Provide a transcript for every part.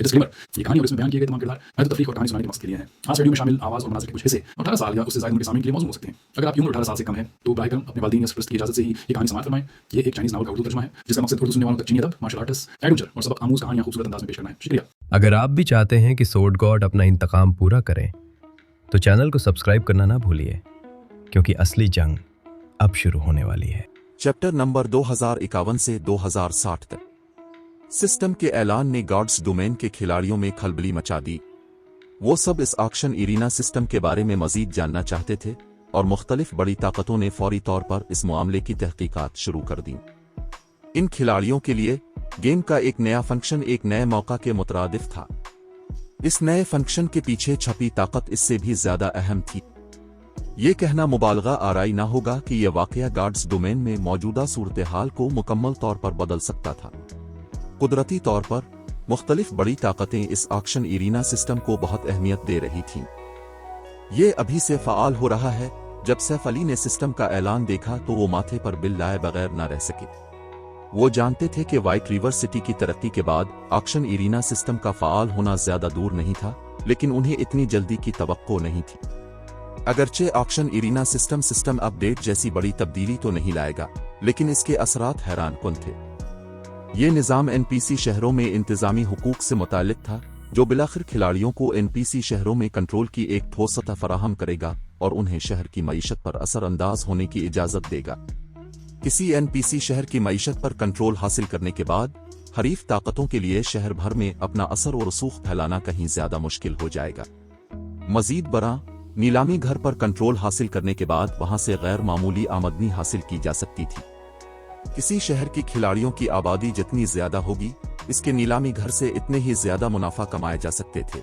Disclaimer, ये कहानी और इसमें बयान किए गए तमाम किरदार महज तफरीक और कहानी सुनाने के मकसद के लिए हैं। आज वीडियो में शामिल आवाज़ और मनाज़िर के कुछ हिस्से 18 साल या उससे ज़्यादा उम्र के सामीन के लिए मौजूद हो सकते हैं। अगर आपकी उम्र 18 साल से कम है तो बराह करम अपने वालिदैन या सरपरस्त की इजाज़त से ही ये कहानी समाअत फरमाएं। ये एक चाइनीज़ नावल का उर्दू तर्जुमा है जिसका मकसद उर्दू सुनने वालों तक चीनी अदब, मार्शल आर्ट्स, एडवेंचर और सबक आमूज़ कहानियाँ खूबसूरत अंदाज में पेश करना है। शुक्रिया। अगर आप भी चाहते हैं कि सोर्ड गॉड अपना इंतकाम पूरा करें तो चैनल को सब्सक्राइब करना ना भूलिए, क्योंकि असली जंग अब शुरू होने वाली है। चैप्टर नंबर 2051 से 2060 तक। सिस्टम के ऐलान ने गॉड्स डोमेन के खिलाड़ियों में खलबली मचा दी। वो सब इस ऑक्शन इरीना सिस्टम के बारे में मजीद जानना चाहते थे और मुख्तलिफ बड़ी ताकतों ने फौरी तौर पर इस मामले की तहकीकात शुरू कर दी। इन खिलाड़ियों के लिए गेम का एक नया फंक्शन एक नए मौका के मुतरादिफ था। इस नए फंक्शन के पीछे छपी ताकत इससे भी ज्यादा अहम थी। ये कहना मुबालगा आराई ना होगा कि यह वाकया गॉड्स डोमेन में मौजूदा सूरत हाल को मुकम्मल तौर पर बदल सकता था। कुदरती तौर पर मुख्तलिफ बड़ी ताकतें इस ऑक्शन इरीना सिस्टम को बहुत अहमियत दे रही थीं। ये अभी से फ़ाल हो रहा है। जब सैफ अली ने सिस्टम का ऐलान देखा तो वो माथे पर बिल लाए बगैर न रह सके। वो जानते थे कि व्हाइट रिवर सिटी की तरक्की के बाद ऑक्शन इरीना सिस्टम का फ़ाल होना ज्यादा दूर नहीं था, लेकिन उन्हें इतनी जल्दी की तवक्को नहीं थी। अगरचे ऑक्शन इरीना सिस्टम अपडेट जैसी बड़ी तब्दीली तो नहीं लाएगा, लेकिन इसके असरात हैरानकुन थे। ये निज़ाम एनपीसी शहरों में इंतजामी हुकूक से मुताल्लिक था, जो बिलाखिर खिलाड़ियों को एनपीसी शहरों में कंट्रोल की एक ठोस सतह फराहम करेगा और उन्हें शहर की मईशत पर असरअंदाज होने की इजाज़त देगा। किसी एनपीसी शहर की मईशत पर कंट्रोल हासिल करने के बाद हरीफ ताकतों के लिए शहर भर में अपना असर और रसूख फैलाना कहीं ज्यादा मुश्किल हो जाएगा। मजीद बरा नीलामी घर पर कंट्रोल हासिल करने के बाद वहां से गैर मामूली आमदनी हासिल की जा सकती थी। किसी शहर की खिलाड़ियों की आबादी जितनी ज्यादा होगी, इसके नीलामी घर से इतने ही ज्यादा मुनाफा कमाए जा सकते थे।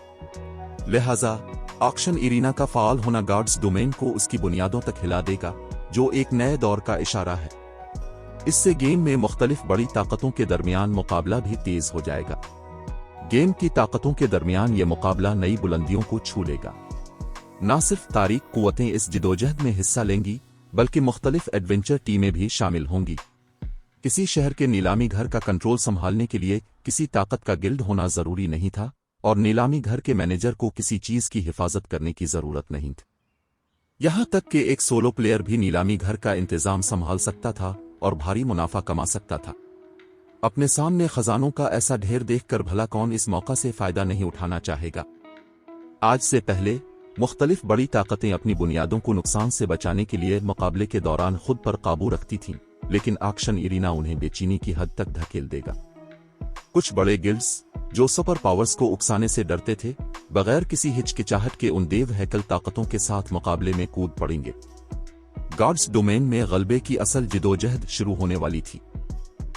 लिहाजा ऑक्शन इरीना का फाल होना गॉड्स डोमेन को उसकी बुनियादों तक हिला देगा, जो एक नए दौर का इशारा है। इससे गेम में मुख्तलिफ बड़ी ताकतों के दरमियान मुकाबला भी तेज हो जाएगा। गेम की ताकतों के दरमियान ये मुकाबला नई बुलंदियों को छू लेगा। न सिर्फ तारीख कुव्वतें इस जिदोजहद में हिस्सा लेंगी, बल्कि मुख्तलिफ एडवेंचर टीमें भी शामिल होंगी। किसी शहर के नीलामी घर का कंट्रोल संभालने के लिए किसी ताकत का गिल्ड होना जरूरी नहीं था, और नीलामी घर के मैनेजर को किसी चीज की हिफाजत करने की जरूरत नहीं थी। यहां तक कि एक सोलो प्लेयर भी नीलामी घर का इंतजाम संभाल सकता था और भारी मुनाफा कमा सकता था। अपने सामने खजानों का ऐसा ढेर देखकर भला कौन इस मौका से फायदा नहीं उठाना चाहेगा। आज से पहले मुख्तलिफ बड़ी ताकतें अपनी बुनियादों को नुकसान से बचाने के लिए मुकाबले के दौरान खुद पर काबू रखती थीं, लेकिन ऑक्शन इरीना उन्हें बेचैनी की हद तक धकेल देगा। कुछ बड़े गिल्ड्स जो सुपर पावर्स को उकसाने से डरते थे, बगैर किसी हिचकिचाहट के उन देव हैकल ताकतों के साथ मुकाबले में कूद पड़ेंगे। गॉड्स डोमेन में गलबे की असल जिदोजहद शुरू होने वाली थी।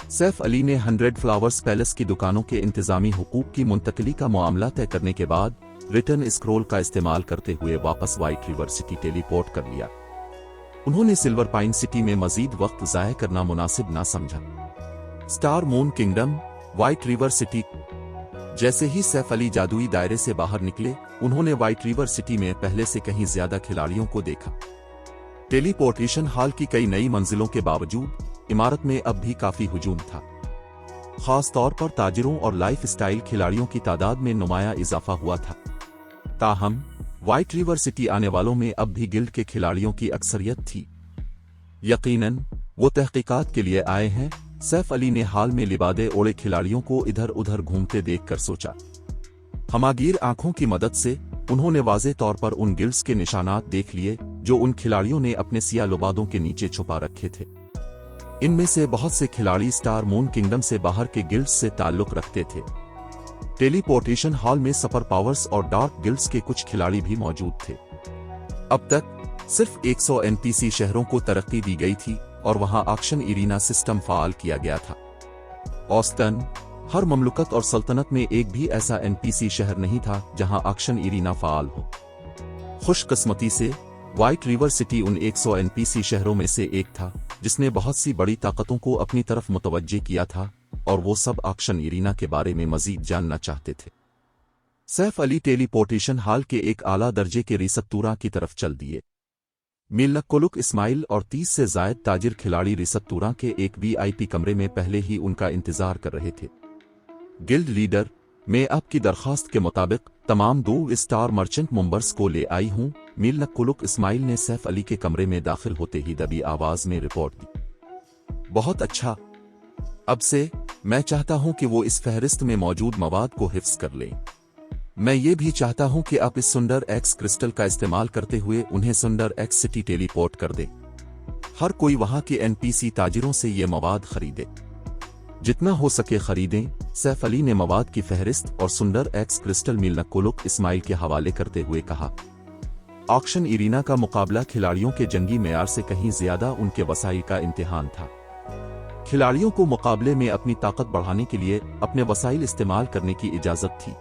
सैफ अली ने 100 फ्लावर्स पैलेस की दुकानों के इंतजामी हुकूक की मुंतकली का मामला तय करने के बाद रिटर्न स्क्रोल का इस्तेमाल करते हुए वापस व्हाइट रिवर सिटी टेलीपोर्ट कर लिया। उन्होंने सिल्वर पाइन सिटी में मजीद वक्त ज़ाया करना मुनासिब ना समझा। Star moon kingdom, white river city. जैसे ही सैफ अली जादुई दायरे से बाहर निकले, उन्होंने व्हाइट रिवर सिटी में पहले से कहीं ज्यादा खिलाड़ियों को देखा। टेलीपोर्टेशन हॉल की कई नई मंजिलों के बावजूद इमारत में अब भी काफी हुजूम था। खास तौर पर ताजिरों और लाइफ स्टाइल खिलाड़ियों की तादाद में नुमाया इजाफा हुआ था। ताहम व्हाइट रिवर सिटी आने वालों में अब भी गिल्ड के खिलाड़ियों की अक्सरियत थी। यकीनन वो तहकीकात के लिए आए हैं, सैफ अली ने हाल में लिबादे ओढ़े खिलाड़ियों को इधर उधर घूमते देखकर सोचा। हमागीर आंखों की मदद से उन्होंने वाज़े तौर पर उन गिल्ड्स के निशानात देख लिए जो उन खिलाड़ियों ने अपने सिया लुबादों के नीचे छुपा रखे थे। इनमें से बहुत से खिलाड़ी स्टार मून किंगडम से बाहर के गिल्ड्स से ताल्लुक रखते थे। टेलीपोर्टेशन हॉल में सुपर पावर्स और डार्क गिल्ड्स के कुछ खिलाड़ी भी मौजूद थे। अब तक सिर्फ 100 एनपीसी शहरों को तरक्की दी गई थी और वहां ऑक्शन इरीना सिस्टम फाल किया गया था। औसतन हर ममलुकत और सल्तनत में एक भी ऐसा एनपीसी शहर नहीं था जहां ऑक्शन इरीना फाल हो। खुशकिस्मती से व्हाइट रिवर सिटी उन 100 एनपीसी शहरों में से एक था जिसने बहुत सी बड़ी ताकतों को अपनी तरफ मुतवज्जे किया था, और वो सब ऑक्शन इरीना के बारे में मजीद जानना चाहते थे। सैफ अली टेलीपोर्टेशन हॉल के एक आला दर्जे के रिसत्तूरा की तरफ चल दिए। मिल्लकुलुक इस्माइल और 30 से जायद ताजिर खिलाड़ी रिसत्तूरा के एक वीआईपी कमरे में पहले ही उनका इंतजार कर रहे थे। गिल्ड लीडर मैं आपकी दरखास्त के मुताबिक तमाम 2 स्टार मर्चेंट मेंबर्स को ले आई हूं, मीर नक्कुलुक इस्माइल ने सैफ अली के कमरे में दाखिल होते ही दबी आवाज में रिपोर्ट दी। बहुत अच्छा, अब से मैं चाहता हूं कि वो इस फहरिस्त में मौजूद मवाद को हिफ्ज कर लें। मैं ये भी चाहता हूं कि आप इस सुंदर एक्स क्रिस्टल का इस्तेमाल करते हुए उन्हें सुंदर एक्स सिटी टेलीपोर्ट कर दें। हर कोई वहां के एनपीसी ताजिरों से ये मवाद खरीदे, जितना हो सके खरीदें। सैफ अली ने मवाद की फहरिस्त और सुंदर एक्स क्रिस्टल मीर नक्कुलुक इस्माइल के हवाले करते हुए कहा। ऑक्शन इरीना का मुकाबला खिलाड़ियों के जंगी मेयार से कहीं ज्यादा उनके वसाइल का इम्तिहान था। खिलाड़ियों को मुकाबले में अपनी ताकत बढ़ाने के लिए अपने वसाइल इस्तेमाल करने की इजाजत थी।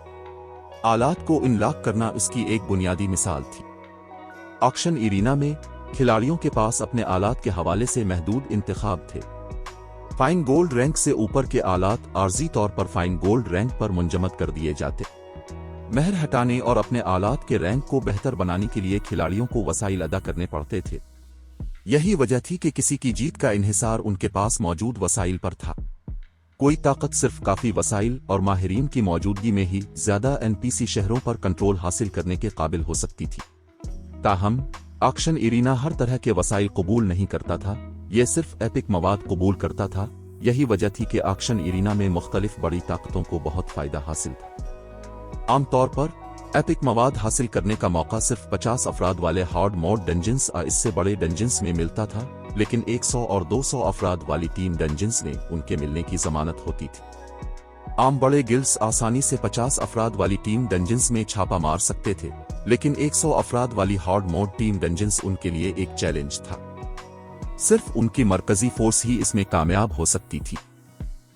आलात को अनलॉक करना उसकी एक बुनियादी मिसाल थी। ऑक्शन इरीना में खिलाड़ियों के पास अपने आलात के हवाले से महदूद इंतखाब थे। फाइन गोल्ड रैंक से ऊपर के आलात आर्जी तौर पर फाइन गोल्ड रैंक पर मुंजमद कर दिए जाते। महर हटाने और अपने आलात के रैंक को बेहतर बनाने के लिए खिलाड़ियों को वसाइल अदा करने पड़ते थे। यही वजह थी कि किसी की जीत का इन्हिसार उनके पास मौजूद वसाइल पर था। कोई ताकत सिर्फ काफी वसाइल और माहिरीन की मौजूदगी में ही ज्यादा एनपीसी शहरों पर कंट्रोल हासिल करने के काबिल हो सकती थी। ताहम ऑक्शन इरीना हर तरह के वसाइल कबूल नहीं करता था, यह सिर्फ एपिक मवाद कबूल करता था। यही वजह थी कि ऑक्शन इरीना में मुख्तलिफ बड़ी ताकतों को बहुत फायदा हासिल था। आमतौर पर एपिक मवाद हासिल करने का मौका सिर्फ 50 अफराद वाले हार्ड मोड डंजन्स और इससे बड़े डंजन्स में मिलता था, लेकिन 100 और 200 अफराद वाली टीम डंजन्स में उनके मिलने की जमानत होती थी। आम बड़े गिल्ड्स आसानी से 50 अफराद वाली टीम डंजन्स में छापा मार सकते थे, लेकिन 100 अफराद वाली हार्ड मोड टीम डंजन्स उनके लिए एक चैलेंज था। सिर्फ उनकी मरकजी फोर्स ही इसमें कामयाब हो सकती थी।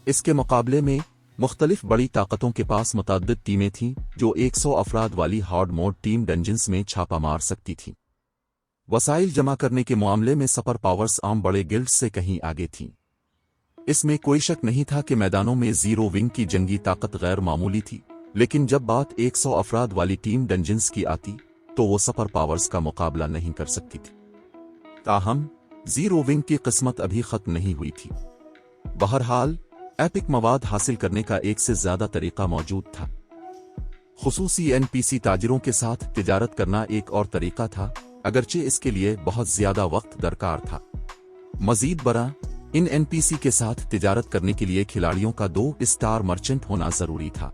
इसके मुकाबले में मुख्तलिफ बड़ी ताकतों के पास मुतअद्दिद टीमें थीं जो 100 अफराद वाली हार्ड मोड टीम डंजन्स में छापा मार सकती थीं। वसाइल जमा करने के मामले में सुपर पावर्स आम बड़े गिल्ड्स से कहीं आगे थीं। इसमें कोई शक नहीं था कि मैदानों में जीरो विंग की जंगी ताकत गैर मामूली थी, लेकिन जब बात 100 अफराद वाली टीम डंजन्स की आती तो वो सुपर पावर्स का मुकाबला नहीं कर सकती थी। ताहम जीरो विंग की किस्मत अभी खत्म नहीं हुई थी। बहरहाल एपिक मवाद हासिल करने का एक से ज्यादा तरीका मौजूद था। खुसूसी एनपीसी ताजिरों के साथ तिजारत करना एक और तरीका था, अगरचे इसके लिए बहुत ज्यादा वक्त दरकार था। मजीद बरा इन एनपीसी के साथ तिजारत करने के लिए खिलाड़ियों का 2 स्टार मर्चेंट होना जरूरी था।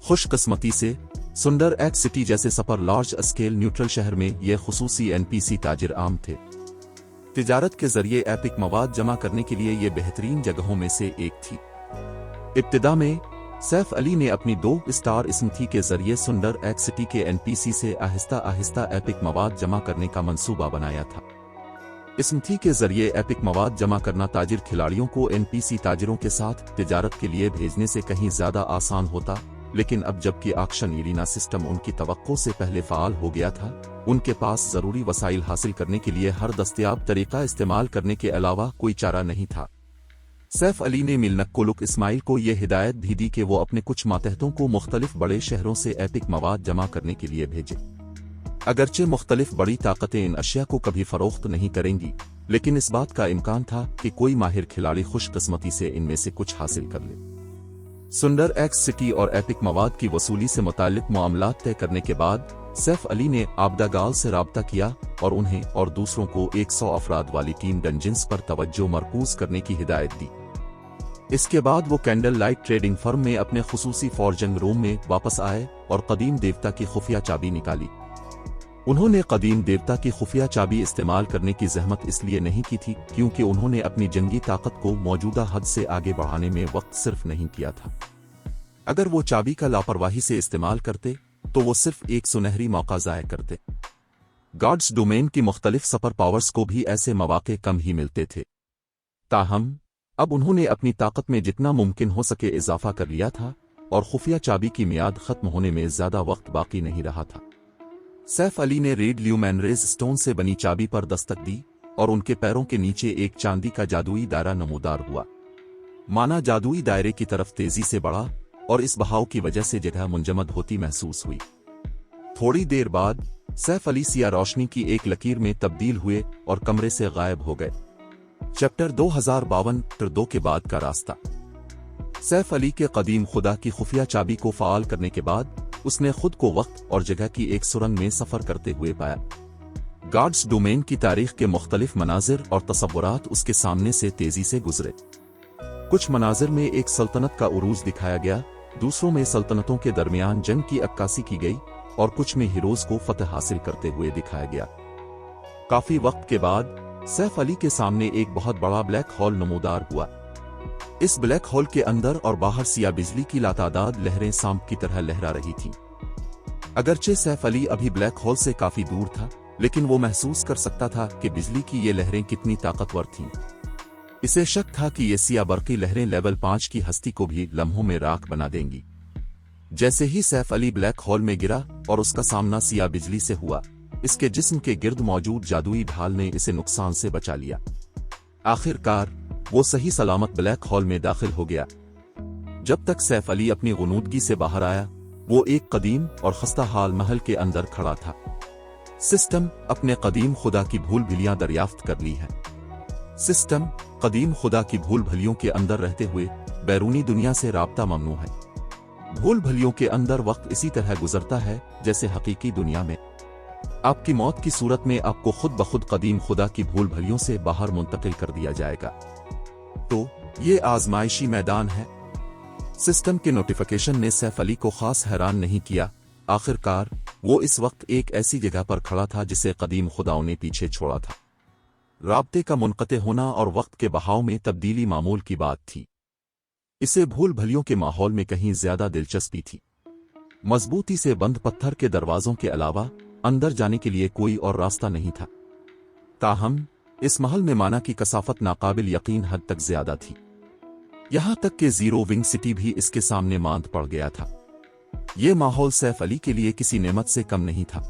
खुशकिस्मती से सुंदर एक्स सिटी जैसे सुपर लार्ज स्केल न्यूट्रल शहर में ये खुसूसी एनपीसी ताजिर आम थे। तिजारत के जरिए एपिक मवाद जमा करने के लिए ये बेहतरीन जगहों में से एक थी। इब्तिदा में सैफ अली ने अपनी 2 स्टार स्मथी के जरिए सुंदर एक्स सिटी के एनपीसी से आहिस्ता आहिस्ता एपिक मवाद जमा करने का मंसूबा बनाया था। स्मथी के जरिए एपिक मवाद जमा करना ताजिर खिलाड़ियों को एनपीसी ताजिरों के साथ तिजारत के लिए भेजने से कहीं ज्यादा आसान होता, लेकिन अब जबकि ऑक्शन इरीना सिस्टम उनकी तवक्को से पहले फाल हो गया था, उनके पास जरूरी वसाइल हासिल करने के लिए हर दस्तयाब तरीका इस्तेमाल करने के अलावा कोई चारा नहीं था। सैफ अली ने मीर नक्कुलुक इस्माइल को यह हिदायत भी दी कि वो अपने कुछ मातहतों को मुख्तलिफ बड़े शहरों से एपिक मवाद जमा करने के लिए भेजे। अगरचे मुख्तलिफ बड़ी ताकतें इन अशिया को कभी फरोख्त नहीं करेंगी, लेकिन इस बात का इम्कान था कि कोई माहिर खिलाड़ी खुशकिस्मती से इनमें से कुछ हासिल कर ले। सुंदर एक्स सिटी और एपिक मवाद की वसूली से मुताल्लिक मामलात तय करने के बाद सैफ अली ने आबदागाल से राब्ता किया और उन्हें और दूसरों को 100 अफराद वाली टीम डंजन्स पर तवज्जो मरकूज करने की हिदायत दी। इसके बाद वो कैंडल लाइट ट्रेडिंग फर्म में अपने खुसूसी फॉर्जिंग रूम में वापस आए और कदीम देवता की खुफिया चाबी निकाली। उन्होंने कदीम देवता की खुफिया चाबी इस्तेमाल करने की जहमत इसलिए नहीं की थी क्योंकि उन्होंने अपनी जंगी ताकत को मौजूदा हद से आगे बढ़ाने में वक्त सिर्फ नहीं किया था। अगर वो चाबी का लापरवाही से इस्तेमाल करते तो वो सिर्फ एक सुनहरी मौका ज़ाया करते। गॉड्स डोमेन की मुख्तलिफ सुपर पावर्स को भी ऐसे मौके कम ही मिलते थे। ताहम अब उन्होंने अपनी ताकत में जितना मुमकिन हो सके इजाफा कर लिया था और खुफिया चाबी की मियाद खत्म होने में ज्यादा वक्त बाकी नहीं रहा था। सैफ अली ने रेड ल्यूमैनरेज स्टोन से बनी चाबी पर दस्तक दी और उनके पैरों के नीचे एक चांदी का जादुई दायरा नमूदार हुआ। माना जादुई दायरे की तरफ तेजी से बढ़ा और इस बहाव की वजह से जगह मुंजमद होती महसूस हुई। थोड़ी देर बाद सैफ अली सिया रोशनी की एक लकीर में तब्दील हुए और कमरे से गायब हो गए। चैप्टर 2052 के बाद का रास्ता। सैफ अली के कदीम खुदा की खुफिया चाबी को फ़ाल करने के बाद उसने खुद को वक्त और जगह की एक सुरंग में सफ़र करते हुए पाया। गॉड्स डोमेन की तारीख के मुख्तलिफ मनाजिर और तसव्वुरात उसके सामने से तेजी से गुजरे। कुछ मनाजिर में एक सल्तनत का उरूज दिखाया गया, दूसरों में सल्तनतों के दरमियान जंग की अक्कासी की गई और कुछ में हीरोज को फतह हासिल करते हुए दिखाया गया। काफी वक्त के बाद सैफ अली के सामने एक बहुत बड़ा ब्लैक होल नमूदार हुआ। इस ब्लैक होल के अंदर और बाहर सिया बिजली की लातादाद लहरें सांप की तरह लहरा रही थीं। अगरचे सैफ अली अभी ब्लैक होल से काफी दूर था, लेकिन वो महसूस कर सकता था कि बिजली की ये लहरें कितनी ताकतवर थीं। इसे शक था कि ये सिया बरकी लहरें लेवल 5 की हस्ती को भी लम्हों में राख बना देंगी। जैसे ही सैफ अली ब्लैक होल में गिरा और उसका सामना सिया बिजली से हुआ, इसके जिस्म के गिर्द मौजूद जादुई ढाल ने इसे नुकसान से बचा लिया। आखिरकार वो सही सलामत ब्लैक होल में दाखिल हो गया। जब तक सैफ अली अपनी गुनूदगी से बाहर आया, वो एक कदीम और खस्ता हाल महल के अंदर खड़ा था। सिस्टम अपने कदीम खुदा की भूल भुलियां दरियाफ्त कर ली है। सिस्टम कदीम खुदा की भूल भलियों के अंदर रहते हुए बैरूनी दुनिया से राब्ता ममनू है। भूल भलियों के अंदर वक्त इसी तरह गुजरता है जैसे हकीकी दुनिया में। आपकी मौत की सूरत में आपको खुद ब खुद कदीम खुदा की भूल भलियों से बाहर मुंतकिल कर दिया जाएगा। तो ये आजमाइशी मैदान है। सिस्टम के नोटिफिकेशन ने सैफ अली को खास हैरान नहीं किया। आखिरकार वो इस वक्त एक ऐसी जगह पर खड़ा था जिसे कदीम खुदाओं ने पीछे छोड़ा था। राब्ते का मुनक़ते होना और वक्त के बहाव में तब्दीली मामूल की बात थी। इसे भूल भलियों के माहौल में कहीं ज्यादा दिलचस्पी थी। मजबूती से बंद पत्थर के दरवाजों के अलावा अंदर जाने के लिए कोई और रास्ता नहीं था। ताहम इस महल में माना की कसाफत नाकाबिल यकीन हद तक ज्यादा थी। यहां तक कि जीरो विंग सिटी भी इसके सामने मांद पड़ गया था। यह माहौल सैफ अली के लिए किसी नेमत से कम नहीं था।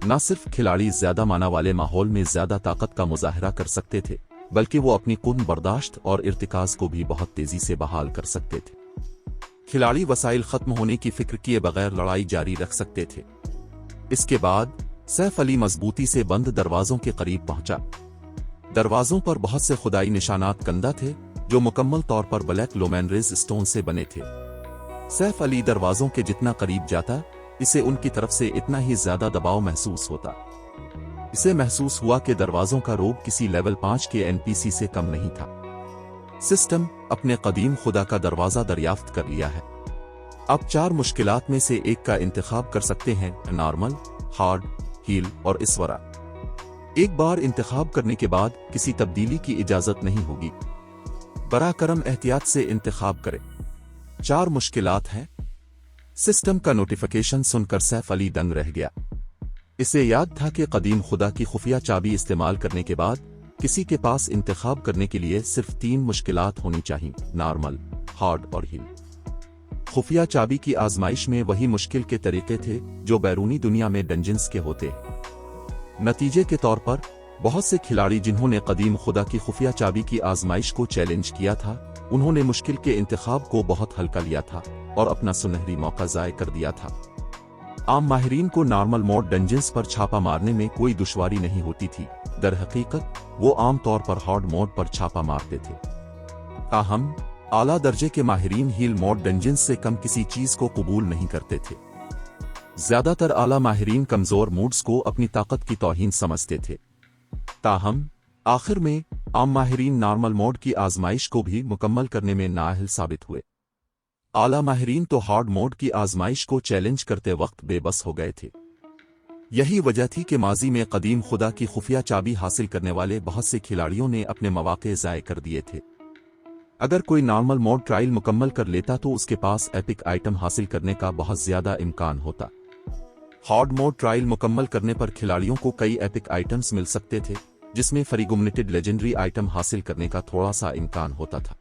न सिर्फ खिलाड़ी ज्यादा माना वाले माहौल में ज्यादा ताकत का मुजाहरा कर सकते थे, बल्कि वो अपनी कुन बर्दाश्त और इर्तिकाज को भी बहुत तेजी से बहाल कर सकते थे। खिलाड़ी वसाइल खत्म होने की फिक्र किए बगैर लड़ाई जारी रख सकते थे। इसके बाद सैफ अली मजबूती से बंद दरवाजों के करीब पहुंचा। दरवाजों पर बहुत से खुदाई निशानात कंदा थे जो मुकम्मल तौर पर ब्लैक लोमेनरेज स्टोन से बने थे। सैफ अली दरवाजों के जितना करीब जाता, इसे उनकी तरफ से इतना ही ज्यादा दबाव महसूस होता। इसे महसूस हुआ कि दरवाजों का रोब किसी लेवल 5 के एनपीसी से कम नहीं था। सिस्टम अपने कदीम खुदा का दरवाजा दरियाफ्त कर लिया है। अब 4 मुश्किलात में से एक का इंतखाब कर सकते हैं, नॉर्मल, हार्ड, हील और इसवरा। एक बार इंतखाब करने के बाद किसी तब्दीली की इजाजत नहीं होगी। बरा करम एहतियात से इंतखाब करें। 4 मुश्किलात हैं। सिस्टम का नोटिफिकेशन सुनकर सैफ अली दंग रह गया। इसे याद था कि कदीम खुदा की खुफिया चाबी इस्तेमाल करने के बाद किसी के पास इंतखाब करने के लिए सिर्फ 3 मुश्किलात होनी चाहिए, नॉर्मल, हार्ड और हील। खुफिया चाबी की आजमाइश में वही मुश्किल के तरीके थे जो बैरूनी दुनिया में डंजन्स के होते। नतीजे के तौर पर बहुत से खिलाड़ी जिन्होंने कदीम खुदा की खुफिया चाबी की आजमाइश को चैलेंज किया था, उन्होंने मुश्किल के इंतखाब को बहुत हल्का लिया था और अपना सुनहरी मौका ज़ाय कर दिया था। आम माहिरीन को नॉर्मल मोड डंजन्स पर छापा मारने में कोई दुश्वारी नहीं होती थी। दर हकीकत वो आम तौर पर हार्ड मोड पर छापा मारते थे। ताहम आला दर्जे के माहिरीन हील मोड डंजन्स से कम किसी चीज को कबूल नहीं करते थे। ज्यादातर आला माहिरीन कमजोर मूड्स को अपनी ताकत की तौहीन समझते थे। ताहम आखिर में आम माहिरीन नॉर्मल मोड की आजमाइश को भी मुकम्मल करने में नाअहल साबित हुए। आला माहिरीन तो हार्ड मोड की आजमाइश को चैलेंज करते वक्त बेबस हो गए थे। यही वजह थी कि माजी में कदीम खुदा की खुफिया चाबी हासिल करने वाले बहुत से खिलाड़ियों ने अपने मौके ज़ाय कर दिए थे। अगर कोई नॉर्मल मोड ट्रायल मुकम्मल कर लेता तो उसके पास एपिक आइटम हासिल करने का बहुत ज्यादा इम्कान होता। हार्ड मोड ट्रायल मुकम्मल करने पर खिलाड़ियों को कई एपिक आइटम्स मिल सकते थे, जिसमें फ्रीगुमनेटेड लेजेंडरी आइटम हासिल करने का थोड़ा सा इम्कान होता था।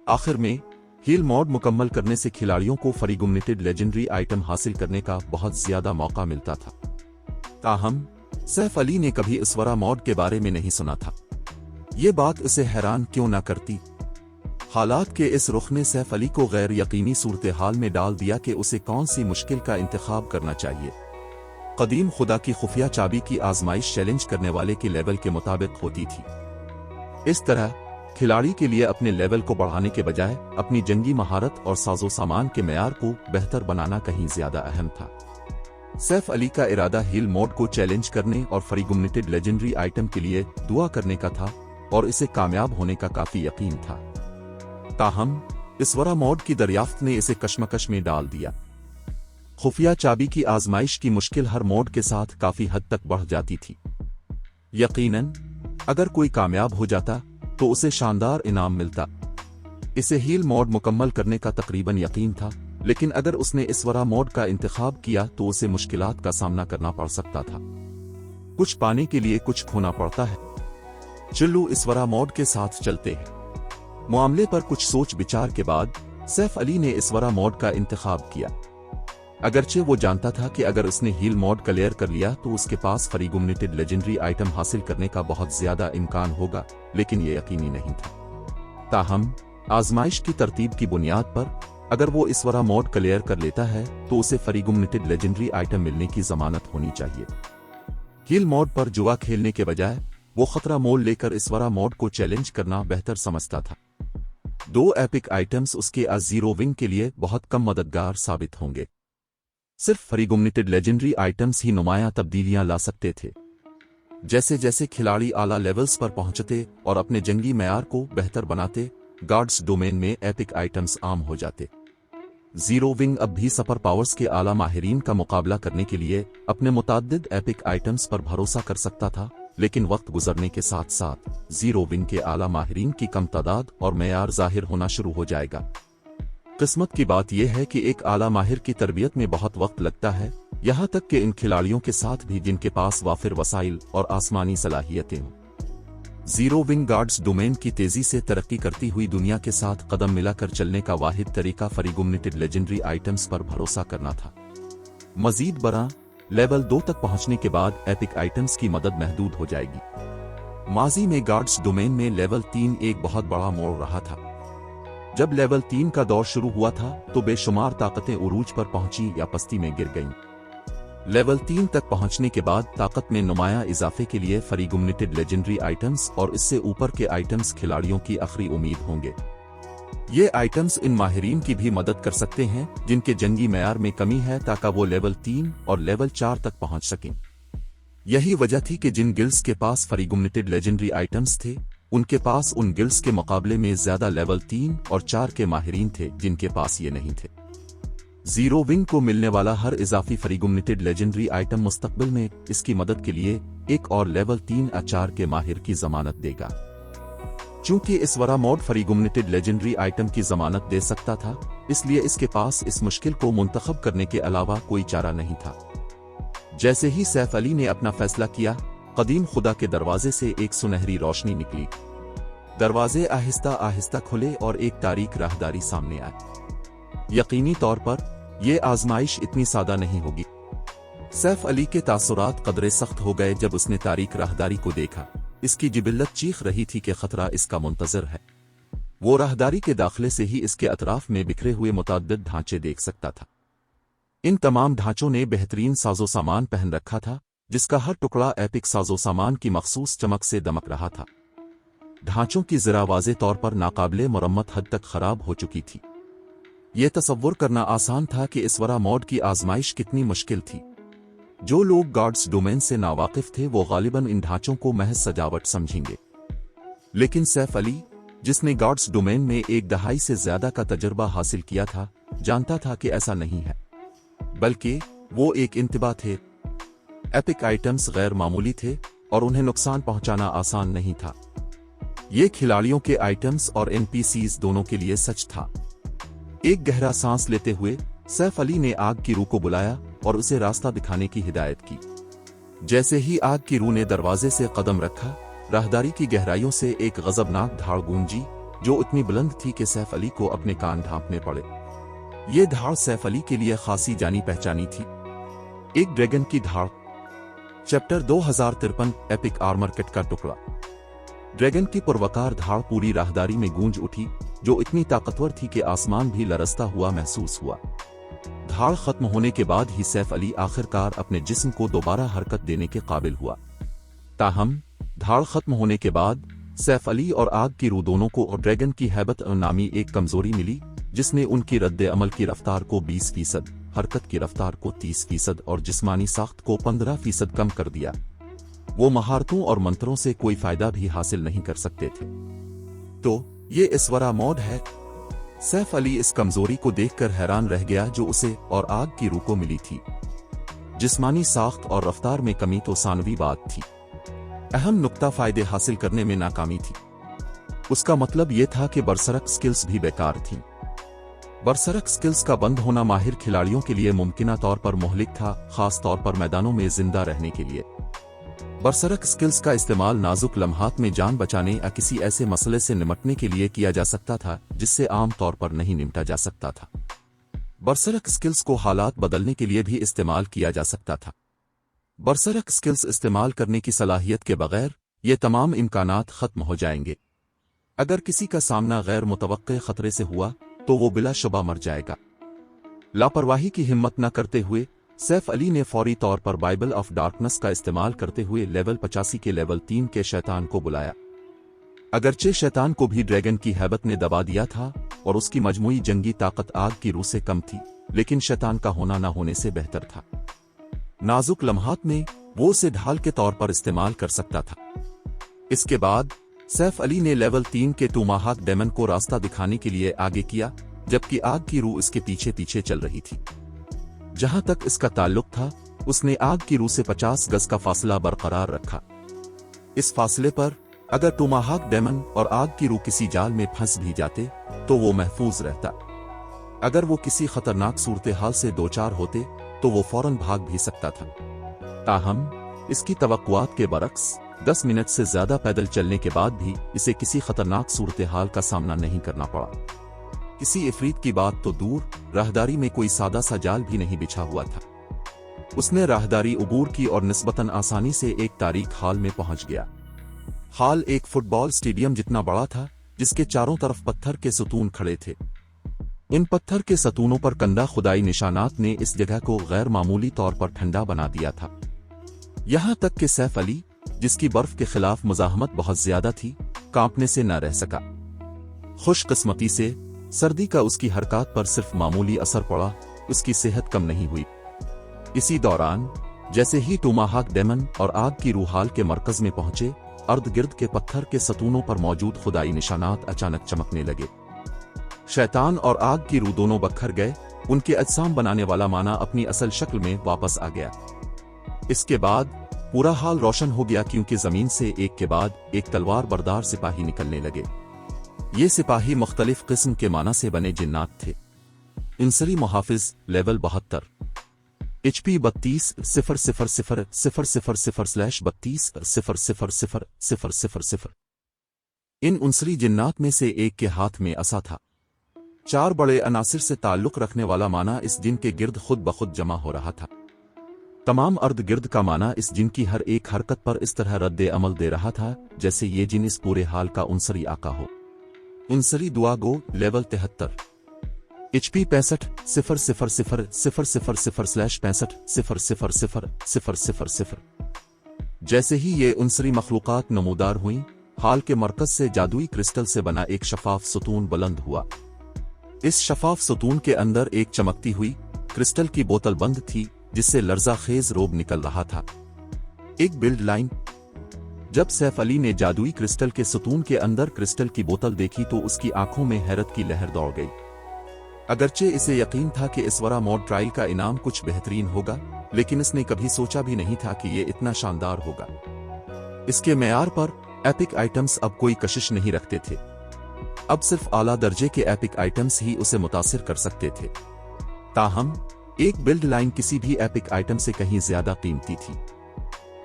आखिर में हील मोड मुकम्मल करने से खिलाड़ियों को फ्रीगुमनेटेड लेजेंडरी आइटम हासिल करने का बहुत ज्यादा मौका मिलता था। ताहम सैफ अली ने कभी इसवरा मोड के बारे में नहीं सुना था। ये बात उसे हैरान क्यों न करती। हालात के इस रुख ने सैफ अली को गैर यकीनी सूरत हाल में डाल दिया कि उसे कौन सी मुश्किल का इंतखाब करना चाहिए। कदीम खुदा की खुफिया चाबी की आजमाइश चैलेंज करने वाले के लेवल के मुताबिक होती थी। इस तरह खिलाड़ी के लिए अपने लेवल को बढ़ाने के बजाय अपनी जंगी महारत और साजो सामान के मेयार को बेहतर बनाना कहीं ज्यादा अहम था। सैफ अली का इरादा हील मोड को चैलेंज करने और फ्रीगुमनेटेड लेजेंडरी आइटम के लिए दुआ करने का था और इसे कामयाब होने का काफी यकीन था। ताहम इसवरा मोड की दरियाफ्त ने इसे कशमकश में डाल दिया। खुफिया चाबी की आजमाइश की मुश्किल हर मोड के साथ काफी हद तक बढ़ जाती थी। यकीनन अगर कोई कामयाब हो जाता तो उसे शानदार इनाम मिलता। इसे हील मोड मुकम्मल करने का तकरीबन यकीन था, लेकिन अगर उसने इसवरा मोड का इंतखाब किया तो उसे मुश्किलात का सामना करना पड़ सकता था। कुछ पाने के लिए कुछ खोना पड़ता है। चलो इसवरा मोड के साथ चलते हैं। मामले पर कुछ सोच विचार के बाद सैफ अली ने इसवरा मोड का इंतखाब किया। अगरचे वो जानता था कि अगर उसने हील मोड क्लियर कर लिया तो उसके पास फ्रीगुमनेटेड लेजेंडरी आइटम हासिल करने का बहुत ज्यादा इम्कान होगा, लेकिन ये यकीनी नहीं था। ताहम आजमाइश की तरतीब की बुनियाद पर अगर वो इसवरा मोड क्लियर कर लेता है तो उसे फ्रीगुमनेटेड लेजेंडरी आइटम मिलने की जमानत होनी चाहिए। हील मोड पर जुआ खेलने के बजाय वो खतरा मोल लेकर इसवरा मोड को चैलेंज करना बेहतर समझता था। 2 एपिक आइटम्स उसके A0 विंग के लिए बहुत कम मददगार साबित होंगे। सिर्फ फ्रीगुमनेटेड लेजेंडरी आइटम्स ही नुमायां तब्दीलियां ला सकते थे। जैसे जैसे खिलाड़ी आला लेवल्स पर पहुंचते और अपने जंगी मैयार को बेहतर बनाते, गार्ड्स डोमेन में एपिक आइटम्स आम हो जाते। जीरो विंग अब भी सुपर पावर्स के आला माहिरीन का मुकाबला करने के लिए अपने मुताद्दिद एपिक आइटम्स पर भरोसा कर सकता था, लेकिन वक्त गुजरने के साथ साथ जीरो विंग के आला माहिरीन की कम तादाद और मेयार जाहिर होना शुरू हो जाएगा। किस्मत की बात यह है कि एक आला माहिर की तरबियत में बहुत वक्त लगता है, यहाँ तक कि इन खिलाड़ियों के साथ भी जिनके पास वाफिर वसाइल और आसमानी सलाहियतें हों। जीरो विंग गार्ड्स डोमेन की तेजी से तरक्की करती हुई दुनिया के साथ कदम मिलाकर चलने का वाहिद तरीका फ्रीगुमनेटेड लेजेंडरी आइटम्स पर भरोसा करना था। मजीद बड़ा लेवल 2 तक पहुंचने के बाद एपिक आइटम्स की मदद महदूद हो जाएगी। माजी में गार्ड्स डोमेन में लेवल 3 एक बहुत बड़ा मोड़ रहा था। जब लेवल 3 का दौर शुरू हुआ था तो बेशुमार ताकतें उरूज पर पहुंची या पस्ती में गिर गईं। लेवल 3 तक पहुंचने के बाद ताकत में नुमाया इजाफे के लिए फ्रीगुमनेटेड लेजेंडरी आइटम्स और इससे ऊपर के आइटम्स खिलाड़ियों की आखिरी उम्मीद होंगे। ये आइटम्स इन माहिरीन की भी मदद कर सकते हैं जिनके जंगी मैयार में कमी है, ताकि वो लेवल 3 और लेवल 4 तक पहुंच सकें। यही वजह थी कि जिन गिल्ड्स के पास फ्रीगुमनेटेड लेजेंडरी आइटम्स थे, उनके पास उन गिल्ड्स के मुकाबले में ज्यादा लेवल 3 और 4 के माहिरीन थे जिनके पास ये नहीं थे। जीरो विंग को मिलने वाला हर इजाफी फ्रीगुमनेटेड लेजेंडरी आइटम मुस्तकबिल में इसकी मदद के लिए एक और लेवल 3 या 4 के माहिर की जमानत देगा। चूंकि इसवरा मोड फ्रीगुमनेटेड लेजेंडरी आइटम की जमानत दे सकता था, इसलिए इसके पास इस मुश्किल को मुंतखब करने के अलावा कोई चारा नहीं था। जैसे ही सैफ अली ने अपना फैसला किया, कदीम खुदा के दरवाजे से एक सुनहरी रोशनी निकली। दरवाजे आहिस्ता आहिस्ता खुले और एक तारीक राहदारी सामने आई। यकीनी तौर पर यह आजमाइश इतनी सादा नहीं होगी। सैफ अली के तासुरात कदरे सख्त हो गए जब उसने तारीक राहदारी को देखा। इसकी जिबिल्लत चीख रही थी कि खतरा इसका मुंतजर है। वो राहदारी के दाखिले से ही इसके अतराफ में बिखरे हुए मुताद्दिद ढांचे देख सकता था। इन तमाम ढांचों ने बेहतरीन साजो सामान पहन रखा था, जिसका हर टुकड़ा एपिक साजो सामान की मखसूस चमक से दमक रहा था। ढांचों की ज़रा वाज़े तौर पर नाकाबिले मुरम्मत हद तक खराब हो चुकी थी। यह तसव्वुर करना आसान था कि इसवरा मोड की आजमाइश कितनी मुश्किल थी। जो लोग गार्ड्स डोमेन से नावाकिफ थे वो गालिबन इन ढांचों को महज सजावट समझेंगे, लेकिन सैफ अली, जिसने गार्ड्स डोमेन में एक दहाई से ज्यादा का तजर्बा हासिल किया था, जानता था कि ऐसा नहीं है, बल्कि वो एक इंतबा थे। एपिक आइटम्स गैर मामूली थे और उन्हें नुकसान पहुंचाना आसान नहीं था। ये खिलाड़ियों के आइटम्स और एनपीसीज दोनों के लिए सच था। एक गहरा सांस लेते हुए सैफ अली ने आग की रूह को बुलाया और उसे रास्ता दिखाने की हिदायत की। जैसे ही आग की रूह ने दरवाजे से कदम रखा, राहदारी की गहराइयों से एक गजबनाक धाड़ गूंजी, जो इतनी बुलंद थी कि सैफ अली को अपने कान ढांपने पड़े। ये धाड़ सैफ अली के लिए खासी जानी पहचानी थी। एक ड्रैगन की धाड़। चैप्टर 2053 एपिक आर्मर किट का टुकड़ा। ड्रैगन की पुरवकार धाड़ पूरी राहदारी में गूंज उठी, जो इतनी ताकतवर थी कि आसमान भी लरसता हुआ महसूस हुआ। धाड़ खत्म होने के बाद ही सैफ अली आखिरकार अपने जिस्म को दोबारा हरकत देने के काबिल हुआ। ताहम धाड़ खत्म होने के बाद सैफ अली और आग की रूह दोनों को ड्रैगन की हैबत नामी एक कमजोरी मिली, जिसने उनकी रद्द अमल की रफ्तार को 20%, हरकत की रफ्तार को 30% और जिस्मानी साख्त को 15% कम कर दिया। वो महारतों और मंत्रों से कोई फायदा भी हासिल नहीं कर सकते थे। तो ये इसवरा मोड है। सैफ अली इस कमजोरी को देखकर हैरान रह गया जो उसे और आग की रूह को मिली थी। जिस्मानी साख्त और रफ्तार में कमी तो सानवी बात थी, अहम नुक्ता फायदे हासिल करने में नाकामी थी। उसका मतलब यह था कि बरसरक स्किल्स भी बेकार थीं। बरसरक स्किल्स का बंद होना माहिर खिलाड़ियों के लिए मुमकिना तौर पर मुहलिक था, खास तौर पर मैदानों में जिंदा रहने के लिए। बरसरक स्किल्स का इस्तेमाल नाजुक लम्हात में जान बचाने या किसी ऐसे मसले से निपटने के लिए किया जा सकता था जिससे आम तौर पर नहीं निपटा जा सकता था। बरसरक स्किल्स को हालात बदलने के लिए भी इस्तेमाल किया जा सकता था। बरसरक स्किल्स इस्तेमाल करने की सलाहियत के बगैर ये तमाम इम्कानात खत्म हो जाएंगे। अगर किसी का सामना गैर मुतवक्के खतरे से हुआ तो वो बिलाशुबा मर जाएगा। लापरवाही की हिम्मत न करते हुए सैफ अली ने फौरी तौर पर बाइबल ऑफ डार्कनेस का इस्तेमाल करते हुए लेवल 85 के लेवल 3 के शैतान को बुलाया। अगरचे शैतान को भी ड्रैगन की हैबत ने दबा दिया था और उसकी मजमूई जंगी ताकत आग की रूह से कम थी, लेकिन शैतान का होना न होने से बेहतर था। नाजुक लम्हात में वो उसे ढाल के तौर पर इस्तेमाल कर सकता था। इसके बाद सैफ अली ने लेवल 3 के टूमाहाक डेमन को रास्ता दिखाने के लिए आगे किया, जबकि आग की रूह इसके पीछे पीछे चल रही थी। जहां तक इसका ताल्लुक था, उसने आग की रूह से 50 गज का फासला बरकरार रखा। इस फासले पर अगर टूमाहाक डेमन और आग की रूह किसी जाल में फंस भी जाते तो वो महफूज रहता। अगर वो किसी खतरनाक सूरत हाल से दो चार होते तो वो फौरन भाग भी सकता था। ताहम इसकी तवक्कुआत के बरक्स 10 मिनट से ज्यादा पैदल चलने के बाद भी इसे किसी खतरनाक सूरत हाल का सामना नहीं करना पड़ा। किसी इफरीत की बात तो दूर, राहदारी में कोई सादा सा जाल भी नहीं बिछा हुआ था। उसने राहदारी उबूर की और निस्बतन आसानी से एक तारीख हाल में पहुंच गया। हाल एक फुटबॉल स्टेडियम जितना बड़ा था, जिसके चारों तरफ पत्थर के सतून खड़े थे। इन पत्थर के सतूनों पर कंदा खुदाई निशानात ने इस जगह को गैर मामूली तौर पर ठंडा बना दिया था। यहां तक कि सैफ अली, जिसकी बर्फ के खिलाफ मुजाहमत बहुत ज्यादा थी, कांपने से न रह सका। खुशकिस्मती से सर्दी का उसकी हरकत पर सिर्फ मामूली असर पड़ा, उसकी सेहत कम नहीं हुई। इसी दौरान जैसे ही टूमाहाक डेमन और आग की रूह हाल के मरकज में पहुंचे, अर्द गिर्द के पत्थर के सतूनों पर मौजूद खुदाई निशानात अचानक चमकने लगे। शैतान और आग की रूह दोनों बखर गए, उनके अजसाम बनाने वाला माना अपनी असल शक्ल में वापस आ गया। इसके बाद पूरा हाल रोशन हो गया, क्योंकि जमीन से एक के बाद एक तलवार बरदार सिपाही निकलने लगे। ये सिपाही मुख्तलिफ किस्म के माना से बने जिन्नात थे। इंसरी मुहाफिज लेवल 72, HP 32-000/32-0000000। इन उनसरी जिन्नात में से एक के हाथ में असा था। 4 बड़े अनासिर से ताल्लुक रखने वाला माना इस जिन के गिर्द खुद बखुद जमा हो रहा था। तमाम अर्द गिर्द का माना इस जिन की हर एक हरकत पर इस तरह रद्द अमल दे रहा था जैसे ये जिन इस पूरे हाल का उनसरी आका हो। उनसरी दुआ गो लेवल 73, HP 65-000/65-0000000। जैसे ही ये उनसरी मखलूकात नमूदार हुई, हाल के मरकज से जादुई क्रिस्टल से बना एक शफाफ सतून बुलंद हुआ। इस शफाफ सतून के अंदर एक चमकती हुई क्रिस्टल की बोतल बंद थी, जिससे लर्जा खेज रोब निकल रहा था। एक बिल्ड लाइन। जब सैफ अली ने जादुई क्रिस्टल के सतून के अंदर क्रिस्टल की बोतल देखी तो उसकी आंखों में हैरत की लहर दौड़ गई। अगरचे इसे यकीन था कि इसवरा मोड ट्रायल का इनाम कुछ बेहतरीन होगा, लेकिन इसने कभी सोचा भी नहीं था कि ये इतना शानदार होगा। इसके मेयार पर एपिक आइटम्स अब कोई कशिश नहीं रखते थे। अब सिर्फ आला दर्जे के एपिक आइटम्स ही उसे मुतासिर कर सकते थे। ताहम एक बिल्ड लाइन किसी भी एपिक आइटम से कहीं ज्यादा कीमती थी।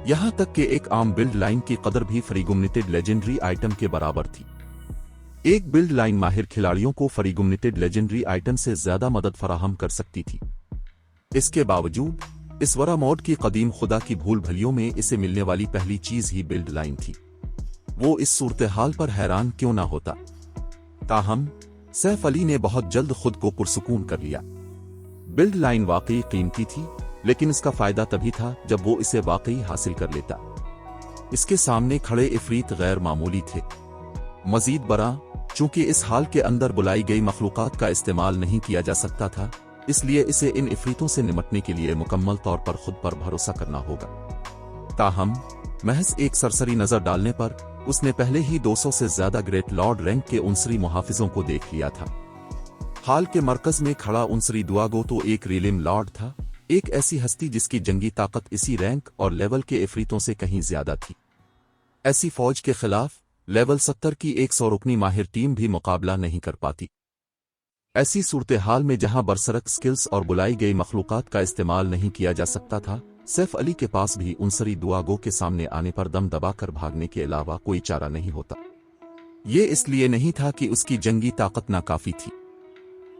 यहां तक कि एक आम बिल्ड लाइन की कदर भी फ्रीगुमनेटेड लेजेंडरी आइटम के बराबर थी। एक बिल्ड लाइन माहिर खिलाड़ियों को फ्रीगुमनेटेड लेजेंडरी आइटम से ज्यादा मदद फराहम कर सकती थी। इसके बावजूद इसवरा मोड की कदीम खुदा की भूल भलियों में इसे मिलने वाली पहली चीज ही बिल्ड लाइन थी। वो इस सूरत हाल पर हैरान क्यों ना होता। ताहम सैफ अली ने बहुत जल्द खुद को पुरसुकून कर लिया। बिल्ड लाइन वाकई कीमती थी, लेकिन इसका फायदा तभी था जब वो इसे वाकई हासिल कर लेता। इसके सामने खड़े इफरीत गैर मामूली थे। मजीद बरा, चूंकि इस हाल के अंदर बुलाई गई मखलूक़ात का इस्तेमाल नहीं किया जा सकता था, इसलिए इसे इन इफरीतों से निपटने के लिए मुकम्मल तौर पर खुद पर भरोसा करना होगा। ताहम महज एक सरसरी नजर डालने पर उसने पहले ही 200 से ज्यादा ग्रेट लॉर्ड रैंक के उनसरी मुहाफिजों को देख लिया था। हाल के मरकज में खड़ा उनसरी दुआगो तो एक रीलिम लॉर्ड था, एक ऐसी हस्ती जिसकी जंगी ताकत इसी रैंक और लेवल के इफरीतों से कहीं ज्यादा थी। ऐसी फौज के खिलाफ लेवल 70 की 100 रुकनी माहिर टीम भी मुकाबला नहीं कर पाती। ऐसी सूरत हाल में जहां बरसरक स्किल्स और बुलाई गई मखलूक़ात का इस्तेमाल नहीं किया जा सकता था, सैफ अली के पास भी उनसरी दुआगो के सामने आने पर दम दबाकर भागने के अलावा कोई चारा नहीं होता। ये इसलिए नहीं था कि उसकी जंगी ताकत नाकाफी थी।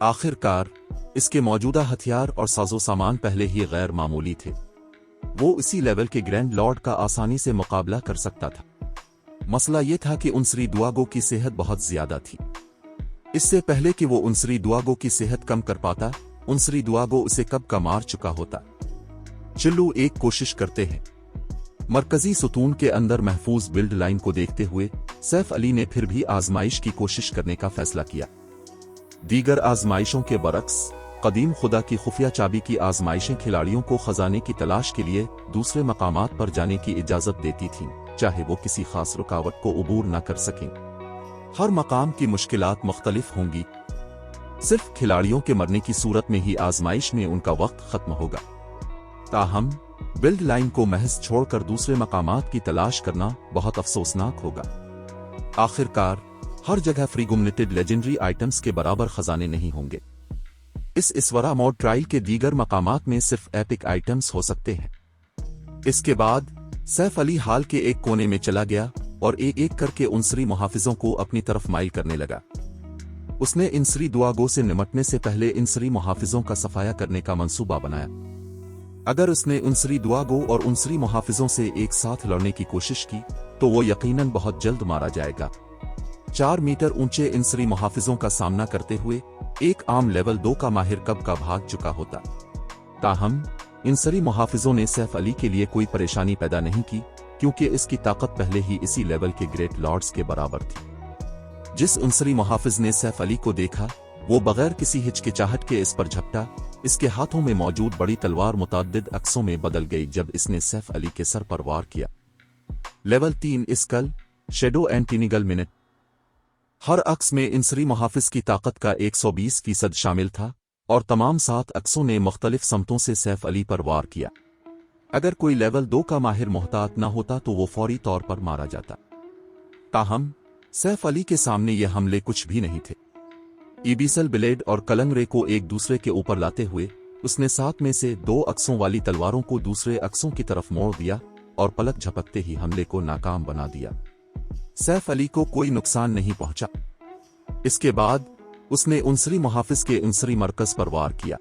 आखिरकार इसके मौजूदा हथियार और साजो सामान पहले ही गैर मामूली थे। वो इसी लेवल के ग्रैंड लॉर्ड का आसानी से मुकाबला कर सकता था। मसला ये था कि उनसरी दुआगो की सेहत बहुत ज्यादा थी। इससे पहले कि वो उनसरी दुआगो की सेहत कम कर पाता, उनसरी दुआगो उसे कब का मार चुका होता। चलो एक कोशिश करते हैं। मरकजी सुतून के अंदर महफूज बिल्ड लाइन को देखते हुए सैफ अली ने फिर भी आजमाइश की कोशिश करने का फैसला किया। दीगर आजमाइशों के बरक्स कदीम खुदा की खुफिया चाबी की आजमाइशें खिलाड़ियों को खजाने की तलाश के लिए दूसरे मकामात पर जाने की इजाजत देती थीं, चाहे वो किसी खास रुकावट को अबूर न कर सकें। हर मकाम की मुश्किलात मुख्तलिफ होंगी। सिर्फ खिलाड़ियों के मरने की सूरत में ही आजमाइश में उनका वक्त खत्म होगा। ताहम बिल्ड लाइन को महज छोड़कर दूसरे मकामात की तलाश करना बहुत अफसोसनाक होगा। आखिरकार हर जगह फ्रीगुमनेटेड लेजेंडरी आइटम्स के बराबर खजाने नहीं होंगे। इस इसवरा मोड ट्रायल के दीगर मकामात में सिर्फ एपिक आइटम्स हो सकते हैं। इसके बाद सैफ अली हाल के एक कोने में चला गया और एक एक करके उनसरी मुहाफिजों को अपनी तरफ माइल करने लगा। उसने इनसरी दुआगो से निमटने से पहले इनसरी मुहाफिजों का सफाया करने का मंसूबा बनाया। अगर उसने उनसरी दुआगो और उनसरी मुहाफिजों से एक साथ लड़ने की कोशिश की तो वो यकीनन बहुत जल्द मारा जाएगा। 4 मीटर ऊंचे इनसरी मुहाफिजों का सामना करते हुए एक आम लेवल 2 का माहिर कब का भाग चुका होता। ताहम इनसरी मुहाफिजों ने सैफ अली के लिए कोई परेशानी पैदा नहीं की, क्योंकि इसकी ताकत पहले ही इसी लेवल के ग्रेट लॉर्ड्स के बराबर थी। जिस उनसरी मुहाफिज ने सैफ अली को देखा वो बगैर किसी हिचकिचाहट के इस पर झपटा। इसके हाथों में मौजूद बड़ी तलवार मुताद्दिद अक्सों में बदल गई जब इसने सैफ अली के सर पर वार किया। लेवल 3 स्कल शेडो एंटीनिगल मिनट। हर अक्स में इनसरी मुहाफिज की ताकत का 120% शामिल था और तमाम 7 अक्सों ने मुख्तलिफ समतों से सैफ अली पर वार किया। अगर कोई लेवल 2 का माहिर मोहतात न होता तो वो फौरी तौर पर मारा जाता। ताहम सैफ अली के सामने ये हमले कुछ भी नहीं थे। ईबीसल ब्लेड और कलंगरे को एक दूसरे के ऊपर लाते हुए उसने 7 में से 2 अक्सों वाली तलवारों को दूसरे अक्सों की तरफ मोड़ दिया और पलक झपकते ही हमले को नाकाम बना दिया। सैफ अली को कोई नुकसान नहीं पहुंचा। इसके बाद उसने उनसरी मुहाफिज के उनसरी मरकज पर वार किया।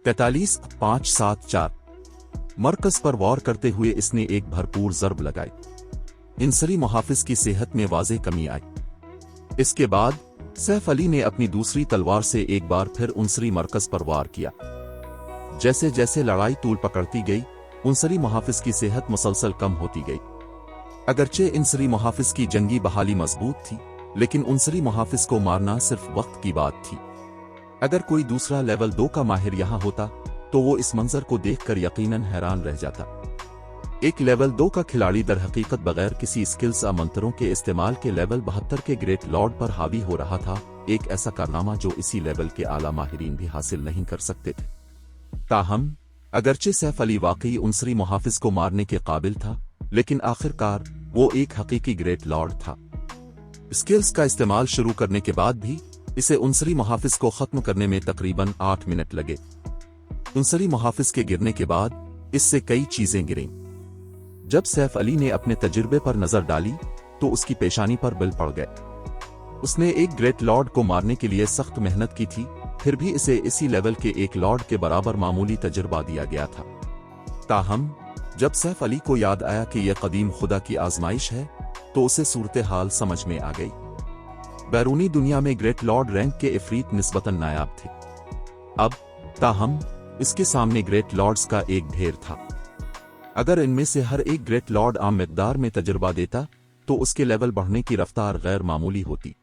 43-5-7-4 मरकज पर वार करते हुए इसने एक भरपूर जर्ब लगाई। इनसरी मुहाफिज की सेहत में वाज़े कमी आई। इसके बाद सैफ अली ने अपनी दूसरी तलवार से एक बार फिर उनसरी मरकज पर वार किया। जैसे जैसे लड़ाई तूल पकड़ती गई उनसरी मुहाफिज की सेहत मुसलसल कम होती गई। अगरचे इनसरी मुहाफिज की जंगी बहाली मजबूत थी, लेकिन उनसरी मुहाफिज को मारना सिर्फ वक्त की बात थी। अगर कोई दूसरा लेवल 2 का माहिर यहां होता तो वो इस मंजर को देखकर यकीनन हैरान रह जाता। एक लेवल 2 का खिलाड़ी दर हकीकत बगैर किसी स्किल्स या मंत्रों के इस्तेमाल के लेवल 72 के ग्रेट लॉर्ड पर हावी हो रहा था, एक ऐसा कारनामा जो इसी लेवल के आला माहिरीन भी हासिल नहीं कर सकते थे। ताहम अगरचे सैफ अली वाकई उनसरी मुहाफिज को मारने के काबिल था, लेकिन आखिरकार वो एक हकीकी ग्रेट लॉर्ड था। स्किल्स का इस्तेमाल शुरू करने के बाद भी इसे उनसरी मुहाफिज को खत्म करने में तकरीबन 8 मिनट लगे। उनसरी मुहाफिज के गिरने के बाद इससे कई चीजें गिरीं। जब सैफ अली ने अपने तजुर्बे पर नजर डाली तो उसकी पेशानी पर बिल पड़ गए। उसने एक ग्रेट लॉर्ड को मारने के लिए सख्त मेहनत की थी, फिर भी इसे इसी लेवल के एक लॉर्ड के बराबर मामूली तजुर्बा दिया गया था। ताहम जब सैफ अली को याद आया कि यह कदीम खुदा की आजमाइश है तो उसे सूरत हाल समझ में आ गई। बैरूनी दुनिया में ग्रेट लॉर्ड रैंक के इफरीत निस्बतन नायाब थे। अब ताहम इसके सामने ग्रेट लॉर्ड्स का एक ढेर था। अगर इनमें से हर एक ग्रेट लॉर्ड आम मिकदार में तजुर्बा देता तो उसके लेवल बढ़ने की रफ्तार गैर मामूली होती।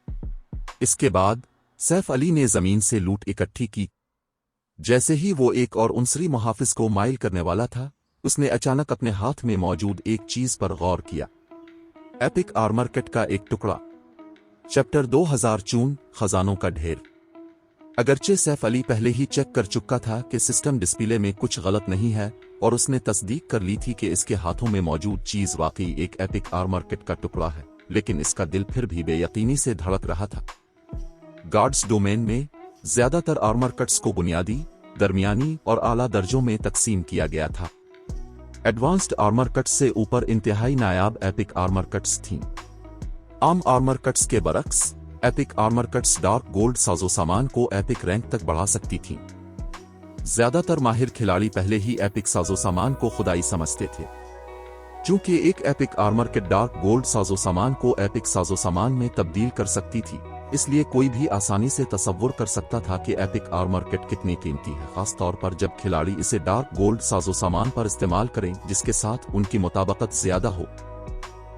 इसके बाद सैफ अली ने जमीन से लूट इकट्ठी की। जैसे ही वो एक और उनसरी मुहाफिज को माइल करने वाला था, उसने अचानक अपने हाथ में मौजूद एक चीज पर गौर किया। एपिक आर्मर किट का एक टुकड़ा। चैप्टर 2000 चून खजानों का ढेर। अगरचे सैफ अली पहले ही चेक कर चुका था कि सिस्टम डिस्प्ले में कुछ गलत नहीं है, और उसने तस्दीक कर ली थी कि इसके हाथों में मौजूद चीज वाकई एक एपिक आर्मर किट का टुकड़ा है, लेकिन इसका दिल फिर भी बेयकीनी से धड़क रहा था। गार्ड्स डोमेन में ज्यादातर आर्मर कट्स को बुनियादी, दरमियानी और आला दर्जों में तकसीम किया गया था। एडवांस्ड आर्मर कट्स से ऊपर इंतहाई नायाब एपिक आर्मर कट्स थीं। आम आर्मर कट्स के बरक्स, epic armour cuts dark gold साजो सामान को एपिक रैंक तक बढ़ा सकती थीं। ज्यादातर माहिर खिलाड़ी पहले ही एपिक साजो सामान को खुदाई समझते थे। चूंकि एक epic armour kit dark gold साजो सामान को एपिक साजो सामान में तब्दील कर सकती थी, इसलिए कोई भी आसानी से तसव्वुर कर सकता था कि एपिक आर्मर किट कितनी कीमती है, खास तौर पर जब खिलाड़ी इसे डार्क गोल्ड साजो सामान पर इस्तेमाल करें जिसके साथ उनकी मुताबकत ज्यादा हो।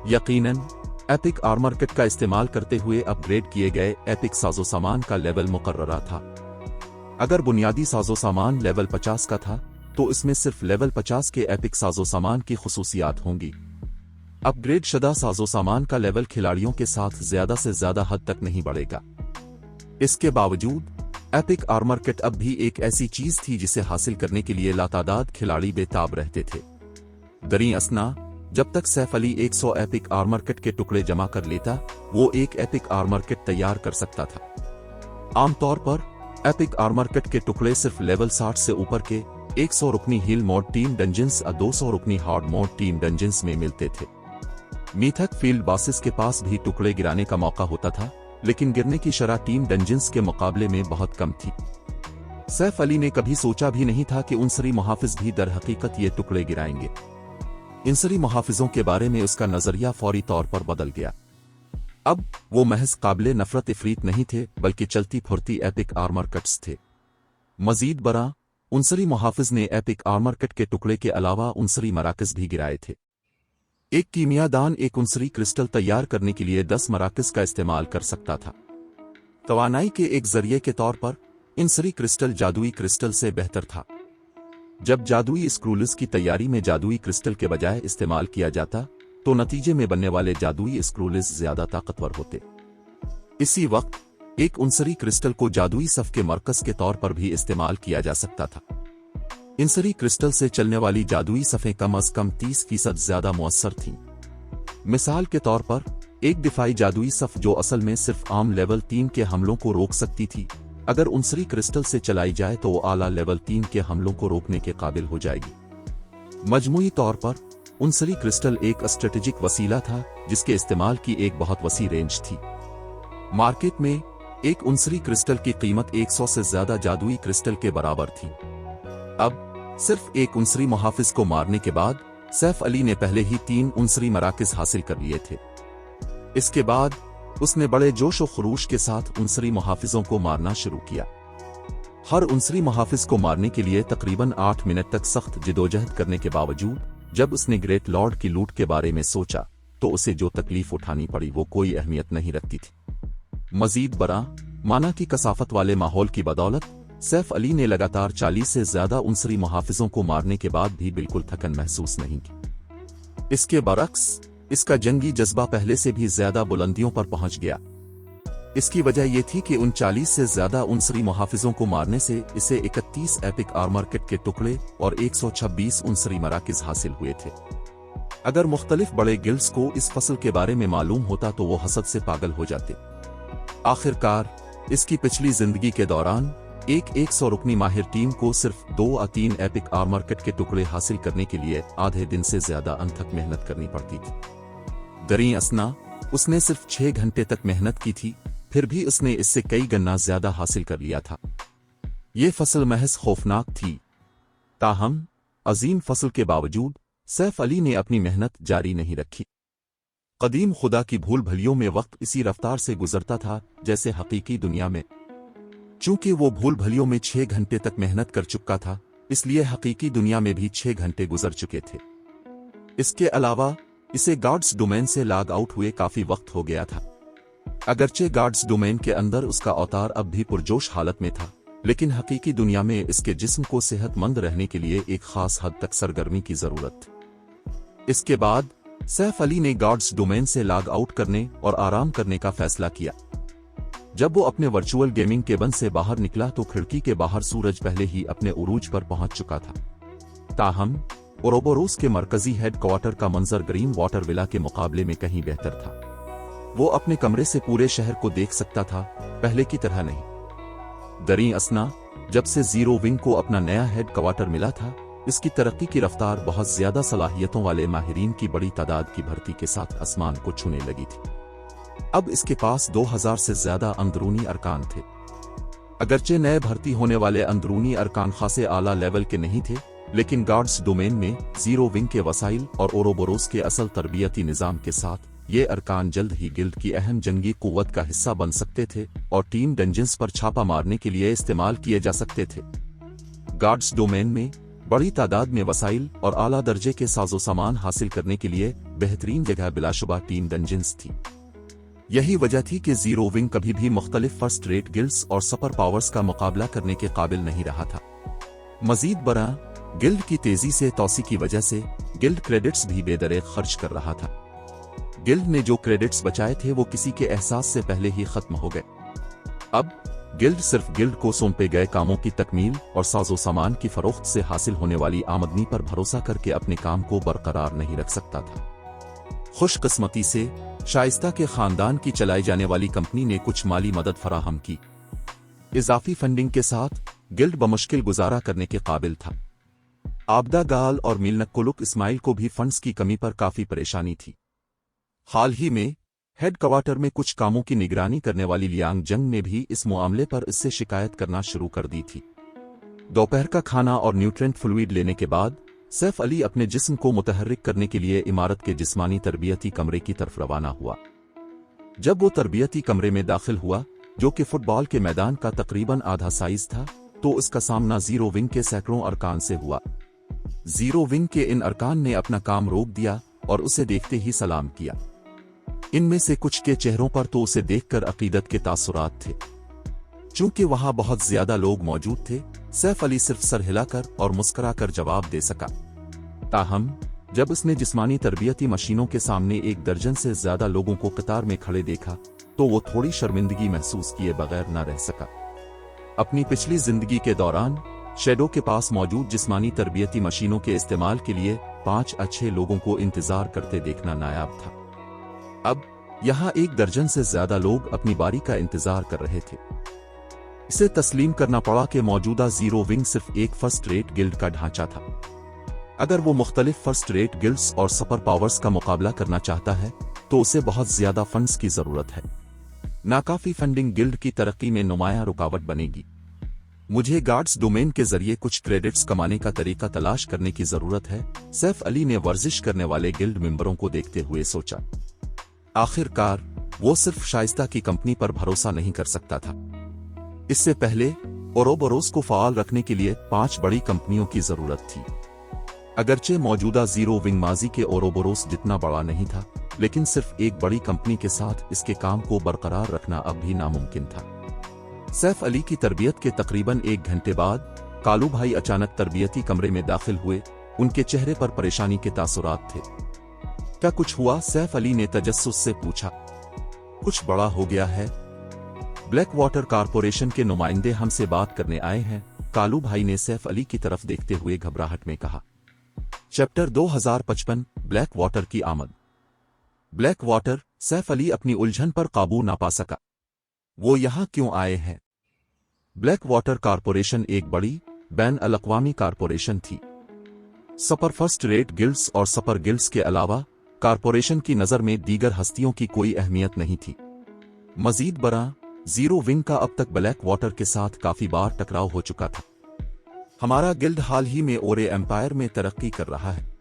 यकीनन एपिक आर्मर किट का इस्तेमाल करते हुए अपग्रेड किए गए एपिक साजो सामान का लेवल मुकर्ररा था। अगर बुनियादी साजो सामान लेवल 50 का था, तो इसमें सिर्फ लेवल 50 के एपिक साजो सामान की खुसूसियात होंगी। अपग्रेड शुदा साजो सामान का लेवल खिलाड़ियों के साथ ज्यादा से ज्यादा हद तक नहीं बढ़ेगा। इसके बावजूद एपिक आर्मर किट अब भी एक ऐसी चीज थी जिसे हासिल करने के लिए लातादाद खिलाड़ी बेताब रहते थे। दरी असना, जब तक Saif Ali 100 epic armour kit के टुकड़े जमा कर लेता, वो एक एपिक आर्मर किट तैयार कर सकता था। आमतौर पर एपिक आर्मर किट के टुकड़े सिर्फ लेवल 60 से ऊपर के 100 रुकनी हिल मोड टीम डंजन्स और 200 रुकनी हार्ड मोड टीम डंजन्स में मिलते थे। मीथक फील्ड बासिस के पास भी टुकड़े गिराने का मौका होता था, लेकिन गिरने की शरह टीम डंजन्स के मुकाबले में बहुत कम थी। सैफ अली ने कभी सोचा भी नहीं था कि उनसरी मुहाफिज भी दर हकीकत ये टुकड़े गिराएंगे। इंसरी मुहाफिजों के बारे में उसका नजरिया फौरी तौर पर बदल गया। अब वो महज काबिले नफरत इफरीत नहीं थे, बल्कि चलती फुरती एपिक आर्मर कट्स थे। मजीद बरा, उनसरी मुहाफिज ने एपिक आर्मर कट के टुकड़े के अलावा उनसरी मराकज भी गिराए थे। एक कीमियादान एक उनसरी क्रिस्टल तैयार करने के लिए 10 मराकज का इस्तेमाल कर सकता था। तवानाई के एक जरिए के तौर पर इंसरी क्रिस्टल जादुई क्रिस्टल से बेहतर था। जब जादुई स्क्रूल्स की तैयारी में जादुई क्रिस्टल के बजाय इस्तेमाल किया जाता, तो नतीजे में बनने वाले जादुई स्क्रूल्स ज्यादा ताकतवर होते। इसी वक्त एक उनसरी क्रिस्टल को जादुई सफ के मरकज के तौर पर भी इस्तेमाल किया जा सकता था। इंसरी क्रिस्टल से चलने वाली जादुई सफ़ें कम अज कम 30% ज्यादा मुअस्सर थीं। मिसाल के तौर पर एक दिफाई जादुई सफ जो असल में सिर्फ आम लेवल 3 के हमलों को रोक सकती थी, अगर उनसरी क्रिस्टल से चलाई जाए तो वो आला लेवल 3 के हमलों को रोकने के काबिल हो जाएगी। मजमूई तौर पर उनसरी क्रिस्टल एक स्ट्रेटेजिक वसीला था जिसके इस्तेमाल की एक बहुत वसी रेंज थी। मार्केट में एक उनसरी क्रिस्टल की कीमत 100 से ज्यादा जादुई क्रिस्टल के बराबर थी। अब सिर्फ एक उनसरी मुहाफिज को मारने के बाद सैफ अली ने पहले ही 3 उनसरी मराकिज हासिल कर लिए थे। इसके बाद उसने बड़े जोश व खरूश के साथ उनसरी मुहाफिजों को मारना शुरू किया। हर उनसरी मुहाफिज को मारने के लिए तकरीबन 8 मिनट तक सख्त जिदोजहद करने के बावजूद जब उसने ग्रेट लॉर्ड की लूट के बारे में सोचा, तो उसे जो तकलीफ उठानी पड़ी वो कोई अहमियत नहीं रखती थी। मजीद बरा, माना की कसाफत वाले माहौल की बदौलत सैफ अली ने लगातार 40 से ज्यादा उनसरी मुहाफिजों को मारने के बाद भी बिल्कुल थकन महसूस नहीं की। इसके बरक्स इसका जंगी जज्बा पहले से भी ज्यादा बुलंदियों पर पहुंच गया। इसकी वजह यह थी कि उन 40 से ज्यादा उनसरी मुहाफिजों को मारने से इसे 31 एपिक आर्मर किट के टुकड़े और 126 उनसरी मराकिज हासिल हुए थे। अगर मुख्तलिफ बड़े गिल्ड्स को इस फसल के बारे में मालूम होता तो वो हसद से पागल हो जाते। आखिरकार इसकी पिछली जिंदगी के दौरान एक 100 रुकनी माहिर टीम को सिर्फ 2 या 3 एपिक आर्मर किट के टुकड़े हासिल करने के लिए आधे दिन से ज्यादा अनथक मेहनत करनी पड़ती थी। दरी असना, उसने सिर्फ 6 घंटे तक मेहनत की थी, फिर भी उसने इससे कई गना ज्यादा हासिल कर लिया था। ये फसल महज खौफनाक थी। ताहम अजीम फसल के बावजूद सैफ अली ने अपनी मेहनत जारी नहीं रखी। कदीम खुदा की भूल भलियों में वक्त इसी रफ्तार से गुजरता था जैसे हकीकी दुनिया में। चूंकि वो भूल भलियों में 6 घंटे तक मेहनत कर चुका था, इसलिए हकीकी दुनिया में भी 6 घंटे गुजर चुके थे। इसके अलावा इसे गार्ड्स डोमेन से लॉग आउट हुए काफी वक्त हो गया था। अगरचे गार्ड्स डोमेन के अंदर उसका अवतार अब भी पुरजोश हालत में था, लेकिन हकीकी दुनिया में इसके जिस्म को सेहतमंद रहने के लिए एक खास हद तक सरगर्मी की जरूरत थी। इसके बाद सैफ अली ने गार्ड्स डोमेन से लॉग आउट करने और आराम करने का फैसला किया। जब वो अपने वर्चुअल गेमिंग केबिन से बाहर निकला तो खिड़की के बाहर सूरज पहले ही अपने उरूज पर पहुंच चुका था। ताहम ओरोबोरोस के मरकजी हेडक्वार्टर का मंजर ग्रीन वाटर विला के मुकाबले में कहीं बेहतर था। वो अपने कमरे से पूरे शहर को देख सकता था, पहले की तरह नहीं। दरी असना, जब से जीरो विंग को अपना नया हेडक्वार्टर मिला था, इसकी तरक्की की रफ्तार बहुत ज्यादा सलाहियतों वाले माहिरीन की बड़ी तादाद की भर्ती के साथ आसमान को छूने लगी थी। अब इसके पास 2000 से ज्यादा अंदरूनी अरकान थे। अगरचे नए भर्ती होने वाले अंदरूनी अरकान खासे आला लेवल के नहीं थे, लेकिन गार्ड्स डोमेन में जीरो विंग के वसाइल और ओरोबोरोस के असल तरबियती निजाम के साथ ये अरकान जल्द ही गिल्ड की अहम जंगी कुव्वत का हिस्सा बन सकते थे और टीम डंजन्स पर छापा मारने के लिए इस्तेमाल किए जा सकते थे। गार्ड्स डोमेन में बड़ी तादाद में वसाइल और आला दर्जे के साजो सामान हासिल करने के लिए बेहतरीन जगह बिलाशुबा टीम डंजन्स थी। यही वजह थी कि जीरो विंग कभी भी मुख्तलिफ फर्स्ट रेट गिल्ड्स और सुपर पावर्स का मुकाबला करने के काबिल नहीं रहा था। मजीद बरा गिल्ड की तेजी से तौसी की वजह से गिल्ड क्रेडिट्स भी बेदरेग खर्च कर रहा था। गिल्ड ने जो क्रेडिट्स बचाए थे वो किसी के एहसास से पहले ही खत्म हो गए। अब गिल्ड सिर्फ गिल्ड को सौंपे गए कामों की तकमील और साजो सामान की फरोख्त से हासिल होने वाली आमदनी पर भरोसा करके अपने काम को बरकरार नहीं रख सकता था। खुशकिस्मती से शाइस्ता के खानदान की चलाई जाने वाली कंपनी ने कुछ माली मदद फराहम की। इजाफी फंडिंग के साथ गिल्ड बमुश्किल गुजारा करने के काबिल था। आबदा गाल और मिलनकुलुक इस्माइल को भी फंड्स की कमी पर काफी परेशानी थी। हाल ही में हेडक्वार्टर में कुछ कामों की निगरानी करने वाली लियांग जंग ने भी इस मामले पर इससे शिकायत करना शुरू कर दी थी। दोपहर का खाना और न्यूट्रेंट फ्लूइड लेने के बाद सैफ अली अपने जिस्म को मुतहर्रिक करने के लिए इमारत के जिस्मानी तरबियती कमरे की तरफ रवाना हुआ। जब वो तरबियती कमरे में दाखिल हुआ, जो कि फुटबॉल के मैदान का तकरीबन आधा साइज था, तो उसका सामना जीरो विंग के सैकड़ों अरकान से हुआ। जीरो विंग के इन अरकान ने अपना काम रोक दिया और उसे देखते ही सलाम किया। इनमें से कुछ के चेहरों पर तो उसे देखकर अकीदत के तासुरात थे। चूंकि वहां बहुत ज्यादा लोग मौजूद थे, सैफ अली सिर्फ सर हिलाकर और मुस्कुराकर जवाब दे सका। ताहम जब उसने जिस्मानी तरबियती मशीनों के सामने एक दर्जन से ज्यादा लोगों को कतार में खड़े देखा, तो वो थोड़ी शर्मिंदगी महसूस किए बगैर न रह सका। अपनी पिछली जिंदगी के दौरान शेडो के पास मौजूद जिस्मानी तरबियती मशीनों के इस्तेमाल के लिए 5 अच्छे लोगों को इंतजार करते देखना नायाब था। अब यहां एक दर्जन से ज्यादा लोग अपनी बारी का इंतजार कर रहे थे। इसे तस्लीम करना पड़ा कि मौजूदा जीरो विंग सिर्फ एक फर्स्ट रेट गिल्ड का ढांचा था। अगर वो मुख्तलिफ फर्स्ट रेट गिल्ड्स और सुपर पावर्स का मुकाबला करना चाहता है, तो उसे बहुत ज्यादा फंड्स की जरूरत है। नाकाफी फंडिंग गिल्ड की तरक्की में नुमाया रुकावट बनेगी। मुझे गार्ड्स डोमेन के जरिए कुछ क्रेडिट्स कमाने का तरीका तलाश करने की जरूरत है, सैफ अली ने वर्जिश करने वाले गिल्ड मेंबरों को देखते हुए सोचा। आखिरकार वो सिर्फ शाइस्ता की कंपनी पर भरोसा नहीं कर सकता था। इससे पहले ओरोबोरोस को फाल रखने के लिए 5 बड़ी कंपनियों की जरूरत थी। अगरचे मौजूदा जीरो विंग माजी के ओरोबोरोस जितना बड़ा नहीं था, लेकिन सिर्फ एक बड़ी कंपनी के साथ इसके काम को बरकरार रखना अब भी नामुमकिन था। सैफ अली की तरबियत के तकरीबन 1 घंटे बाद कालू भाई अचानक तरबियती कमरे में दाखिल हुए। उनके चेहरे पर परेशानी के तासुरात थे। क्या कुछ हुआ? सैफ अली ने तजस्सुस से पूछा। कुछ बड़ा हो गया है। ब्लैक वाटर कारपोरेशन के नुमाइंदे हमसे बात करने आए हैं, कालू भाई ने सैफ अली की तरफ देखते हुए घबराहट में कहा। चैप्टर 2055 ब्लैक वाटर की आमद। Black water? सैफ अली अपनी उलझन पर काबू ना पा सका। वो यहां क्यों आए हैं? ब्लैक वाटर कारपोरेशन एक बड़ी बैन अल-अक़वामी कारपोरेशन थी। सुपर फर्स्ट रेट गिल्ड्स और सुपर गिल्ड्स के अलावा कारपोरेशन की नजर में दीगर हस्तियों की कोई अहमियत नहीं थी। मजीद बरा जीरो विंग का अब तक ब्लैक वाटर के साथ काफी बार टकराव हो चुका था। हमारा गिल्ड हाल ही में ओरे एम्पायर में तरक्की कर रहा है।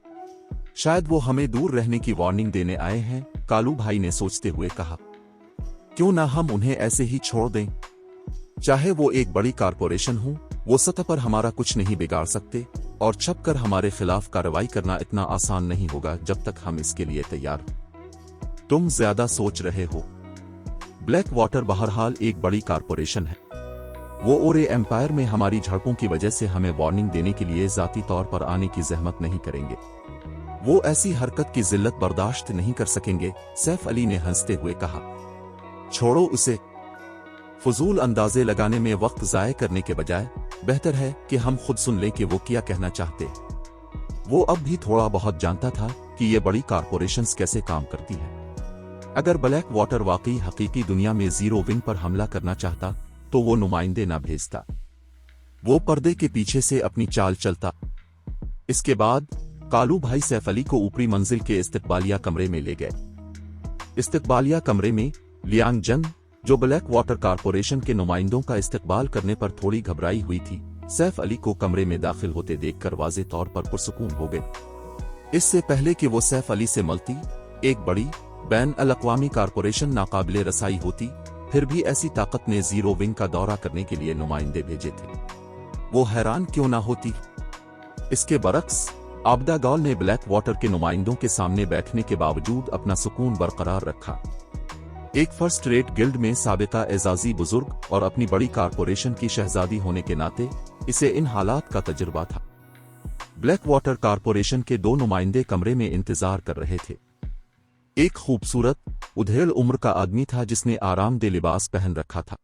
शायद वो हमें दूर रहने की वार्निंग देने आए हैं, कालू भाई ने सोचते हुए कहा। क्यों ना हम उन्हें ऐसे ही छोड़ दें? चाहे वो एक बड़ी कारपोरेशन हो, वो सतह पर हमारा कुछ नहीं बिगाड़ सकते। और छप कर हमारे खिलाफ कार्रवाई करना इतना आसान नहीं होगा जब तक हम इसके लिए तैयार हो। तुम ज्यादा सोच रहे हो। ब्लैक वाटर बहरहाल एक बड़ी कारपोरेशन है। वो ओरे एम्पायर में हमारी झड़पों की वजह से हमें वार्निंग देने के लिए जाती तौर पर आने की जहमत नहीं करेंगे। वो ऐसी हरकत की जिल्लत बर्दाश्त नहीं कर सकेंगे, सैफ अली ने हंसते हुए कहा। छोड़ो उसे। फजूल अंदाजे लगाने में वक्त जाया करने के बजाय बेहतर है कि हम खुद सुन लें कि वो क्या कहना चाहते। वो अब भी थोड़ा बहुत जानता था कि ये बड़ी कारपोरेशंस कैसे काम करती है। अगर ब्लैक वाटर वाकई हकीकी दुनिया में जीरो विंग पर हमला करना चाहता तो वो नुमाइंदे ना भेजता। वो पर्दे के पीछे से अपनी चाल चलता। इसके बाद कालू भाई सैफ अली को ऊपरी मंजिल के इस्तकबालिया कमरे में ले गए। इस्तकबालिया कमरे में लियांग जंग, जो ब्लैक वाटर कारपोरेशन के नुमाइंदों का इस्तकबाल करने पर थोड़ी घबराई हुई थी, सैफ अली को कमरे में दाखिल होते देखकर वाज़े तौर पर पुरसुकून हो गई। इससे पहले कि वो सैफ अली से मिलती, एक बड़ी बैन अल-अक़वामी कारपोरेशन नाकाबिले रसाई होती, फिर भी ऐसी ताकत ने जीरो विंग का दौरा करने के लिए नुमाइंदे भेजे थे। वो हैरान क्यों ना होती। इसके बरक्स आबदा गौल ने ब्लैक वाटर के नुमाइंदों के सामने बैठने के बावजूद अपना सुकून बरकरार रखा। एक फर्स्ट रेट गिल्ड में साबिका एजाजी बुजुर्ग और अपनी बड़ी कारपोरेशन की शहजादी होने के नाते इसे इन हालात का तजुर्बा था। ब्लैक वाटर कारपोरेशन के दो नुमाइंदे कमरे में इंतजार कर रहे थे। एक खूबसूरत उधेड़ उम्र का आदमी था जिसने आरामदेह लिबास पहन रखा था।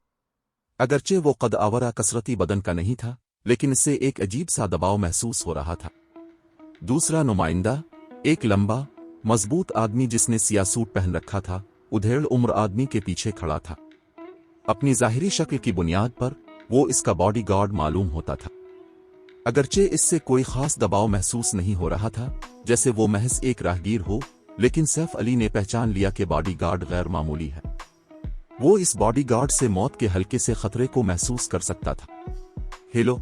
अगरचे वो कद आवरा कसरती बदन का नहीं था, लेकिन इससे एक अजीब सा दबाव महसूस हो रहा था। दूसरा नुमाइंदा एक लंबा मजबूत आदमी जिसने सियाह सूट पहन रखा था, उधेड़ उम्र आदमी के पीछे खड़ा था। अपनी जाहिरी शक्ल की बुनियाद पर वो इसका बॉडीगार्ड मालूम होता था। अगरचे इससे कोई खास दबाव महसूस नहीं हो रहा था, जैसे वो महज एक राहगीर हो, लेकिन सैफ अली ने पहचान लिया कि बॉडीगार्ड गैर मामूली है। वो इस बॉडीगार्ड से मौत के हल्के से खतरे को महसूस कर सकता था। हेलो,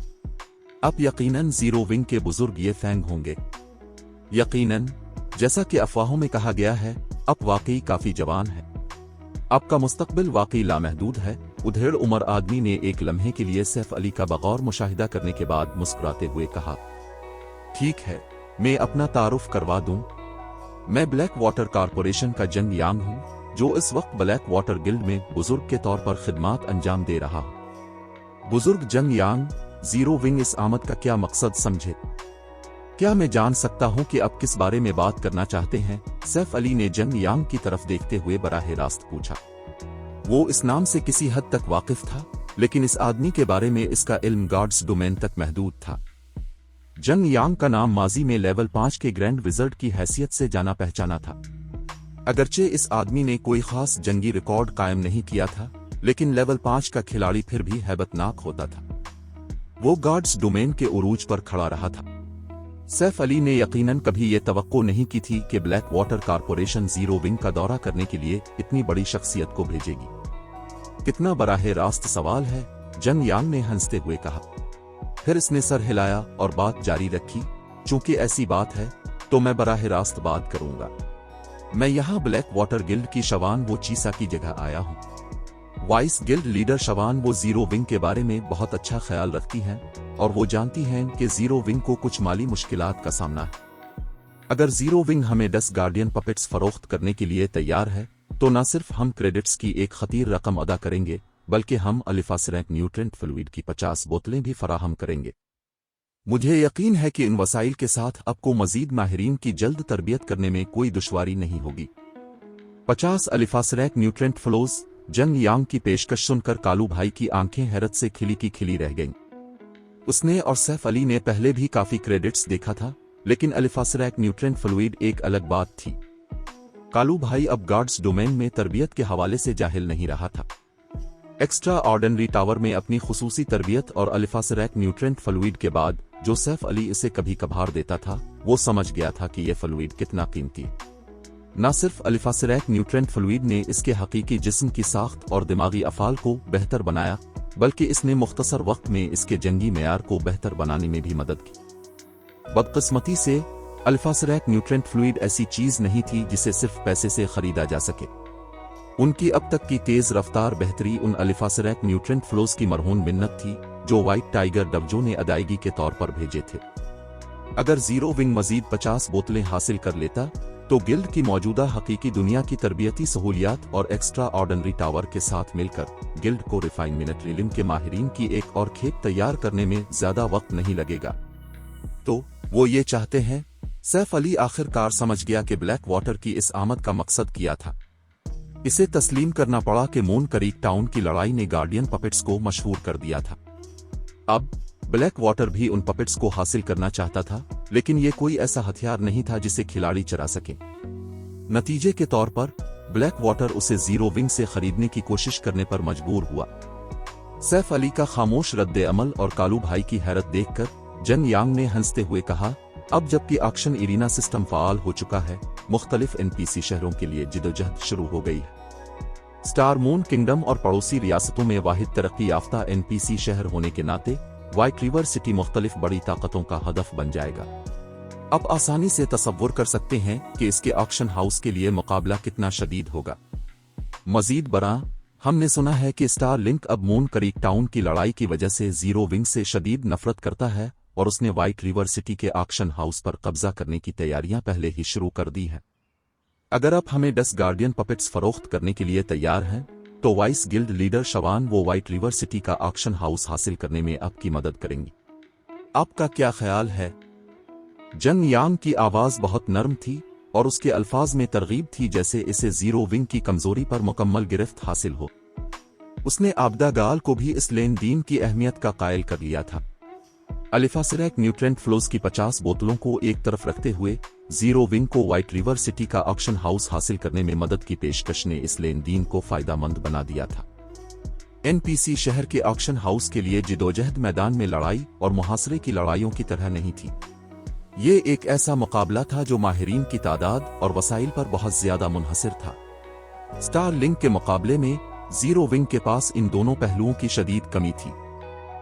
अब यकीनन जीरो विंग के बुजुर्ग ये फैंग होंगे। यकीनन, जैसा कि अफवाहों में कहा गया है, अब वाकई काफी जवान है। आपका मुस्तकबिल वाकई लामहदूद है। उधेड़ उम्र आदमी ने एक लम्हे के लिए सैफ अली का बगौर मुशाहिदा करने के बाद मुस्कुराते हुए कहा, ठीक है, मैं अपना तारुफ करवा दूं। मैं ब्लैक वाटर कारपोरेशन का जंग यांग हूं, जो इस वक्त ब्लैक वाटर गिल्ड में बुजुर्ग के तौर पर खिदमात अंजाम दे रहा हूं। बुजुर्ग जंग यांग, जीरो विंग इस आमद का क्या मकसद समझे? क्या मैं जान सकता हूं कि अब किस बारे में बात करना चाहते हैं? सैफ अली ने जंग यांग की तरफ देखते हुए बराह रास्त पूछा। वो इस नाम से किसी हद तक वाकिफ था, लेकिन इस आदमी के बारे में इसका इल्म गार्ड्स डोमेन तक महदूद था। जंग यांग का नाम माजी में लेवल 5 के ग्रैंड विजर्ड की हैसियत से जाना पहचाना था। अगरचे इस आदमी ने कोई खास जंगी रिकॉर्ड कायम नहीं किया था, लेकिन लेवल 5 का खिलाड़ी फिर भी हैबतनाक होता था। वो गार्ड्स डोमेन के उरूज पर खड़ा रहा था। सैफ अली ने यकीनन कभी ये तवक्को नहीं की थी कि black water corporation zero wing का दौरा करने के लिए इतनी बड़ी शख्सियत को भेजेगी। कितना बराह रास्त सवाल है, जंग यांग ने हंसते हुए कहा। फिर इसने सर हिलाया और बात जारी रखी, चूंकि ऐसी बात है तो मैं बराह रास्त बात करूंगा। मैं यहाँ ब्लैक वाटर गिल्ड की शवान वो चीसा की जगह आया हूँ। वाइस गिल्ड लीडर शवान वो जीरो विंग के बारे में बहुत अच्छा ख्याल रखती हैं, और वो जानती हैं कि जीरो विंग को कुछ माली मुश्किलात का सामना है। अगर जीरो विंग हमें 10 गार्डियन पपेट्स फरोख्त करने के लिए तैयार है, तो न सिर्फ हम क्रेडिट्स की एक खतीर रकम अदा करेंगे, बल्कि हम अलिफासरैक न्यूट्रेंट फ्लूइड की 50 बोतलें भी फराहम करेंगे। मुझे यकीन है कि इन वसाइल के साथ आपको मजीद माहिरीन की जल्द तरबियत करने में कोई दुश्वारी नहीं होगी। 50 अलिफासरैक न्यूट्रेंट फ्लोज। जंग यांग की पेशकश सुनकर कालू भाई की आंखें हैरत से खिली की खिली रह गईं। उसने और सैफ अली ने पहले भी काफी क्रेडिट्स देखा था, लेकिन अलिफासरैक न्यूट्रेंट फ्लूइड एक अलग बात थी। कालू भाई अब गार्ड्स डोमेन में तरबियत के हवाले से जाहिल नहीं रहा था। एक्स्ट्रा ऑर्डिनरी टावर में अपनी खुसूसी तरबियत और अलिफासरैक न्यूट्रेंट फ्लूइड के बाद जो सैफ अली इसे कभी कभार देता था, वो समझ गया था कि यह फ्लूइड कितना कीमती है। न सिर्फ अलिफासरैक न्यूट्रेंट फ्लूइड ने इसके हकीकी जिस्म की साख्त और दिमागी अफाल को बेहतर बनाया, बल्कि इसने मुख्तसर वक्त में इसके जंगी मेयार को बेहतर बनाने में भी मदद की। बदकिस्मती से अलिफासरैक न्यूट्रेंट फ्लूइड ऐसी चीज नहीं थी जिसे सिर्फ पैसे से खरीदा जा सके। उनकी अब तक की तेज रफ्तार बेहतरी उन अलिफासरैक न्यूट्रेंट फ्लोज की मरहून मिन्नत थी जो व्हाइट टाइगर डबजो ने अदायगी के तौर पर भेजे थे। अगर जीरो विंग मजीद 50 बोतलें हासिल कर लेता तो गिल्ड की मौजूदा हकीकी दुनिया की तरबियती सहूलियात और एक्स्ट्रा ऑर्डिनरी टावर के साथ मिलकर गिल्ड को रिफाइनमेंट इल्म के माहिरीन की एक और खेत तैयार करने में ज्यादा वक्त नहीं लगेगा। तो वो ये चाहते हैं। सैफ अली आखिरकार समझ गया कि ब्लैक वाटर की इस आमद का मकसद किया था। इसे तस्लीम करना पड़ा कि मून क्रीक टाउन की लड़ाई ने गार्डियन पपेट्स को मशहूर कर दिया था। अब ब्लैक वाटर भी उन पपेट्स को हासिल करना चाहता था, लेकिन ये कोई ऐसा हथियार नहीं था जिसे खिलाड़ी चला सके। नतीजे के तौर पर ब्लैक वाटर उसे जीरो विंग से खरीदने की कोशिश करने पर मजबूर हुआ। सैफ अली का खामोश रद्द अमल और कालू भाई की हैरत देखकर जन यांग ने हंसते हुए कहा, अब जबकि ऑक्शन इरीना सिस्टम फाल हो चुका है, मुख्तलिफ एनपीसी शहरों के लिए जिदोजहद शुरू हो गई है। स्टार मून किंगडम और पड़ोसी रियासतों में वाहिद तरक्की याफ्ता एनपीसी शहर होने के नाते व्हाइट रिवर सिटी मुख्तलिफ बड़ी ताकतों का हदफ बन जाएगा। अब आसानी से तसव्वुर कर सकते हैं कि इसके ऑक्शन हाउस के लिए मुकाबला कितना शदीद होगा। मजीद बरा, हमने सुना है कि स्टार लिंक अब मून क्रीक टाउन की लड़ाई की वजह से जीरो विंग से शदीद नफरत करता है और उसने व्हाइट रिवर सिटी के ऑक्शन हाउस पर कब्जा करने की तैयारियां पहले ही शुरू कर दी हैं। अगर आप हमें 10 गार्डियन पपेट्स फरोख्त करने के लिए तैयार हैं तो वाइस गिल्ड लीडर शवान वो व्हाइट रिवर सिटी का ऑक्शन हाउस हासिल करने में आपकी मदद करेंगी। आपका क्या ख्याल है? जन यांग की आवाज बहुत नरम थी और उसके अल्फाज में तरगीब थी जैसे इसे जीरो विंग की कमजोरी पर मुकम्मल गिरफ्त हासिल हो। उसने आबदा गाल को भी इस लेन देन की अहमियत का कायल कर लिया था। अलिफासरैक न्यूट्रेंट फ्लोज की 50 बोतलों को एक तरफ रखते हुए जीरो विंग को व्हाइट रिवर सिटी का ऑक्शन हाउस हासिल करने में मदद की पेशकश ने इस लेन देन को फायदामंद बना दिया था। एनपीसी शहर के ऑक्शन हाउस के लिए जिदोजहद मैदान में लड़ाई और मुहासरे की लड़ाइयों की तरह नहीं थी। ये एक ऐसा मुकाबला था जो माहिरीन की तादाद और वसाइल पर बहुत ज्यादा मुनहसिर था। स्टार लिंक के मुकाबले में जीरो विंग के पास इन दोनों पहलुओं की शदीद कमी थी।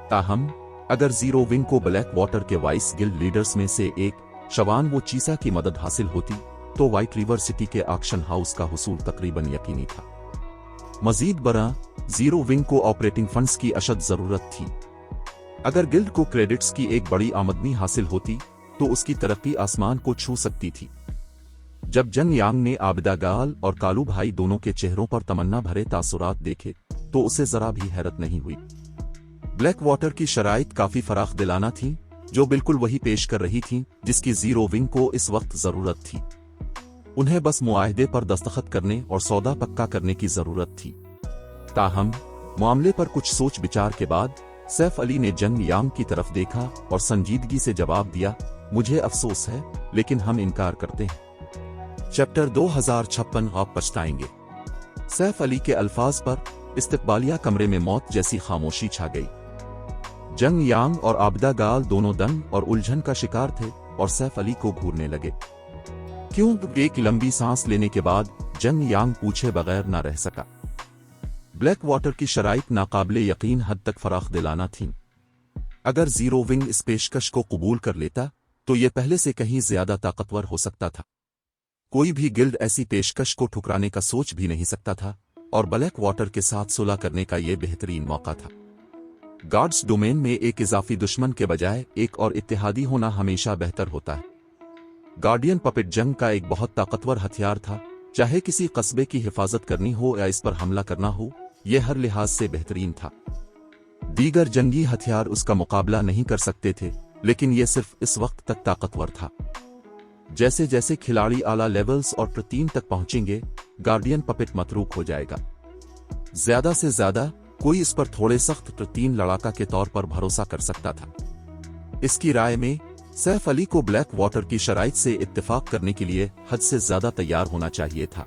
ताहम अगर जीरो विंग को ब्लैक वाटर के वाइस गिल्ड लीडर्स में से एक शवान वो चीसा की मदद हासिल होती तो व्हाइट रिवर सिटी के ऑक्शन हाउस का हुसूल तकरीबन यकीनी था। मजीद बरा, जीरो विंग को ऑपरेटिंग फंड्स की अशद जरूरत थी। अगर गिल्ड को क्रेडिट्स की एक बड़ी आमदनी हासिल होती तो उसकी तरक्की आसमान को छू सकती थी। जब जन यांग ने आबिदा गाल और कालू भाई दोनों के चेहरों पर तमन्ना भरे तासुरात देखे तो उसे जरा भी हैरत नहीं हुई। ब्लैक वाटर की शराइत काफी फराख दिलाना थी, जो बिल्कुल वही पेश कर रही थी जिसकी जीरो विंग को इस वक्त जरूरत थी। उन्हें बस मुआहदे पर दस्तखत करने और सौदा पक्का करने की जरूरत थी। ताहम मामले पर कुछ सोच विचार के बाद सैफ अली ने जन यांग की तरफ देखा और संजीदगी से जवाब दिया, मुझे अफसोस है लेकिन हम इनकार करते हैं। चैप्टर 2056 आप पछताएंगे। सैफ अली के अल्फाज पर इस्तकबालिया कमरे में मौत जैसी खामोशी छा गई। जंग यांग और आबदा गाल दोनों दंग और उलझन का शिकार थे और सैफ अली को घूरने लगे। क्यों? एक लंबी सांस लेने के बाद जंग यांग पूछे बगैर ना रह सका। ब्लैक वाटर की शराइत नाकाबिले यकीन हद तक फराख दिलाना थीं। अगर जीरो विंग इस पेशकश को कबूल कर लेता तो यह पहले से कहीं ज्यादा ताकतवर हो सकता था। कोई भी गिल्ड ऐसी पेशकश को ठुकराने का सोच भी नहीं सकता था और ब्लैक वाटर के साथ सुलह करने का यह बेहतरीन मौका था। गार्ड्स डोमेन में एक इजाफी दुश्मन के बजाय एक और इत्तेहादी होना हमेशा बेहतर होता है। गार्डियन पपेट जंग का एक बहुत ताकतवर हथियार था, चाहे किसी कस्बे की हिफाजत करनी हो या इस पर हमला करना हो, यह हर लिहाज से बेहतरीन था। दीगर जंगी हथियार उसका मुकाबला नहीं कर सकते थे, लेकिन यह सिर्फ इस वक्त तक ताकतवर था। जैसे जैसे खिलाड़ी आला लेवल्स और प्रोटीन तक पहुंचेंगे, गार्डियन पपेट मतरूक हो जाएगा। ज्यादा से ज्यादा कोई इस पर थोड़े सख्त प्रोटीन लड़ाका के तौर पर भरोसा कर सकता था। इसकी राय में सैफ अली को ब्लैक वाटर की शराइत से इत्तेफाक करने के लिए हद से ज्यादा तैयार होना चाहिए था।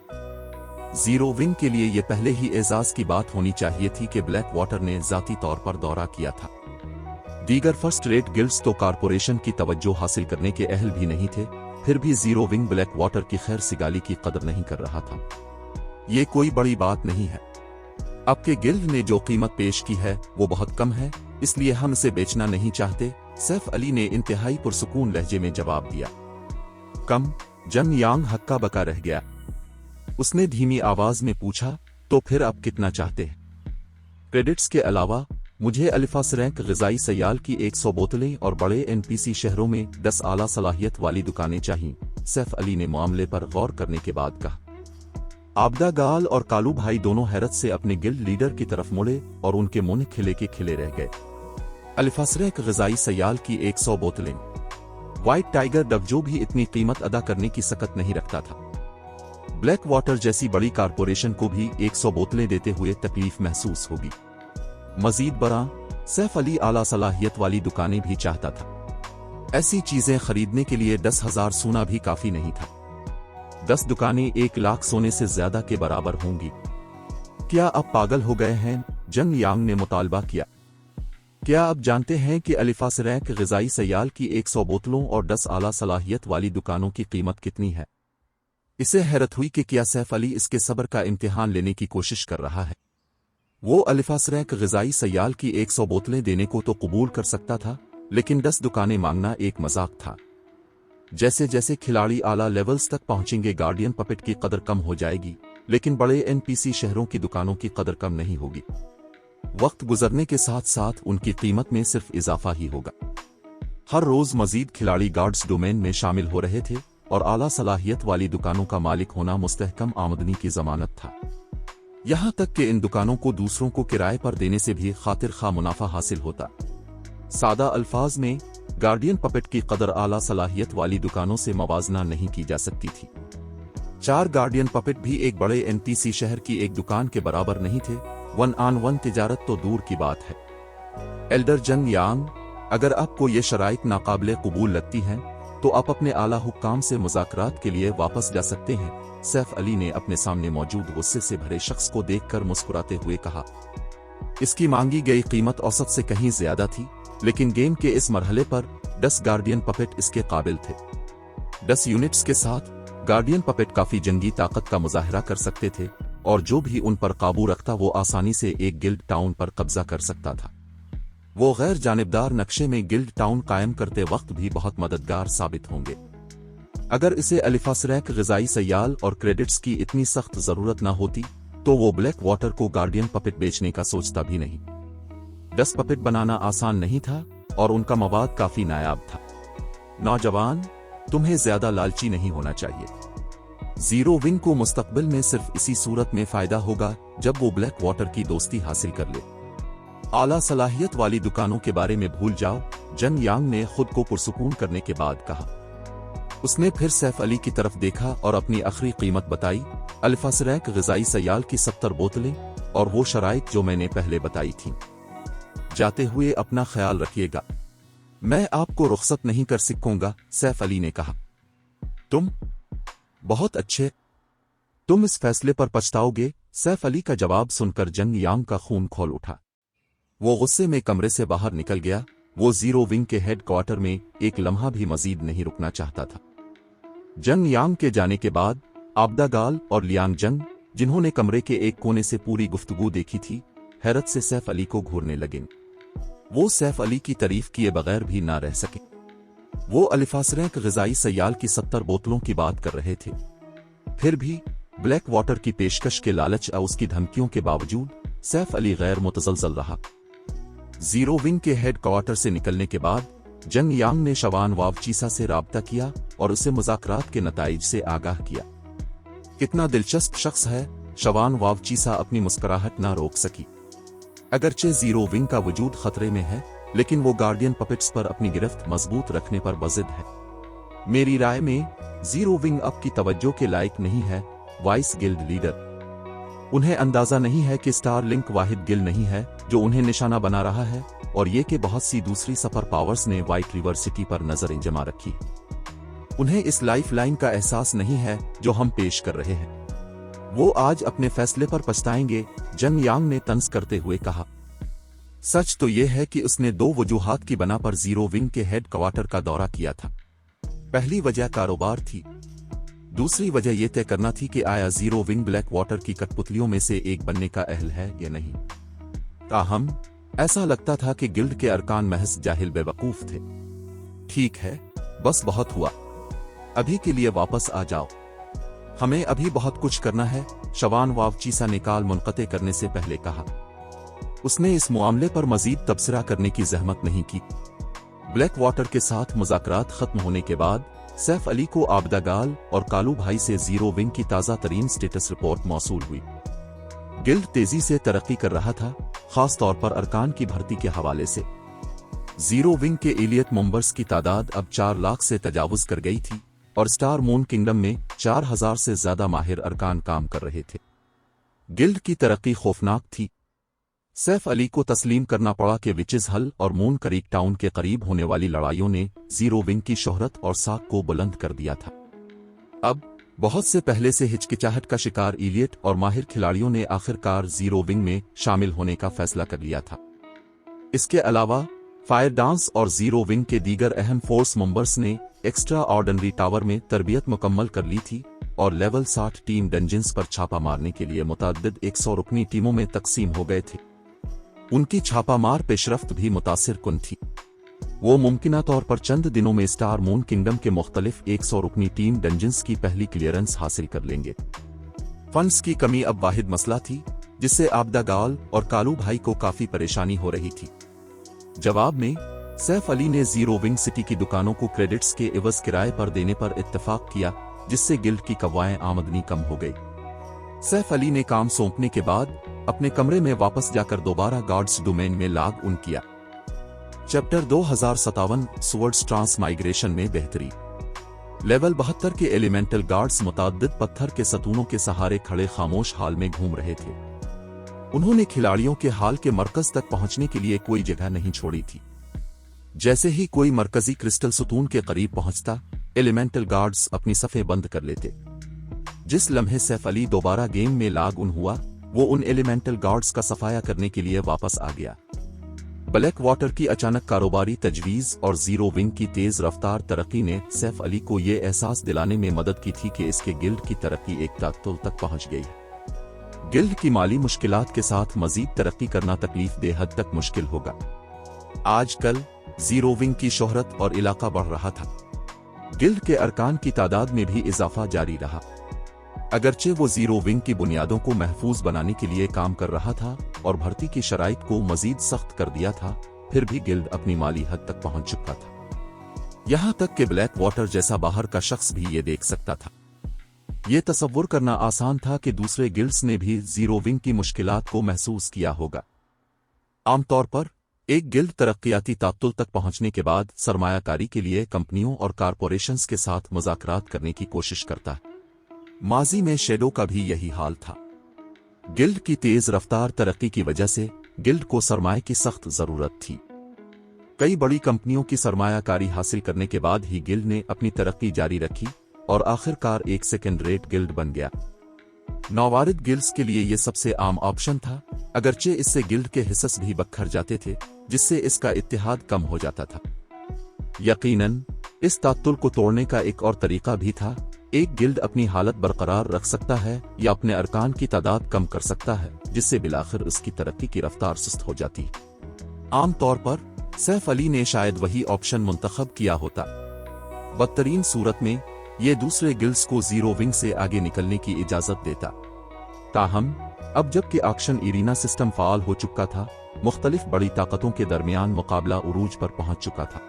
जीरो विंग के लिए यह पहले ही एजाज की बात होनी चाहिए थी कि ब्लैक वाटर ने जाती तौर पर दौरा किया था। दीगर फर्स्ट रेट गिल्ड्स तो कारपोरेशन की तवज्जो हासिल करने के अहल भी नहीं थे, फिर भी जीरो विंग ब्लैक वाटर की खैर सिगाली की कदर नहीं कर रहा था। ये कोई बड़ी बात नहीं है। आपके गिल्ड ने जो कीमत पेश की है वो बहुत कम है, इसलिए हम इसे बेचना नहीं चाहते, सैफ अली ने इंतहाई पुरसुकून लहजे में जवाब दिया। कम? जन यांग हक्का बका रह गया। उसने धीमी आवाज में पूछा, तो फिर आप कितना चाहते हैं? क्रेडिट्स के अलावा मुझे अलिफास रैंक ग़िज़ाई सयाल की 100 बोतलें और बड़े एनपीसी शहरों में 10 आला सलाहियत वाली दुकानें चाहिए, सैफ अली ने मामले पर गौर करने के बाद कहा। आबदा गाल और कालू भाई दोनों हैरत से अपने गिल्ड लीडर की तरफ मुड़े और उनके मुंह खिले के खिले रह गए। अलिफास रैंक ग़िज़ाई सयाल की 100 बोतलें। व्हाइट टाइगर डवजो भी इतनी कीमत अदा करने की सकत नहीं रखता था। ब्लैक वाटर जैसी बड़ी कारपोरेशन को भी 100 बोतलें देते हुए तकलीफ महसूस होगी। मजीद बड़ा, सैफ अली आला सलाहियत वाली दुकानें भी चाहता था। ऐसी चीजें खरीदने के लिए 10,000 सोना भी काफी नहीं था। 10 दुकानें 1 लाख सोने से ज्यादा के बराबर होंगी। क्या अब पागल हो गए हैं? जंग यांग ने मुतालबा किया। क्या आप जानते हैं कि अलिफास रैंक ग़िज़ाई सयाल की 100 बोतलों और 10 आला सलाहियत वाली दुकानों की कीमत कितनी है? इसे हैरत हुई कि क्या सैफ अली इसके सब्र का इम्तिहान लेने की कोशिश कर रहा है। वो अलिफास रैंक ग़िज़ाई सयाल की 100 बोतलें देने को तो कबूल कर सकता था, लेकिन 10 दुकानें मांगना एक मजाक था। जैसे जैसे खिलाड़ी आला लेवल्स तक पहुंचेंगे, गार्डियन पपेट की कदर कम हो जाएगी, लेकिन बड़े एनपीसी शहरों की दुकानों की कदर कम नहीं होगी। वक्त गुजरने के साथ साथ उनकी कीमत में सिर्फ इजाफा ही होगा। हर रोज मजीद खिलाड़ी गार्ड्स डोमेन में शामिल हो रहे थे और आला सलाहियत वाली दुकानों का मालिक होना मुस्तहकम आमदनी की जमानत था। यहां तक कि इन दुकानों को दूसरों को किराए पर देने से भी खातिर खा मुनाफा हासिल होता। सादा अल्फाज में, गार्डियन पपेट की कदर आला सलाहियत वाली दुकानों से मवाजना नहीं की जा सकती थी। 4 गार्डियन पपेट भी एक बड़े एनपीसी शहर की एक दुकान के बराबर नहीं थे। 1-on-1 तिजारत तो दूर की बात है। एल्डर जंग यांग, अगर आपको ये शराइत नाकाबिले कबूल लगती हैं, तो आप अपने आला हुक्काम से मुज़ाकरात के लिए वापस जा सकते हैं, सैफ अली ने अपने सामने मौजूद गुस्से से भरे शख्स को देखकर मुस्कुराते हुए कहा। इसकी मांगी गई कीमत औसत से कहीं ज्यादा थी, लेकिन गेम के इस मरहले पर 10 गार्डियन पपेट इसके काबिल थे। 10 यूनिट्स के साथ गार्डियन पपेट काफी जंगी ताकत का मुजाहरा कर सकते थे और जो भी उन पर काबू रखता वो आसानी से एक गिल्ड टाउन पर कब्जा कर सकता था। वो गैर जानिबदार नक्शे में गिल्ड टाउन कायम करते वक्त भी बहुत मददगार साबित होंगे। अगर इसे अलिफास रैंक ग़िज़ाई सयाल और क्रेडिट्स की इतनी सख्त जरूरत न होती, तो वो ब्लैक वाटर को गार्डियन पपेट बेचने का सोचता भी नहीं। 10 पपेट बनाना आसान नहीं था और उनका मवाद काफी नायाब था। नौजवान, तुम्हें ज्यादा लालची नहीं होना चाहिए। जीरो विंग को मुस्तकबिल में सिर्फ इसी सूरत में फायदा होगा जब वो ब्लैक वाटर की दोस्ती हासिल कर ले। आला सलाहियत वाली दुकानों के बारे में भूल जाओ, जंग यांग ने खुद को पुरसुकून करने के बाद कहा। उसने फिर सैफ अली की तरफ देखा और अपनी आखिरी कीमत बताई। अलिफास रैंक ग़िज़ाई सयाल की 70 बोतलें और वो शराइत जो मैंने पहले बताई थीं। जाते हुए अपना ख्याल रखिएगा। मैं आपको रुख्सत नहीं कर सकूंगा, सैफ अली ने कहा। तुम बहुत अच्छे, तुम इस फैसले पर पछताओगे। सैफ अली का जवाब सुनकर जंग यांग का खून खौल उठा। वो गुस्से में कमरे से बाहर निकल गया। वो जीरो विंग के हेड क्वार्टर में एक लम्हा भी मजीद नहीं रुकना चाहता था। जंग यांग के जाने के बाद आबदा गाल और लियांग जंग, जिन्होंने कमरे के एक कोने से पूरी गुफ्तगू देखी थी, हैरत से सैफ अली को घूरने लगे। वो सैफ अली की तारीफ किए बगैर भी ना रह सके। वो अलिफास रैंक ग़िज़ाई सयाल की 70 बोतलों की बात कर रहे थे। फिर भी ब्लैक वाटर की पेशकश के लालच और उसकी धमकियों के बावजूद सैफ अली गैर मुतज़लज़ल रहा। जीरो विंग के हेड क्वार्टर से निकलने के बाद जंग यांग ने शवान वावचीसा से राब्ता किया और उसे मुज़ाकरात के नताइज से आगाह किया। कितना दिलचस्प शख्स है, शवान वावचीसा अपनी मुस्कुराहट ना रोक सकी। अगरचे जीरो विंग का वजूद खतरे में है, लेकिन वो गार्डियन पपेट्स पर अपनी गिरफ्त मजबूत रखने पर बज़िद है। मेरी राय में जीरो विंग अब की तवज्जो के लायक नहीं है, वाइस गिल्ड लीडर। उन्हें अंदाजा नहीं है कि स्टार लिंक वाहिद गिल्ड नहीं है जो उन्हें निशाना बना रहा है, और ये कि बहुत सी दूसरी सुपर पावर्स ने व्हाइट रिवर सिटी पर नजरें जमा रखी। उन्हें इस लाइफ लाइन का एहसास नहीं है जो हम पेश कर रहे हैं। वो आज अपने फैसले पर पछताएंगे, जंग यांग ने तंज करते हुए कहा। सच तो यह है कि उसने 2 वजूहात की बना पर जीरो विंग के हेड क्वार्टर का दौरा किया था। पहली वजह कारोबार थी, दूसरी वजह यह तय करना थी कि आया जीरो विंग ब्लैक वाटर की कठपुतलियों में से एक बनने का अहल है या नहीं। ताहम ऐसा लगता था कि गिल्ड के अरकान महज जाहिल बेवकूफ थे। ठीक है, बस बहुत हुआ, अभी के लिए वापस आ जाओ। हमें अभी बहुत कुछ करना है, शवान वावचीसा ने काल मुनक़ते करने से पहले कहा। उसने इस मामले पर मजीद तबसरा करने की जहमत नहीं की। ब्लैक वाटर के साथ मुज़ाकरात खत्म होने के बाद सैफ अली को आबदागाल और कालू भाई से जीरो विंग की ताज़ा तरीन स्टेटस रिपोर्ट मौसूल हुई। गिल्ड तेजी से तरक्की कर रहा था, खास तौर पर अरकान की भर्ती के हवाले से। जीरो विंग के एलियट मेंबर्स की तादाद अब 4 लाख से तजावुज कर गई थी और स्टार मून किंगडम में 4000 से ज्यादा माहिर अरकान काम कर रहे थे। गिल्ड की तरक्की खौफनाक थी। सैफ अली को तस्लीम करना पड़ा कि विचेस हल और मून क्रीक टाउन के करीब होने वाली लड़ाइयों ने जीरो विंग की शोहरत और साख को बुलंद कर दिया था। अब बहुत से पहले से हिचकिचाहट का शिकार एलियट और माहिर खिलाड़ियों ने आखिरकार जीरो विंग में शामिल होने का फैसला कर लिया था। इसके अलावा फायर डांस और जीरो विंग के दीगर अहम फोर्स मेंबर्स ने एक्स्ट्रा ऑर्डिनरी टावर में तरबियत मुकम्मल कर ली थी और लेवल 60 टीम डंजन्स पर छापा मारने के लिए मुतअद्दिद 100 रुकनी टीमों में तकसीम हो गए थे। उनकी छापामार पेशरफ्त भी मुतासिर कुन थी। वो मुमकिना तौर पर चंद दिनों में स्टार मून किंगडम के मुख्तलिफ 100 रुकनी टीम डंजन्स की पहली क्लियरेंस हासिल कर लेंगे। फंड्स की कमी अब वाहिद मसला थी जिससे आबदागाल और कालू भाई को काफी परेशानी हो रही थी। जवाब में सैफ अली ने जीरो विंग सिटी की दुकानों को क्रेडिट्स के एवज किराए पर देने पर इत्तेफाक किया, जिससे गिल्ड की कवायें आमदनी कम हो गई। सैफ अली ने काम सौंपने के बाद अपने कमरे में वापस जाकर दोबारा गॉड्स डोमेन में लॉग इन किया। चैप्टर 2057 स्वर्ड्स ट्रांसमाइग्रेशन में बेहतरी। लेवल 72 के एलिमेंटल गार्ड्स मुतअद्दिद पत्थर के सतूनों के सहारे खड़े खामोश हाल में घूम रहे थे। उन्होंने खिलाड़ियों के हाल के मरकज तक पहुंचने के लिए कोई जगह नहीं छोड़ी थी। जैसे ही कोई मरकजी क्रिस्टल सतून के करीब पहुंचता, एलिमेंटल गार्ड्स अपनी सफ़ें बंद कर लेते। जिस लम्हे सैफ अली दोबारा गेम में लॉग इन हुआ, वो उन एलिमेंटल गार्ड्स का सफाया करने के लिए वापस आ गया। ब्लैक वाटर की अचानक कारोबारी तजवीज़ और जीरो विंग की तेज रफ्तार तरक्की ने सैफ अली को ये एहसास दिलाने में मदद की थी कि इसके गिल्ड की तरक्की एक ताकतुल तक पहुंच गई। गिल्ड की माली मुश्किलात के साथ मजीद तरक्की करना तकलीफ दे हद तक मुश्किल होगा। आजकल जीरो विंग की शोहरत और इलाका बढ़ रहा था। गिल्ड के अरकान की तादाद में भी इजाफा जारी रहा। अगरचे वो जीरो विंग की बुनियादों को महफूज बनाने के लिए काम कर रहा था और भर्ती की शराइत को मजीद सख्त कर दिया था, फिर भी गिल्ड अपनी माली हद तक पहुंच चुका था। यहां तक कि ब्लैक वाटर जैसा बाहर का शख्स भी ये देख सकता था। ये तसव्वुर करना आसान था कि दूसरे गिल्ड्स ने भी जीरो विंग की मुश्किलात को महसूस किया होगा। आमतौर पर एक गिल्ड तरक्कियाती ताकतुल तक पहुंचने के बाद सरमायाकारी के लिए कंपनियों और कारपोरेशंस के साथ मुज़ाकरात करने की कोशिश करता है। माजी में शेडो का भी यही हाल था। गिल्ड की तेज रफ्तार तरक्की की वजह से गिल्ड को सरमाए की सख्त जरूरत थी। कई बड़ी कंपनियों की सरमायाकारी हासिल करने के बाद ही गिल्ड ने अपनी तरक्की जारी रखी और आखिरकार एक सेकेंड रेट गिल्ड बन गया। नौवारिद गिल्ड्स के लिए यह सबसे आम ऑप्शन था, अगरचे इससे गिल्ड के हिस्स भी बखर जाते थे, जिससे इसका इत्तेहाद कम हो जाता था। यकीनन इस तातुल को तोड़ने का एक और तरीका भी था। एक गिल्ड अपनी हालत बरकरार रख सकता है या अपने अरकान की तादाद कम कर सकता है, जिससे बिलाखिर उसकी तरक्की की रफ्तार सुस्त हो जाती। आमतौर पर सैफ अली ने शायद वही ऑप्शन मुंतखब किया होता। बदतरीन सूरत में ये दूसरे गिल्ड्स को जीरो विंग से आगे निकलने की इजाजत देता। ताहम अब जबकि ऑक्शन इरीना सिस्टम फाल हो चुका था, मुख्तलिफ बड़ी ताकतों के दरमियान मुकाबला उरूज पर पहुंच चुका था।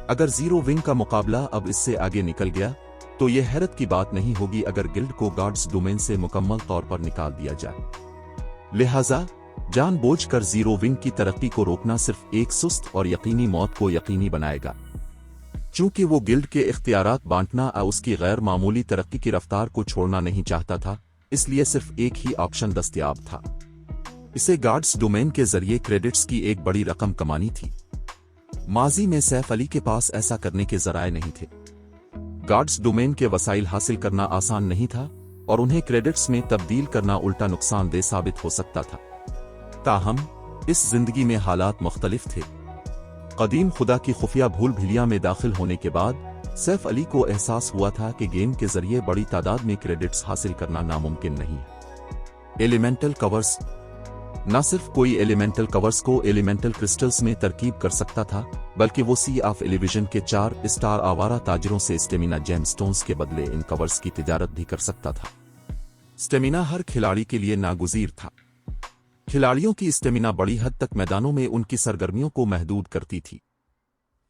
अगर जीरो विंग का मुकाबला अब इससे आगे निकल गया तो यह हैरत की बात नहीं होगी अगर गिल्ड को गॉड्स डोमेन से मुकम्मल तौर पर निकाल दिया जाए। लिहाजा जानबूझकर जीरो विंग की तरक्की को रोकना सिर्फ एक सुस्त और यकीनी मौत को यकीनी बनाएगा। चूंकि वो गिल्ड के इख्तियारात बांटना और उसकी गैर मामूली तरक्की की रफ्तार को छोड़ना नहीं चाहता था, इसलिए सिर्फ एक ही ऑप्शन दस्तयाब था। इसे गॉड्स डोमेन के जरिए क्रेडिट्स की एक बड़ी रकम कमानी थी। माजी में सैफ अली के पास ऐसा करने के जराए नहीं थे। गॉड्स डोमेन के वसाइल हासिल करना आसान नहीं था और उन्हें क्रेडिट्स में तब्दील करना उल्टा नुकसानदेह साबित हो सकता था। ताहम इस जिंदगी में हालात मुख्तलिफ थे। कदीम खुदा की खुफिया भूल भिलिया में दाखिल होने के बाद सैफ अली को एहसास हुआ था कि गेम के जरिए बड़ी तादाद में क्रेडिट्स हासिल करना नामुमकिन नहीं है। एलिमेंटल कवर्स न सिर्फ कोई एलिमेंटल कवर्स को एलिमेंटल क्रिस्टल्स में तरकीब कर सकता था, बल्कि वो सी ऑफ एलिविजन के 4 स्टार आवारा ताजरों से स्टेमिना जेमस्टोन्स के बदले इन कवर्स की तिजारत भी कर सकता था। स्टेमिना हर खिलाड़ी के लिए नागुजीर था। खिलाड़ियों की स्टेमिना बड़ी हद तक मैदानों में उनकी सरगर्मियों को महदूद करती थी।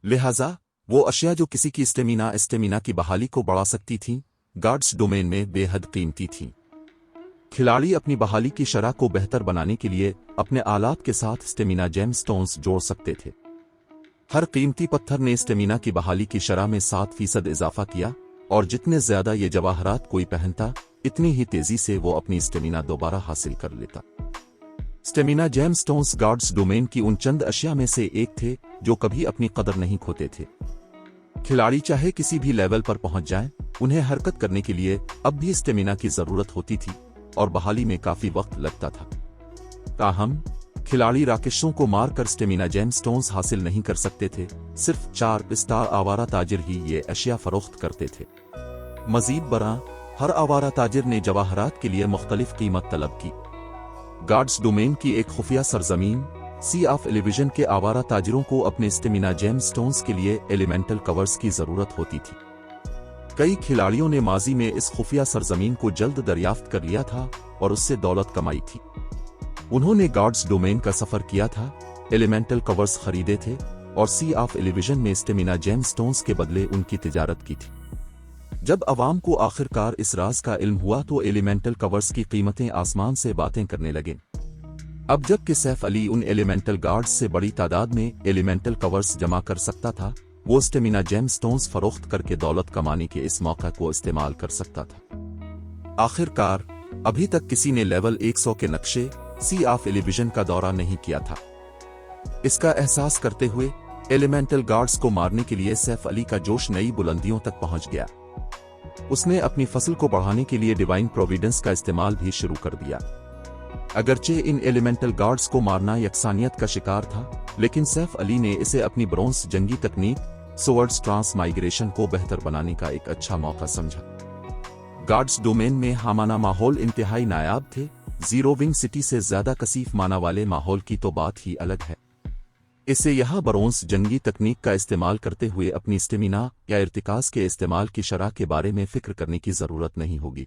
लिहाजा वो अशिया जो किसी की स्टेमिना की बहाली को बढ़ा सकती थीं, गार्ड्स डोमेन में बेहद कीमती थीं। खिलाड़ी अपनी बहाली की शरह को बेहतर बनाने के लिए अपने आलात के साथ स्टेमिना जेम स्टोन्स जोड़ सकते थे। हर कीमती पत्थर ने स्टेमिना की बहाली की शरह में 7% इजाफा किया, और जितने ज्यादा ये जवाहरात कोई पहनता, इतनी ही तेजी से वो अपनी स्टेमिना दोबारा हासिल कर लेता। Stamina gem stones guards domain की उन चंद अशिया में से एक थे जो कभी अपनी कदर नहीं खोते थे। खिलाड़ी चाहे किसी भी लेवल पर पहुंच जाएं, उन्हें हरकत करने के लिए अब भी स्टेमिना की जरूरत होती थी और बहाली में काफी वक्त लगता था। ताहम खिलाड़ी राकेशों को मारकर स्टेमिना जेम स्टोन्स हासिल नहीं कर सकते थे, सिर्फ 4 स्टार आवारा ताजिर ही ये अशिया फरोख्त करते थे। मजीद बरा हर आवारा ताजिर ने जवाहरात के लिए मुख्तलिफ कीमत तलब की। गार्ड्स डोमेन की एक खुफिया सरजमीन सी ऑफ एलिविजन के आवारा ताजिरों को अपने स्टेमिना जेम स्टोन्स के लिए एलिमेंटल कवर्स की जरूरत होती थी। कई खिलाड़ियों ने माजी में इस खुफिया सरजमीन को जल्द दरियाफ्त कर लिया था और उससे दौलत कमाई थी। उन्होंने गार्ड्स डोमेन का सफर किया था, एलिमेंटल कवर्स खरीदे थे और सी ऑफ एलिविजन में स्टेमिना जेम स्टोन्स के बदले उनकी तिजारत की थी। जब अवाम को आखिरकार इस राज का इल्म हुआ तो एलिमेंटल कवर्स की कीमतें आसमान से बातें करने लगे। अब जबकि सैफ अली उन एलिमेंटल गार्ड्स से बड़ी तादाद में एलिमेंटल कवर्स जमा कर सकता था, वो स्टेमिना जेम स्टोन्स फरोख्त करके दौलत कमाने के इस मौका को इस्तेमाल कर सकता था। आखिरकार अभी तक किसी ने लेवल 100 के नक्शे सी ऑफ एलिविजन का दौरा नहीं किया था। इसका एहसास करते हुए एलिमेंटल गार्ड्स को मारने के लिए सैफ अली का जोश नई बुलंदियों तक पहुंच गया। उसने अपनी फसल को बढ़ाने के लिए डिवाइन प्रोविडेंस का इस्तेमाल भी शुरू कर दिया। अगरचे इन एलिमेंटल गार्ड्स को मारना यकसानियत का शिकार था, लेकिन सैफ अली ने इसे अपनी ब्रोंज जंगी तकनीक सोवर्ड्स ट्रांसमाइग्रेशन को बेहतर बनाने का एक अच्छा मौका समझा। गार्ड्स डोमेन में हामाना माहौल इंतहाई नायाब थे। जीरो विंग सिटी से ज्यादा कसीफ माना वाले माहौल की तो बात ही अलग है। इसे यहाँ ब्रोंज जंगी तकनीक का इस्तेमाल करते हुए अपनी स्टेमिना या इर्तिकाज के इस्तेमाल की शरह के बारे में फिक्र करने की जरूरत नहीं होगी।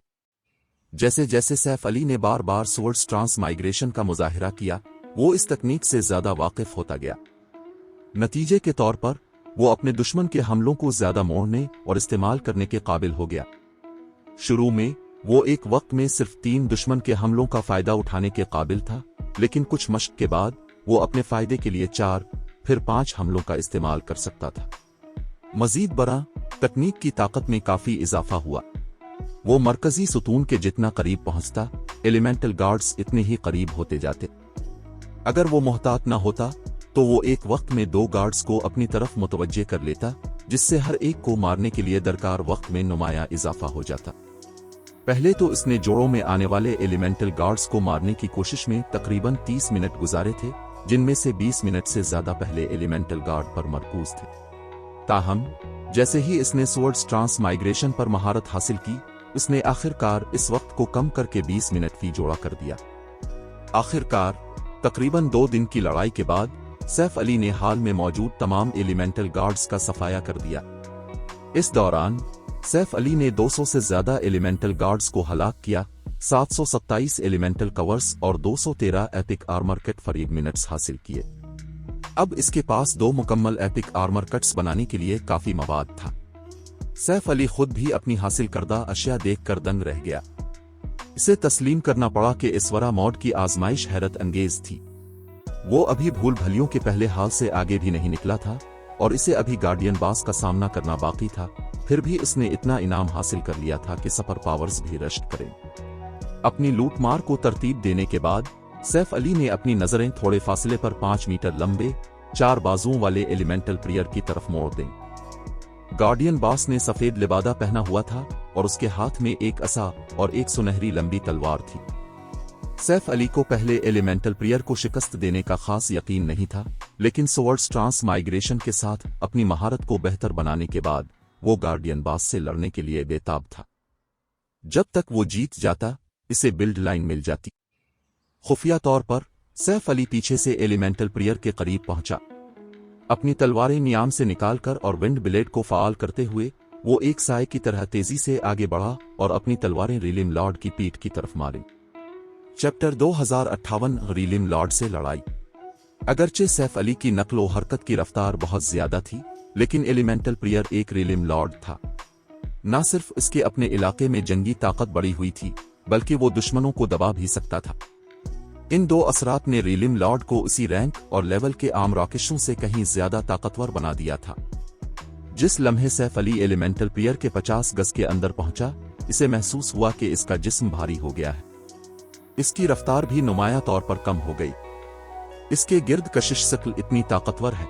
जैसे जैसे सैफ अली ने बार बार सोवर्ड्स ट्रांसमाइग्रेशन का मुजाहिरा किया, वो इस तकनीक से ज्यादा वाकिफ होता गया। नतीजे के तौर पर वो अपने दुश्मन के हमलों को ज्यादा मोड़ने और इस्तेमाल करने के काबिल हो गया। शुरू में वो एक वक्त में सिर्फ 3 दुश्मन के हमलों का फायदा उठाने के काबिल था, लेकिन कुछ मशक के बाद वो अपने फायदे के लिए 4 फिर 5 हमलों का इस्तेमाल कर सकता था। मजीद बरा तकनीक की ताकत में काफी इजाफा हुआ। वो मरकजी सुतून के जितना करीब पहुंचता, एलिमेंटल गार्ड्स इतने ही करीब होते जाते। अगर वो मोहतात न होता तो वो एक वक्त में 2 गार्ड्स को अपनी तरफ मुतवज्जे कर लेता, जिससे हर एक को मारने के लिए दरकार वक्त में नुमाया इजाफा हो जाता। पहले तो इसने जोड़ों में आने वाले एलिमेंटल गार्ड्स को मारने की कोशिश में तकरीबन 30 मिनट गुजारे थे, जिनमें से 20 मिनट से ज्यादा पहले एलिमेंटल गार्ड पर मरकूज थे। ताहम जैसे ही इसने सोवर्ड्स ट्रांसमाइग्रेशन पर महारत हासिल की, उसने आखिरकार इस वक्त को कम करके 20 मिनट फी जोड़ा कर दिया। आखिरकार तकरीबन 2 दिन की लड़ाई के बाद सैफ अली ने हाल में मौजूद तमाम एलिमेंटल गार्ड्स का सफाया कर दिया। इस दौरान सैफ अली ने 200 से ज्यादा एलिमेंटल गार्ड्स को हलाक किया, 727 एलिमेंटल कवर्स और 213 एपिक आर्मर कट फरीब मिनट्स हासिल किए। अब इसके पास 2 मुकम्मल एपिक आर्मर कट्स बनाने के लिए काफी मवाद था। सैफ अली खुद भी अपनी हासिल करदा अशिया देखकर दंग रह गया। इसे तस्लीम करना पड़ा कि इसवरा मॉड की आजमाइश हैरत अंगेज थी। वो अभी भूल भलियों के पहले हाल से आगे भी नहीं निकला था और इसे अभी गार्डियन बास का सामना करना बाकी था। फिर भी इसने इतना इनाम हासिल कर लिया था कि सुपर पावर्स भी रश्क करें। अपनी लूट मार को तरतीब देने के बाद सैफ अली ने अपनी नजरें थोड़े फासले पर 5 मीटर लंबे 4 बाजुओं वाले एलिमेंटल प्रियर की तरफ मोड़ दें। गार्डियन बास ने सफेद लिबादा पहना हुआ था और उसके हाथ में एक असा और एक सुनहरी लंबी तलवार थी। सैफ अली को पहले एलिमेंटल प्रियर को शिकस्त देने का खास यकीन नहीं था, लेकिन सोवर्ड्स ट्रांसमाइग्रेशन के साथ अपनी महारत को बेहतर बनाने के बाद वो गार्डियन बास से लड़ने के लिए बेताब था। जब तक वो जीत जाता, इसे बिल्ड लाइन मिल जाती। खुफिया तौर पर सैफ अली पीछे से एलिमेंटल प्रियर के करीब पहुंचा। अपनी तलवारें नियाम से निकालकर और विंड ब्लेड को फाल करते हुए वो एक साए की तरह तेजी से आगे बढ़ा और अपनी तलवारें रिलिम लॉर्ड की पीठ की तरफ मारी। चैप्टर 2058 रीलिम लॉर्ड से लड़ाई। अगरचे सैफ अली की नक्ल हरकत की रफ्तार बहुत ज्यादा थी, लेकिन एलिमेंटल प्रियर एक रीलिम लॉर्ड था। न सिर्फ इसके अपने इलाके में जंगी ताकत बढ़ी हुई थी, बल्कि वो दुश्मनों को दबा भी सकता था। इन दो असरात ने रीलिम लॉर्ड को उसी रैंक और लेवल के आम रॉकेशों से कहीं ज्यादा ताकतवर बना दिया था। जिस लम्हे सैफ अली एलिमेंटल प्रियर के 50 गज के अंदर पहुंचा, इसे महसूस हुआ कि इसका जिस्म भारी हो गया है। इसकी रफ्तार भी नुमाया तौर पर कम हो गई। इसके गिर्द कशिश शक्ल इतनी ताकतवर है,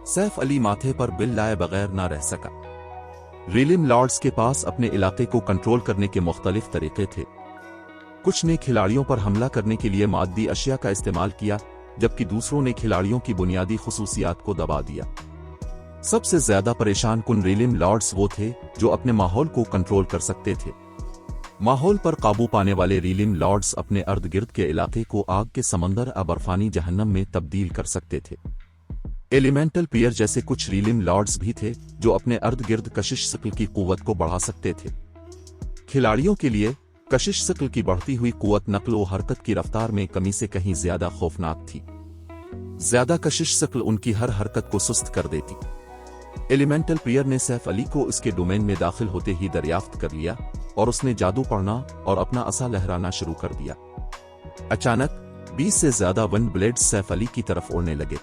सैफ अली माथे पर बिल लाए बगैर ना रह सका। रीलिम लॉर्ड्स के पास अपने इलाके को कंट्रोल करने के मुख्तलिफ तरीके थे। कुछ ने खिलाड़ियों पर हमला करने के लिए मादी अशिया का इस्तेमाल किया, जबकि दूसरों ने खिलाड़ियों की बुनियादी खुसूसियात को दबा दिया। सबसे ज्यादा परेशान कुन रीलिम लॉर्ड्स वो थे जो अपने माहौल को कंट्रोल कर सकते थे। माहौल पर काबू पाने वाले रीलिम लॉर्ड्स अपने अर्द गिर्द के इलाके को आग के समंदर या बर्फानी जहन्नम में तब्दील कर सकते थे। एलिमेंटल प्रियर जैसे कुछ रीलिम लॉर्ड्स भी थे जो अपने अर्द गिर्द कशिश शक्ल की कुव्वत को बढ़ा सकते थे। खिलाड़ियों के लिए कशिश शक्ल की बढ़ती हुई कुव्वत नक्ल व हरकत की रफ्तार में कमी से कहीं ज्यादा खौफनाक थी। ज्यादा कशिश शक्ल उनकी हर हरकत को सुस्त कर देती। एलिमेंटल प्रियर ने सैफ अली को इसके डोमेन में दाखिल होते ही दरियाफ्त कर लिया और उसने जादू पढ़ना और अपना असा लहराना शुरू कर दिया। अचानक 20 से ज्यादा विंड ब्लेड्स सैफ अली की तरफ उड़ने लगे।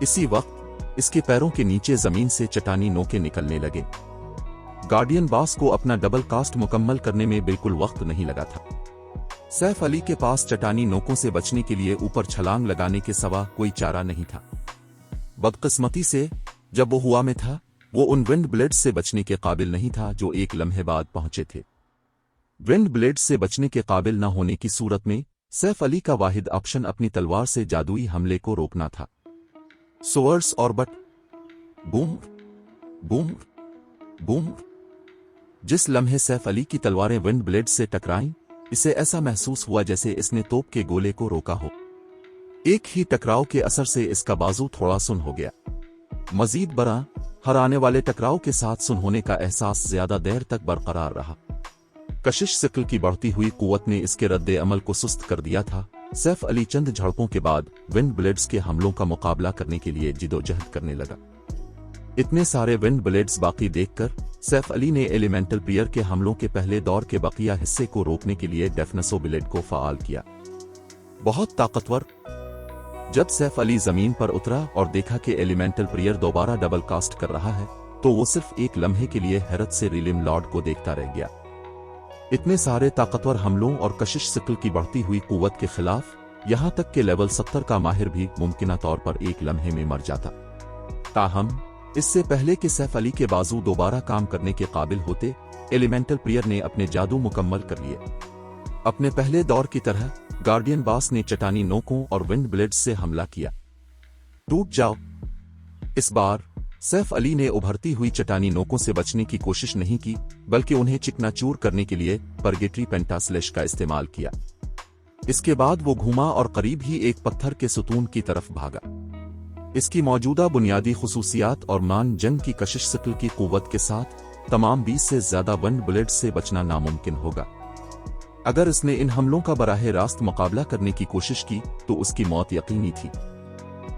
इसी वक्त इसके पैरों के नीचे जमीन से चट्टानी नोके निकलने लगे। गार्डियन बॉस को अपना डबल कास्ट मुकम्मल करने में बिल्कुल वक्त नहीं लगा था। सैफ अली के पास चट्टानी नोकों से बचने के लिए ऊपर छलांग लगाने के सिवा कोई चारा नहीं था। बदकिस्मती से जब वो हुआ में था, वो उन विंड ब्लेड्स से बचने के काबिल नहीं था जो एक लम्हे बाद पहुंचे थे। विंड ब्लेड्स से बचने के काबिल न होने की सूरत में सैफ अली का वाहिद ऑप्शन अपनी तलवार से जादुई हमले को रोकना था। सोवर्ड्स और बट बूम बूम बूम। जिस लम्हे सैफ अली की तलवारें विंड ब्लेड्स से टकराईं, इसे ऐसा महसूस हुआ जैसे इसने तोप के गोले को रोका हो। एक ही टकराव के असर से इसका बाजू थोड़ा सुन हो गया। मजीद बड़ा हर आने वाले टकराव के साथ सुन होने का एहसास ज्यादा देर तक बरकरार रहा। कशिश शक्ल की बढ़ती हुई कुव्वत ने इसके रद्दे अमल को सुस्त कर दिया था। सैफ अली चंद झड़पों के बाद विंड ब्लेड्स के हमलों का मुकाबला करने के लिए जिदोजहद करने लगा। इतने सारे विंड ब्लेड्स बाकी देखकर सैफ अली ने एलिमेंटल प्रियर के हमलों के पहले दौर के बकिया हिस्से को रोकने के लिए डेफनेसो ब्लेड को फाल किया। बहुत ताकतवर। जब सैफ अली जमीन पर उतरा और देखा कि एलिमेंटल प्रियर दोबारा डबल कास्ट कर रहा है, तो वो सिर्फ एक लम्हे के लिए हैरत से रीलिम लॉर्ड को देखता रह गया। इतने सारे ताकतवर हमलों और कशिश शक्ल की बढ़ती हुई कुव्वत के खिलाफ यहां तक कि लेवल 70 का माहिर भी मुमकिना तौर पर एक लम्हे में मर जाता। ताहम इससे पहले कि सैफ अली के बाजू दोबारा काम करने के काबिल होते, एलिमेंटल प्रियर ने अपने जादू मुकम्मल कर लिए। अपने पहले दौर की तरह गार्डियन बॉस ने चट्टानी नोकों और विंड ब्लेड्स से हमला किया। टूट जाओ। इस बार सैफ अली ने उभरती हुई चट्टानी नोकों से बचने की कोशिश नहीं की, बल्कि उन्हें चिकनाचूर करने के लिए परगेटरी पेंटास्लेश का इस्तेमाल किया। इसके बाद वो घूमा और करीब ही एक पत्थर के सुतून की तरफ भागा। इसकी मौजूदा बुनियादी खुसूसियात और मान जंग की कशिश शक्ल की कुव्वत के साथ तमाम 20 से ज्यादा विंड ब्लेड्स से बचना नामुमकिन होगा। अगर इसने इन हमलों का बराह रास्त मुकाबला करने की कोशिश की तो उसकी मौत यकीनी थी।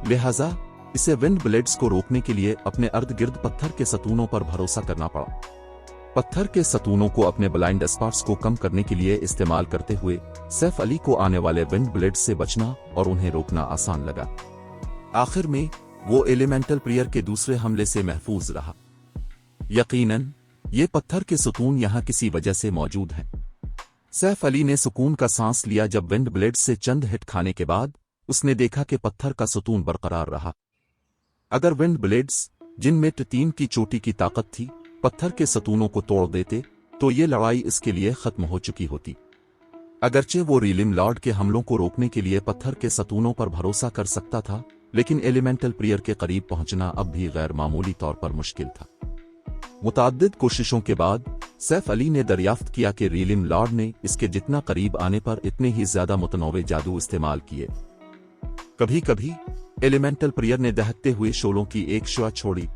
लिहाजा इसे विंड ब्लेड्स को रोकने के लिए अपने अर्द गिर्द पत्थर के सतूनों पर भरोसा करना पड़ा। पत्थर के सतूनों को अपने ब्लाइंड स्पॉट्स को कम करने के लिए इस्तेमाल करते हुए सैफ अली को आने वाले विंड ब्लेड्स से बचना और उन्हें रोकना आसान लगा। आखिर में वो एलिमेंटल प्रियर के दूसरे हमले से महफूज रहा। यकीनन ये पत्थर के सतून यहां किसी वजह से मौजूद हैं। सैफ अली ने सुकून का सांस लिया जब विंड ब्लेड से चंद हिट खाने के बाद उसने देखा कि पत्थर का सतून बरकरार रहा। अगर विंड ब्लेड्स, जिनमें 3 की चोटी की ताकत थी, पत्थर के सतूनों को तोड़ देते तो ये लड़ाई इसके लिए खत्म हो चुकी होती। अगरचे वो रीलिम लॉर्ड के हमलों को रोकने के लिए पत्थर के सतूनों पर भरोसा कर सकता था, लेकिन एलिमेंटल प्रियर के करीब पहुंचना अब भी गैर मामूली तौर पर मुश्किल था। मुताद्दिद कोशिशों के बाद सैफ अली ने दरियाफ्त किया कि रीलिम लॉर्ड ने इसके जितना करीब आने पर इतने ही ज्यादा मुतनव्वे जादू इस्तेमाल किए। कभी कभी एलिमेंटल प्रियर ने दहकते हुए शोलों की एक शुआ छोड़ी।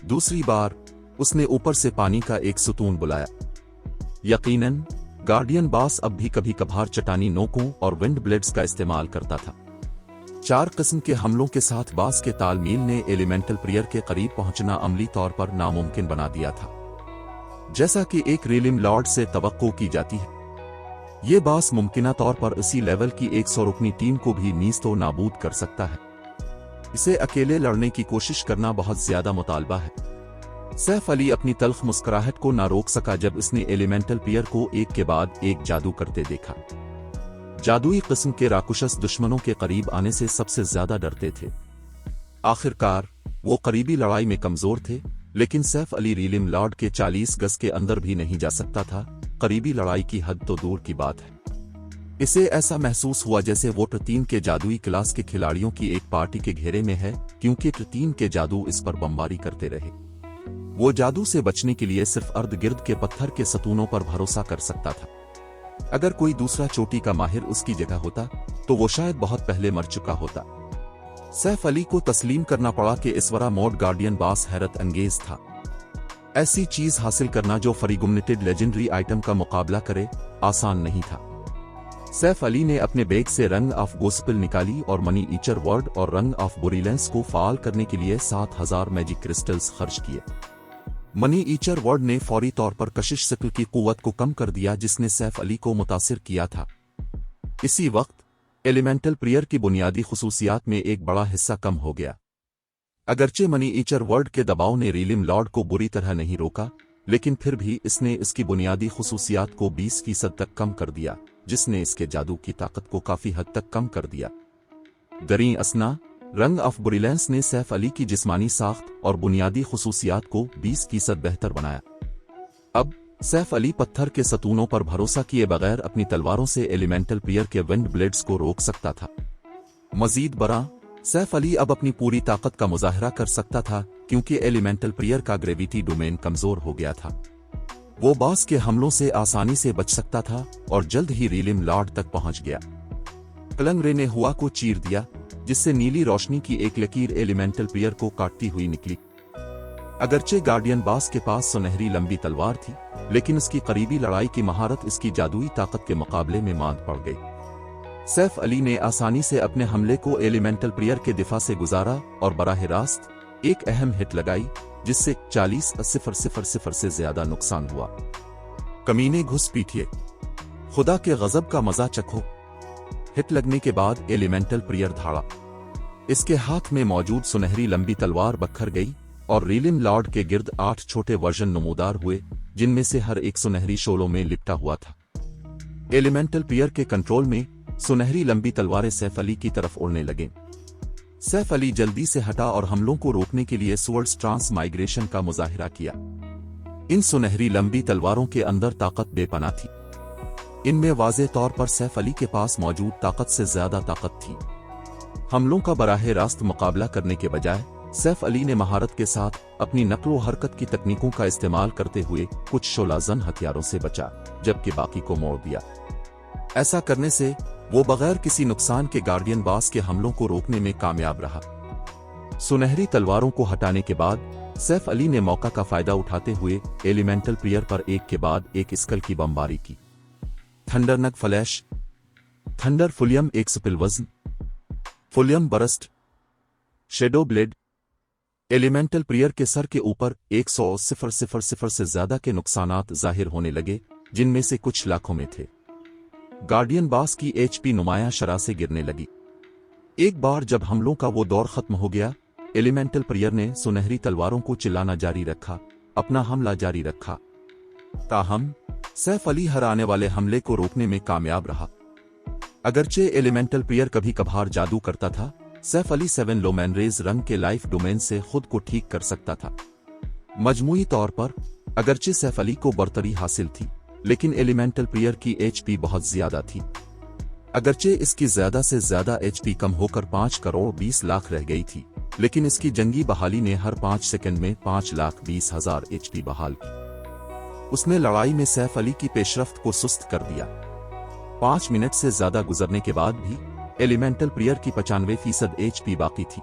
दूसरी बार उसने ऊपर से पानी का एक सुतून बुलाया। यकीनन गार्डियन बास अब भी कभी कभार चटानी नोकों और विंड ब्लेड्स का इस्तेमाल करता था। 4 किस्म के हमलों के साथ बास के तालमेल ने एलिमेंटल प्रियर के करीब पहुंचना अमली तौर पर नामुमकिन बना दिया था, जैसा कि एक रीलिम लॉर्ड से तवक्को की जाती है। ये बास मुमकिना तौर पर इसी लेवल की 100 रुकनी टीम को भी नीस्तो नाबूद कर सकता है। इसे अकेले लड़ने की कोशिश करना बहुत ज्यादा मुतालबा है। सैफ अली अपनी तल्ख मुस्कुराहट को ना रोक सका जब इसने एलिमेंटल प्रियर को एक के बाद एक जादू करते देखा। जादुई किस्म के राकुशस दुश्मनों के करीब आने से सबसे ज्यादा डरते थे। आखिरकार वो करीबी लड़ाई में कमजोर थे, लेकिन सैफ अली रीलिम लॉर्ड के 40 गज के अंदर भी नहीं जा सकता था। करीबी लड़ाई की हद तो दूर की बात है। इसे ऐसा महसूस हुआ जैसे वो T3 के जादुई क्लास के खिलाड़ियों की एक पार्टी के घेरे में है, क्योंकि T3 के जादू इस पर बमबारी करते रहे। वो जादू से बचने के लिए सिर्फ अर्ध गिर्द के पत्थर के सतूनों पर भरोसा कर सकता था। अगर कोई दूसरा चोटी का माहिर उसकी जगह होता तो वो शायद बहुत पहले मर चुका होता। सैफ अली को तस्लीम करना पड़ा कि इसवरा मोड गार्डियन बास हैरत अंगेज था। ऐसी चीज हासिल करना जो फ्रीगुमनेटेड लेजेंडरी आइटम का मुकाबला करे आसान नहीं था। सैफ अली ने अपने बैग से रंग ऑफ गोस्पेल निकाली और मनी ईचर वर्ड और रंग ऑफ बुरीलेंस को फाल करने के लिए 7000 मैजिक क्रिस्टल्स खर्च किए। मनी ईचर वर्ड ने फौरी तौर पर कशिश शक्ल की कुव्वत को कम कर दिया जिसने सैफ अली को मुतासिर किया था। इसी वक्त एलिमेंटल प्रियर की बुनियादी खुसूसियात में एक बड़ा हिस्सा कम हो गया। अगरचे मनी ईचर वर्ड के दबाव ने रीलिम लॉर्ड को बुरी तरह नहीं रोका, लेकिन फिर भी इसने इसकी बुनियादी खुसूसियात को 20% तक कम कर दिया, जिसने इसके जादू की ताकत को काफी हद तक कम कर दिया। दरी असना रंग ऑफ बुरीलेंस ने सैफ अली की जिस्मानी साख्त और बुनियादी खुसूसियात को 20% बेहतर बनाया। अब सैफ अली पत्थर के सतूनों पर भरोसा किए बगैर अपनी तलवारों से एलिमेंटल प्रियर के विंड ब्लेड्स को रोक सकता था। मजीद बरा, सैफ अली अब अपनी पूरी ताकत का मुजाहरा कर सकता था, क्योंकि एलिमेंटल प्रियर का ग्रेविटी डोमेन कमजोर हो गया था। वो बास के हमलों से आसानी से बच सकता था और जल्द ही रीलिम लॉर्ड तक पहुंच गया। कलंग रे ने हुआ को चीर दिया, जिससे नीली रोशनी की एक लकीर एलिमेंटल प्रियर को काटती हुई निकली। अगरचे गार्डियन बास के पास सुनहरी लंबी तलवार थी, लेकिन उसकी करीबी लड़ाई की महारत इसकी जादुई ताकत के मुकाबले में मांद पड़ गई। सैफ अली ने आसानी से अपने हमले को एलिमेंटल प्रियर के दिफा से गुजारा और बराह रास्त एक अहम हिट लगाई, जिससे 40,000 से ज्यादा नुकसान हुआ। कमीने घुस पीटिए, खुदा के गजब का मजा चखो। हिट लगने के बाद एलिमेंटल प्रियर धाड़ा। इसके हाथ में मौजूद सुनहरी लंबी तलवार बखर गई और रीलिम लॉर्ड के गिर्द 8 छोटे वर्जन नमूदार हुए, जिनमें से हर एक सुनहरी शोलों में लिपटा हुआ था। एलिमेंटल प्रियर के कंट्रोल में सुनहरी लंबी तलवारें सैफ अली की तरफ उड़ने लगे। सैफ अली जल्दी से हटा और हमलों को रोकने के लिए स्वर्ड्स ट्रांसमाइग्रेशन का मुजाहिरा किया। इन सुनहरी लंबी तलवारों के अंदर ताकत बेपनाह थी। इनमें वाज़े तौर पर सैफ अली के पास मौजूद ताकत से ज्यादा ताकत थी। हमलों का बराह रास्त मुकाबला करने के बजाय सैफ अली ने महारत के साथ अपनी नक्लो हरकत की तकनीकों का इस्तेमाल करते हुए कुछ शोलाजन हथियारों से बचा, जबकि बाकी को मोड़ दिया। ऐसा करने से वो बगैर किसी नुकसान के गार्डियन बास के हमलों को रोकने में कामयाब रहा। सुनहरी तलवारों को हटाने के बाद सैफ अली ने मौका का फायदा उठाते हुए एलिमेंटल प्रियर पर एक के बाद एक स्कल की बमबारी की। थंडरनग फ्लैश, थंडर फुलियम एक स्पिल वज़न, फुलियम बरस्ट, शेडो ब्लेड। एलिमेंटल प्रियर के सर के ऊपर 100,000 से ज्यादा के नुकसानात जाहिर होने लगे, जिनमें से कुछ लाखों में थे। गार्डियन बास की HP नुमाया शरह से गिरने लगी। एक बार जब हमलों का वो दौर खत्म हो गया, एलिमेंटल प्रियर ने सुनहरी तलवारों को चिल्लाना जारी रखा, अपना हमला जारी रखा। ताहम सैफ अली हर आने वाले हमले को रोकने में कामयाब रहा। अगरचे एलिमेंटल प्रियर कभी कभार जादू करता था, सैफ अली 7 लोमैनरेज रंग के लाइफ डोमेन से खुद को ठीक कर सकता था। मजमूई तौर पर अगरचे सैफ अली को बरतरी हासिल थी, लेकिन एलिमेंटल प्रियर की HP बहुत ज्यादा थी। अगरचे इसकी ज्यादा से ज्यादा HP कम होकर 5 करोड़ 20 लाख रह गई थी, लेकिन इसकी जंगी बहाली ने हर 5 सेकंड में 5,20,000 HP बहाल की। उसने लड़ाई में सैफ अली की पेशरफ्त को सुस्त कर दिया। 5 मिनट से ज्यादा गुजरने के बाद भी एलिमेंटल प्रियर की 95% HP बाकी थी।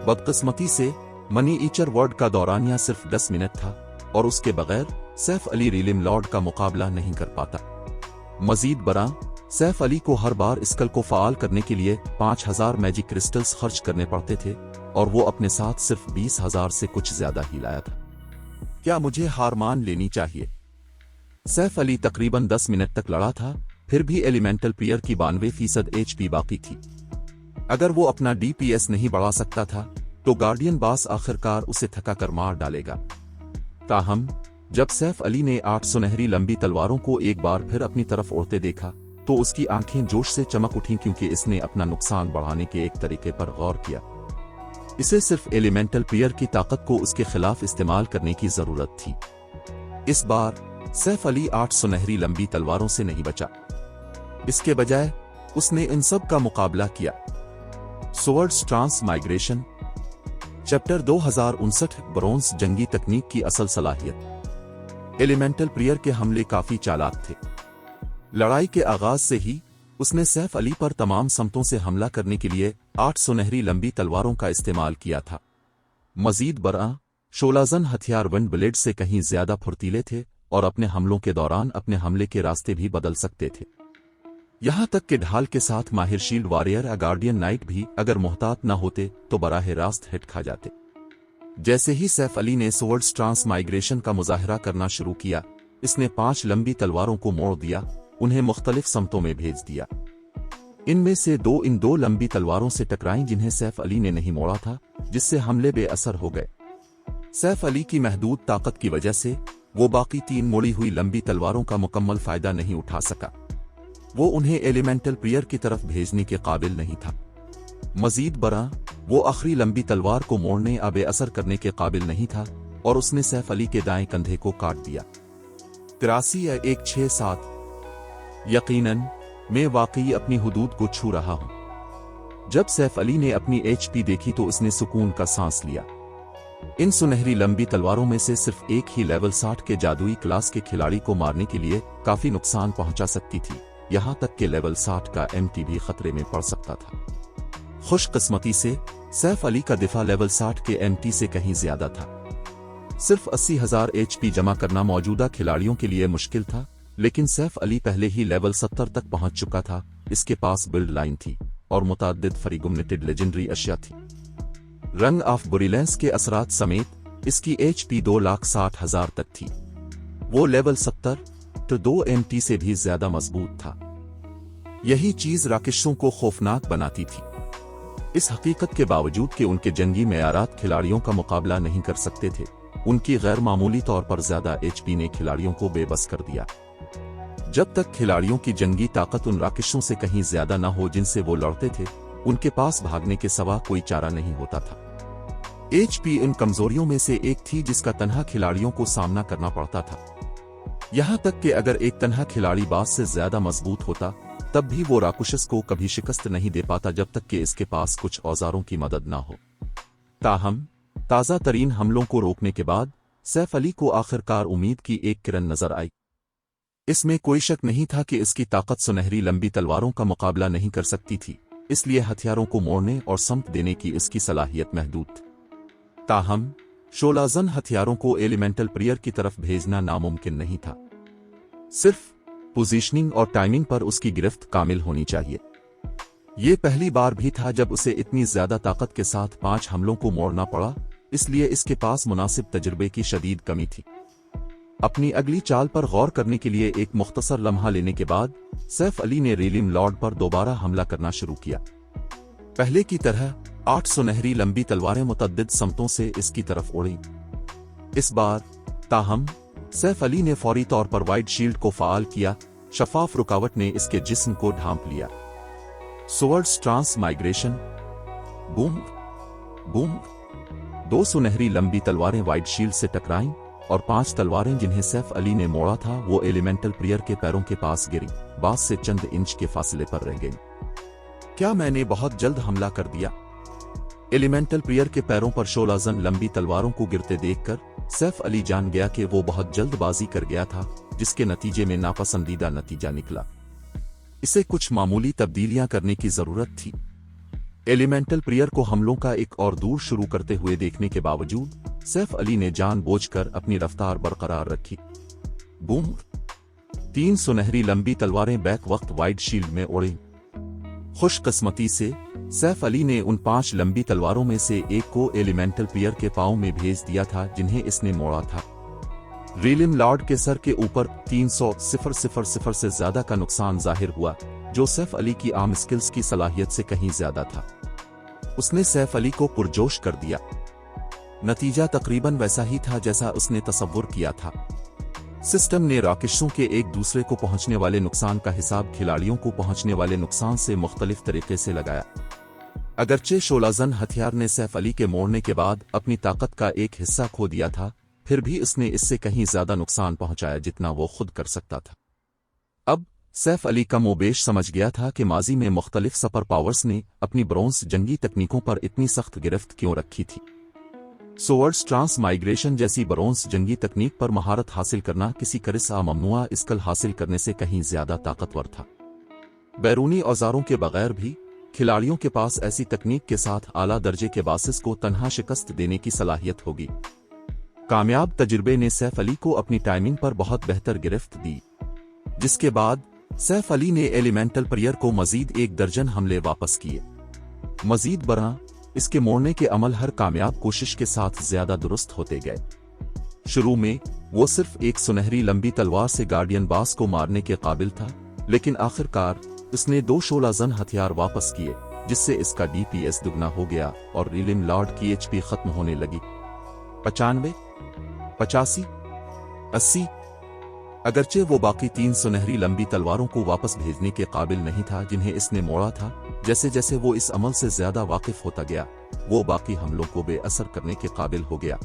बदकिस्मती से मनी ईचर वर्ड का दौरानिया सिर्फ 10 मिनट था और उसके बगैर सैफ अली रीलिम लॉर्ड का मुकाबला नहीं कर पाता। मजीद बरा, सैफ अली को हर बार स्कल को फाल करने के लिए 5000 मैजिक क्रिस्टल्स खर्च करने पड़ते थे और वो अपने साथ सिर्फ 20,000 से कुछ ज्यादा ही लाया था। क्या मुझे हार मान लेनी चाहिए? सैफ अली तकरीबन 10 मिनट तक लड़ा था, फिर भी एलिमेंटल प्लेयर की 92% HP बाकी थी। अगर वो अपना DPS नहीं बढ़ा सकता था तो गार्डियन बास आखिरकार उसे थका कर मार डालेगा। ताहम जब सैफ अली ने 8 सुनहरी लंबी तलवारों को एक बार फिर अपनी तरफ उड़ते देखा तो उसकी आंखें जोश से चमक उठीं, क्योंकि इसने अपना नुकसान बढ़ाने के एक तरीके पर गौर किया। इसे सिर्फ एलिमेंटल प्लेयर की ताकत को उसके खिलाफ इस्तेमाल करने की जरूरत थी। इस बार सैफ अली 8 सुनहरी लंबी तलवारों से नहीं बचा, इसके बजाय उसने इन सब का मुकाबला किया। सोवर्ड्स ट्रांसमाइग्रेशन चैप्टर 2059 ब्रोंज जंगी तकनीक की असल सलाहियत। एलिमेंटल प्लेयर के हमले काफी चालाक थे। लड़ाई के आगाज से ही उसने सैफ अली पर तमाम समतों से हमला करने के लिए 8 सुनहरी लंबी तलवारों का इस्तेमाल किया था। मजीद बरा, शोलाजन हथियार विंड ब्लेड से कहीं ज्यादा फुर्तीले थे और अपने हमलों के दौरान अपने हमले के रास्ते भी बदल सकते थे। यहां तक कि ढाल के साथ माहिर शील्ड वॉरियर या गार्डियन नाइट भी अगर मोहतात न होते तो बराह रास्त हिट खा जाते। जैसे ही सैफ अली ने सोवर्ड्स ट्रांसमाइग्रेशन का मुजाहरा करना शुरू किया, इसने 5 लंबी तलवारों को मोड़ दिया, उन्हें मुख्तलिफ समतों में भेज दिया। इनमें से 2 इन 2 लंबी तलवारों से टकराईं जिन्हें सैफ अली ने नहीं मोड़ा था, जिससे हमले बेअसर हो गए। सैफ अली की महदूद ताकत की वजह से वो बाकी 3 मोड़ी हुई लंबी तलवारों का मुकम्मल फायदा नहीं उठा सका। वो उन्हें एलिमेंटल प्लेयर की तरफ भेजने के काबिल नहीं था। मजीद बरा, वो आखिरी लंबी तलवार को मोड़ने या बेअसर करने के काबिल नहीं था और उसने सैफ अली के दाएं कंधे को काट दिया। 83 या 167। यकीनन मैं वाकई अपनी हुदूद को छू रहा हूं। जब सैफ अली ने अपनी HP देखी तो उसने सुकून का सांस लिया। इन सुनहरी लंबी तलवारों में से सिर्फ एक ही लेवल 60 के जादुई क्लास के खिलाड़ी को मारने के लिए काफी नुकसान पहुंचा सकती थी। यहां तक कि लेवल 60 का MT भी खतरे में पड़ सकता था। खुशकिस्मती से सैफ अली का दिफा लेवल 60 के MT से कहीं ज्यादा था। सिर्फ 80,000 HP जमा करना मौजूदा खिलाड़ियों के लिए मुश्किल था, लेकिन सैफ अली पहले ही लेवल 70 तक पहुंच चुका था। इसके पास बिल्ड लाइन थी और मुताद्दिद फ्रीगुमनेटेड लेजेंडरी अशिया थी। रंग ऑफ बुरिलेंस के असरात समेत इसकी HP 2,60,000 तक थी। वो लेवल 70 तो 2 MT से भी ज्यादा मजबूत था। यही चीज राकेशों को खौफनाक बनाती थी। इस हकीकत के बावजूद कि उनके जंगी मेयारात खिलाड़ियों का मुकाबला नहीं कर सकते थे, उनकी गैर मामूली तौर पर ज्यादा HP ने खिलाड़ियों को बेबस कर दिया। जब तक खिलाड़ियों की जंगी ताकत उन राकेशों से कहीं ज्यादा न हो जिनसे वो लड़ते थे, उनके पास भागने के सिवा कोई चारा नहीं होता था। HP इन कमजोरियों में से एक थी जिसका तन्हा खिलाड़ियों को सामना करना पड़ता था। यहां तक कि अगर एक तन्हा खिलाड़ी बास से ज्यादा मजबूत होता, तब भी वो राकुशस को कभी शिकस्त नहीं दे पाता जब तक कि इसके पास कुछ औजारों की मदद ना हो। ताहम ताजा तरीन हमलों को रोकने के बाद सैफ अली को आखिरकार उम्मीद की एक किरण नजर आई। इसमें कोई शक नहीं था कि इसकी ताकत सुनहरी लंबी तलवारों का मुकाबला नहीं कर सकती थी, इसलिए हथियारों को मोड़ने और समत देने की इसकी सलाहियत महदूद थी। ताहम शोलाजन हथियारों को एलिमेंटल प्लेयर की तरफ भेजना नामुमकिन नहीं था। सिर्फ पोजीशनिंग और टाइमिंग पर उसकी गिरफ्त कामिल होनी चाहिए। ये पहली बार भी था जब उसे इतनी ज्यादा ताकत के साथ 5 हमलों को मोड़ना पड़ा, इसलिए इसके पास मुनासिब तजुर्बे की शदीद कमी थी। अपनी अगली चाल पर गौर करने के लिए एक मुख्तसर लम्हा लेने के बाद सैफ अली ने रेलिम लॉर्ड पर दोबारा हमला करना शुरू किया। पहले की तरह 8 सुनहरी लंबी तलवारें मुतअद्दिद समतों से इसकी तरफ उड़ी। इस बार ताहम सैफ अली ने फौरी तौर पर वाइड शील्ड को फाल किया। शफाफ रुकावट ने इसके जिस्म को ढांप लिया। सोवर्ड्स ट्रांसमाइग्रेशन। Boom boom. 2 सुनहरी लंबी तलवारें वाइड शील्ड से टकराईं और 5 तलवारें जिन्हें सैफ अली ने मोड़ा था वो एलिमेंटल प्लेयर के पैरों के पास गिरी, बास से चंद इंच के फासले पर रह गईं। क्या मैंने बहुत जल्द हमला कर दिया? एलिमेंटल प्लेयर के पैरों पर शोलाजन लंबी तलवारों को गिरते देखकर सैफ अली जान गया कि वो बहुत जल्दबाजी कर गया था, जिसके नतीजे में नापसंदीदा नतीजा निकला। इसे कुछ मामूली तब्दीलियां करने की जरूरत थी। एलिमेंटल प्लेयर को हमलों का एक और दूर शुरू करते हुए देखने के बावजूद सैफ अली ने जानबूझकर अपनी रफ्तार बरकरार रखी। बूम। 3 सुनहरी लंबी तलवारें बैक वक्त वाइड शील्ड में उड़ी। खुशकिस्मती से सैफ अली ने उन 5 लंबी तलवारों में से एक को एलिमेंटल पियर के पांव में भेज दिया था जिन्हें इसने मोड़ा था। रीलिम लॉर्ड के सर के ऊपर 300,000 से ज्यादा का नुकसान जाहिर हुआ, जो सैफ अली की आर्म स्किल्स की सलाहियत से कहीं ज्यादा था। उसने सैफ अली को पुरजोश कर दिया। नतीजा तकरीबन वैसा ही था जैसा उसने तसव्वुर किया था। सिस्टम ने राकेशों के एक दूसरे को पहुंचने वाले नुकसान का हिसाब खिलाड़ियों को पहुंचने वाले नुकसान से मुख्तलिफ तरीके से लगाया। अगरचे शोलाजन हथियार ने सैफ अली के मोड़ने के बाद अपनी ताकत का एक हिस्सा खो दिया था, फिर भी उसने इससे कहीं ज्यादा नुकसान पहुंचाया जितना वो खुद कर सकता था। अब सैफ अली कमोबेश समझ गया था कि माजी में मुख्तलिफ सुपर पावर्स ने अपनी ब्रोंज जंगी तकनीकों पर इतनी सख्त गिरफ्त क्यों रखी थी। सोवर्ड्स ट्रांसमाइग्रेशन जैसी ब्रोंज जंगी तकनीक पर महारत हासिल करना किसी करिसा ममनुआ स्किल हासिल करने से कहीं ज्यादा ताकतवर था। बैरूनी औजारों के बगैर भी खिलाड़ियों के पास ऐसी तकनीक के साथ आला दर्जे के बासिस को तन्हा शिकस्त देने की सलाहियत होगी। कामयाब तजुर्बे ने सैफ अली को अपनी टाइमिंग पर बहुत बेहतर गिरफ्त दी, जिसके बाद सैफ अली ने एलिमेंटल पियर को मजीद 1 दर्जन हमले वापस किए। मजीद बरा इसके मोड़ने के अमल हर कामयाब कोशिश के साथ ज्यादा दुरुस्त होते गए। शुरू में वो सिर्फ एक सुनहरी लंबी तलवार से गार्डियन बास को मारने के काबिल था, लेकिन आखिरकार उसने 2 शोलाजन हथियार वापस किए, जिससे इसका DPS दुगना हो गया और रीलिम लॉर्ड की HP खत्म होने लगी। 95, 85, 80। अगरचे वो बाकी 3 सुनहरी लंबी तलवारों को वापस भेजने के काबिल नहीं था जिन्हें इसने मोड़ा था, जैसे जैसे वो इस अमल से ज्यादा वाकिफ होता गया, वो बाकी हमलों को बेअसर करने के काबिल हो गया।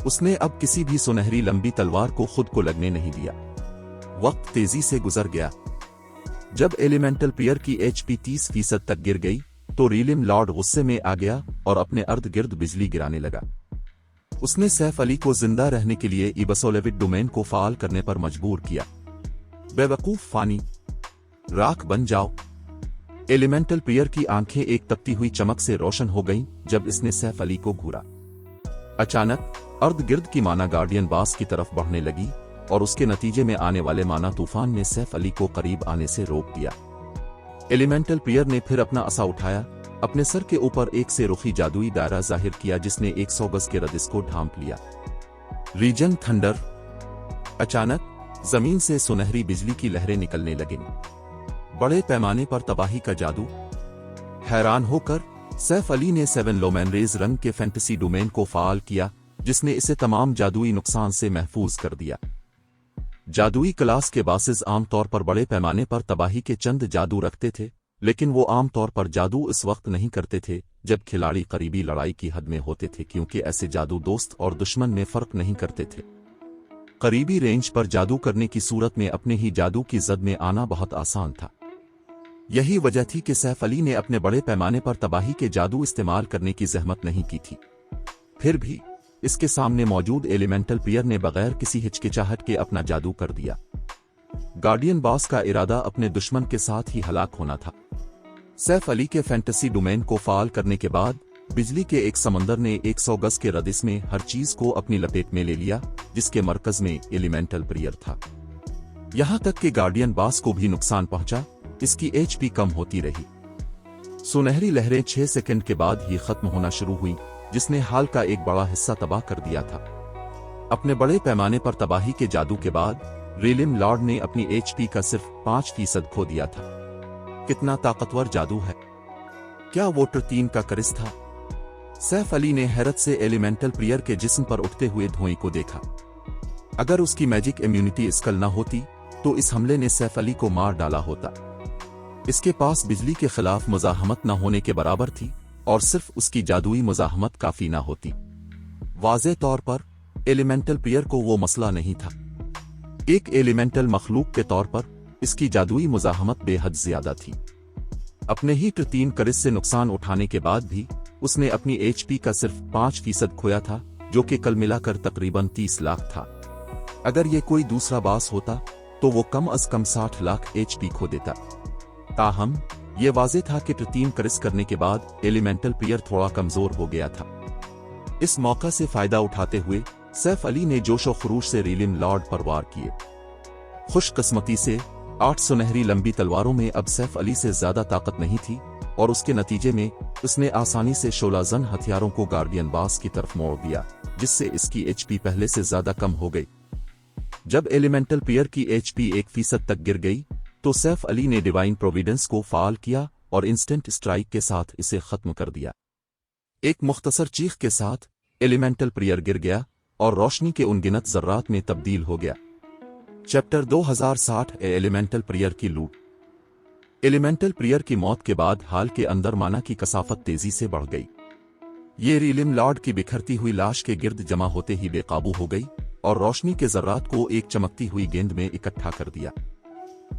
उसने अब किसी भी सुनहरी लंबी तलवार को खुद को लगने नहीं दिया। वक्त तेजी से गुजर गया। जब एलिमेंटल पियर की HP 30% तक गिर गई तो रीलिम लॉर्ड गुस्से में आ गया और अपने अर्द गिर्द बिजली गिराने लगा। उसने सैफ अली को जिंदा रहने के लिए इबसोलेविट डोमेन को फाल करने पर मजबूर किया। बेवकूफ फानी, राख बन जाओ। एलिमेंटल पियर की आंखें एक तपती हुई चमक से रोशन हो गईं जब इसने सैफ अली को घूरा। अचानक अर्द गिर्द की माना गार्डियन बास की तरफ बढ़ने लगी और उसके नतीजे में आने वाले माना तूफान ने सैफ अली को करीब आने से रोक दिया। एलिमेंटल पियर ने फिर अपना असा उठाया, अपने सर के ऊपर एक से रुखी जादुई दायरा जाहिर किया जिसने 100 गज के रदिस को ढांप लिया। Region thunder. अचानक जमीन से सुनहरी बिजली की लहरें निकलने लगीं। बड़े पैमाने पर तबाही का जादू। हैरान होकर सैफ अली ने 7 लोमेनरेज रंग के फैंटेसी डोमेन को फाल किया, जिसने इसे तमाम जादुई नुकसान से महफूज कर दिया। जादुई क्लास के बासिस आमतौर पर बड़े पैमाने पर तबाही के चंद जादू रखते थे, लेकिन वो आमतौर पर जादू इस वक्त नहीं करते थे जब खिलाड़ी करीबी लड़ाई की हद में होते थे, क्योंकि ऐसे जादू दोस्त और दुश्मन में फर्क नहीं करते थे। करीबी रेंज पर जादू करने की सूरत में अपने ही जादू की जद में आना बहुत आसान था। यही वजह थी कि सैफ अली ने अपने बड़े पैमाने पर तबाही के जादू इस्तेमाल करने की जहमत नहीं की थी। फिर भी इसके सामने मौजूद एलिमेंटल पियर ने बगैर किसी हिचकिचाहट के अपना जादू कर दिया। गार्डियन बास का इरादा अपने दुश्मन के साथ ही हलाक होना था। सैफ अली के फैंटेसी डोमेन को फाल करने के बाद बिजली के एक समंदर ने 100 गज के रदिस में हर चीज को अपनी लपेट में ले लिया, जिसके मरकज में एलिमेंटल पियर था। यहां तक कि गार्डियन बास को भी नुकसान पहुंचा, इसकी HP कम होती रही। सुनहरी लहरें 6 सेकंड के बाद ही खत्म होना शुरू हुई, जिसने हाल का एक बड़ा हिस्सा तबाह कर दिया था। अपने बड़े पैमाने पर तबाही के जादू के बाद रीलिम लॉर्ड ने अपनी HP का सिर्फ 5% खो दिया था। कितना ताकतवर जादू है! क्या वो 3 का करिस था? सैफ अली ने हैरत से एलिमेंटल पियर के जिस्म पर उठते हुए धुएं को देखा। अगर उसकी मैजिक इम्यूनिटी स्कल न होती तो इस हमले ने सैफ अली को मार डाला होता। इसके पास बिजली के खिलाफ मुजाहमत न होने के बराबर थी और सिर्फ उसकी जादुई मुजाहमत काफी न होती। वाज़े तौर पर एलिमेंटल पियर को वो मसला नहीं था। एक एलिमेंटल मखलूक के तौर पर इसकी जादुई मुजाहमत बेहद ज्यादा थी। अपने ही 3 करिस से नुकसान उठाने के बाद भी उसने अपनी HP का सिर्फ 5% खोया था, जो कि कल मिलाकर तकरीबन 30 लाख था। अगर ये कोई दूसरा बास होता तो वो कम अज कम 60 लाख HP खो देता। ताहम ये वाज़े था कि 3 करिस करने के बाद एलिमेंटल पियर थोड़ा कमजोर हो गया था। इस मौका से फायदा उठाते हुए सैफ अली ने जोशो खरूश से रीलिम लॉर्ड पर वार किए। खुशकिस्मती से 8 सुनहरी लंबी तलवारों में अब सैफ अली से ज्यादा ताकत नहीं थी और उसके नतीजे में उसने आसानी से 16 जन हथियारों को गार्डियन बास की तरफ मोड़ दिया, जिससे इसकी एचपी पहले से ज्यादा कम हो गई। जब एलिमेंटल पियर की एचपी 1% तक गिर गई तो सैफ अली ने डिवाइन प्रोविडेंस को फाल किया और इंस्टेंट स्ट्राइक के साथ इसे खत्म कर दिया। एक मुख्तसर चीख के साथ एलिमेंटल पियर गिर गया और रोशनी के अनगिनत जर्रात में तब्दील हो गया। चैप्टर 2060 एलिमेंटल पियर की लूट। एलिमेंटल पियर की मौत के बाद हाल के अंदर माना की कसाफत तेजी से बढ़ गई। ये रीलिम लॉर्ड की बिखरती हुई लाश के गिर्द जमा होते ही बेकाबू हो गई और रोशनी के जर्रात को एक चमकती हुई गेंद में इकट्ठा कर दिया।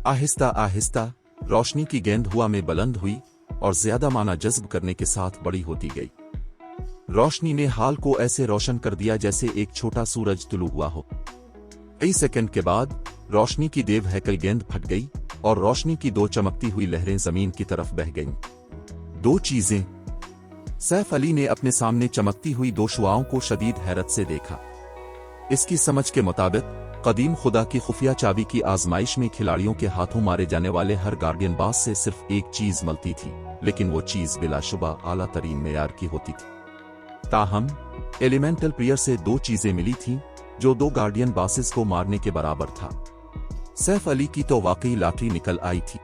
आहिस्ता आहिस्ता रोशनी की गेंद हवा में बुलंद हुई और ज्यादा माना जज्ब करने के साथ बड़ी होती गई। रोशनी ने हाल को ऐसे रोशन कर दिया जैसे एक छोटा सूरज तुलू हुआ हो। कई सेकंड के बाद रोशनी की देव हैकल गेंद फट गई और रोशनी की 2 चमकती हुई लहरें जमीन की तरफ बह गईं। 2 चीजें। सैफ अली ने अपने सामने चमकती हुई 2 शुआओं को शदीद हैरत से देखा। इसकी समझ के मुताबिक कदीम खुदा की खुफिया चाबी की आजमाइश में खिलाड़ियों के हाथों मारे जाने वाले हर गार्डियन बास से सिर्फ एक चीज मिलती थी, लेकिन वो चीज बिलाशुबा आला तरीन मेयार की होती थी। ताहम एलिमेंटल पियर से 2 चीजें मिली थीं जो 2 गार्डियन बासेस को मारने के बराबर था। सैफ अली की तो वाकई लॉटरी निकल आई थी।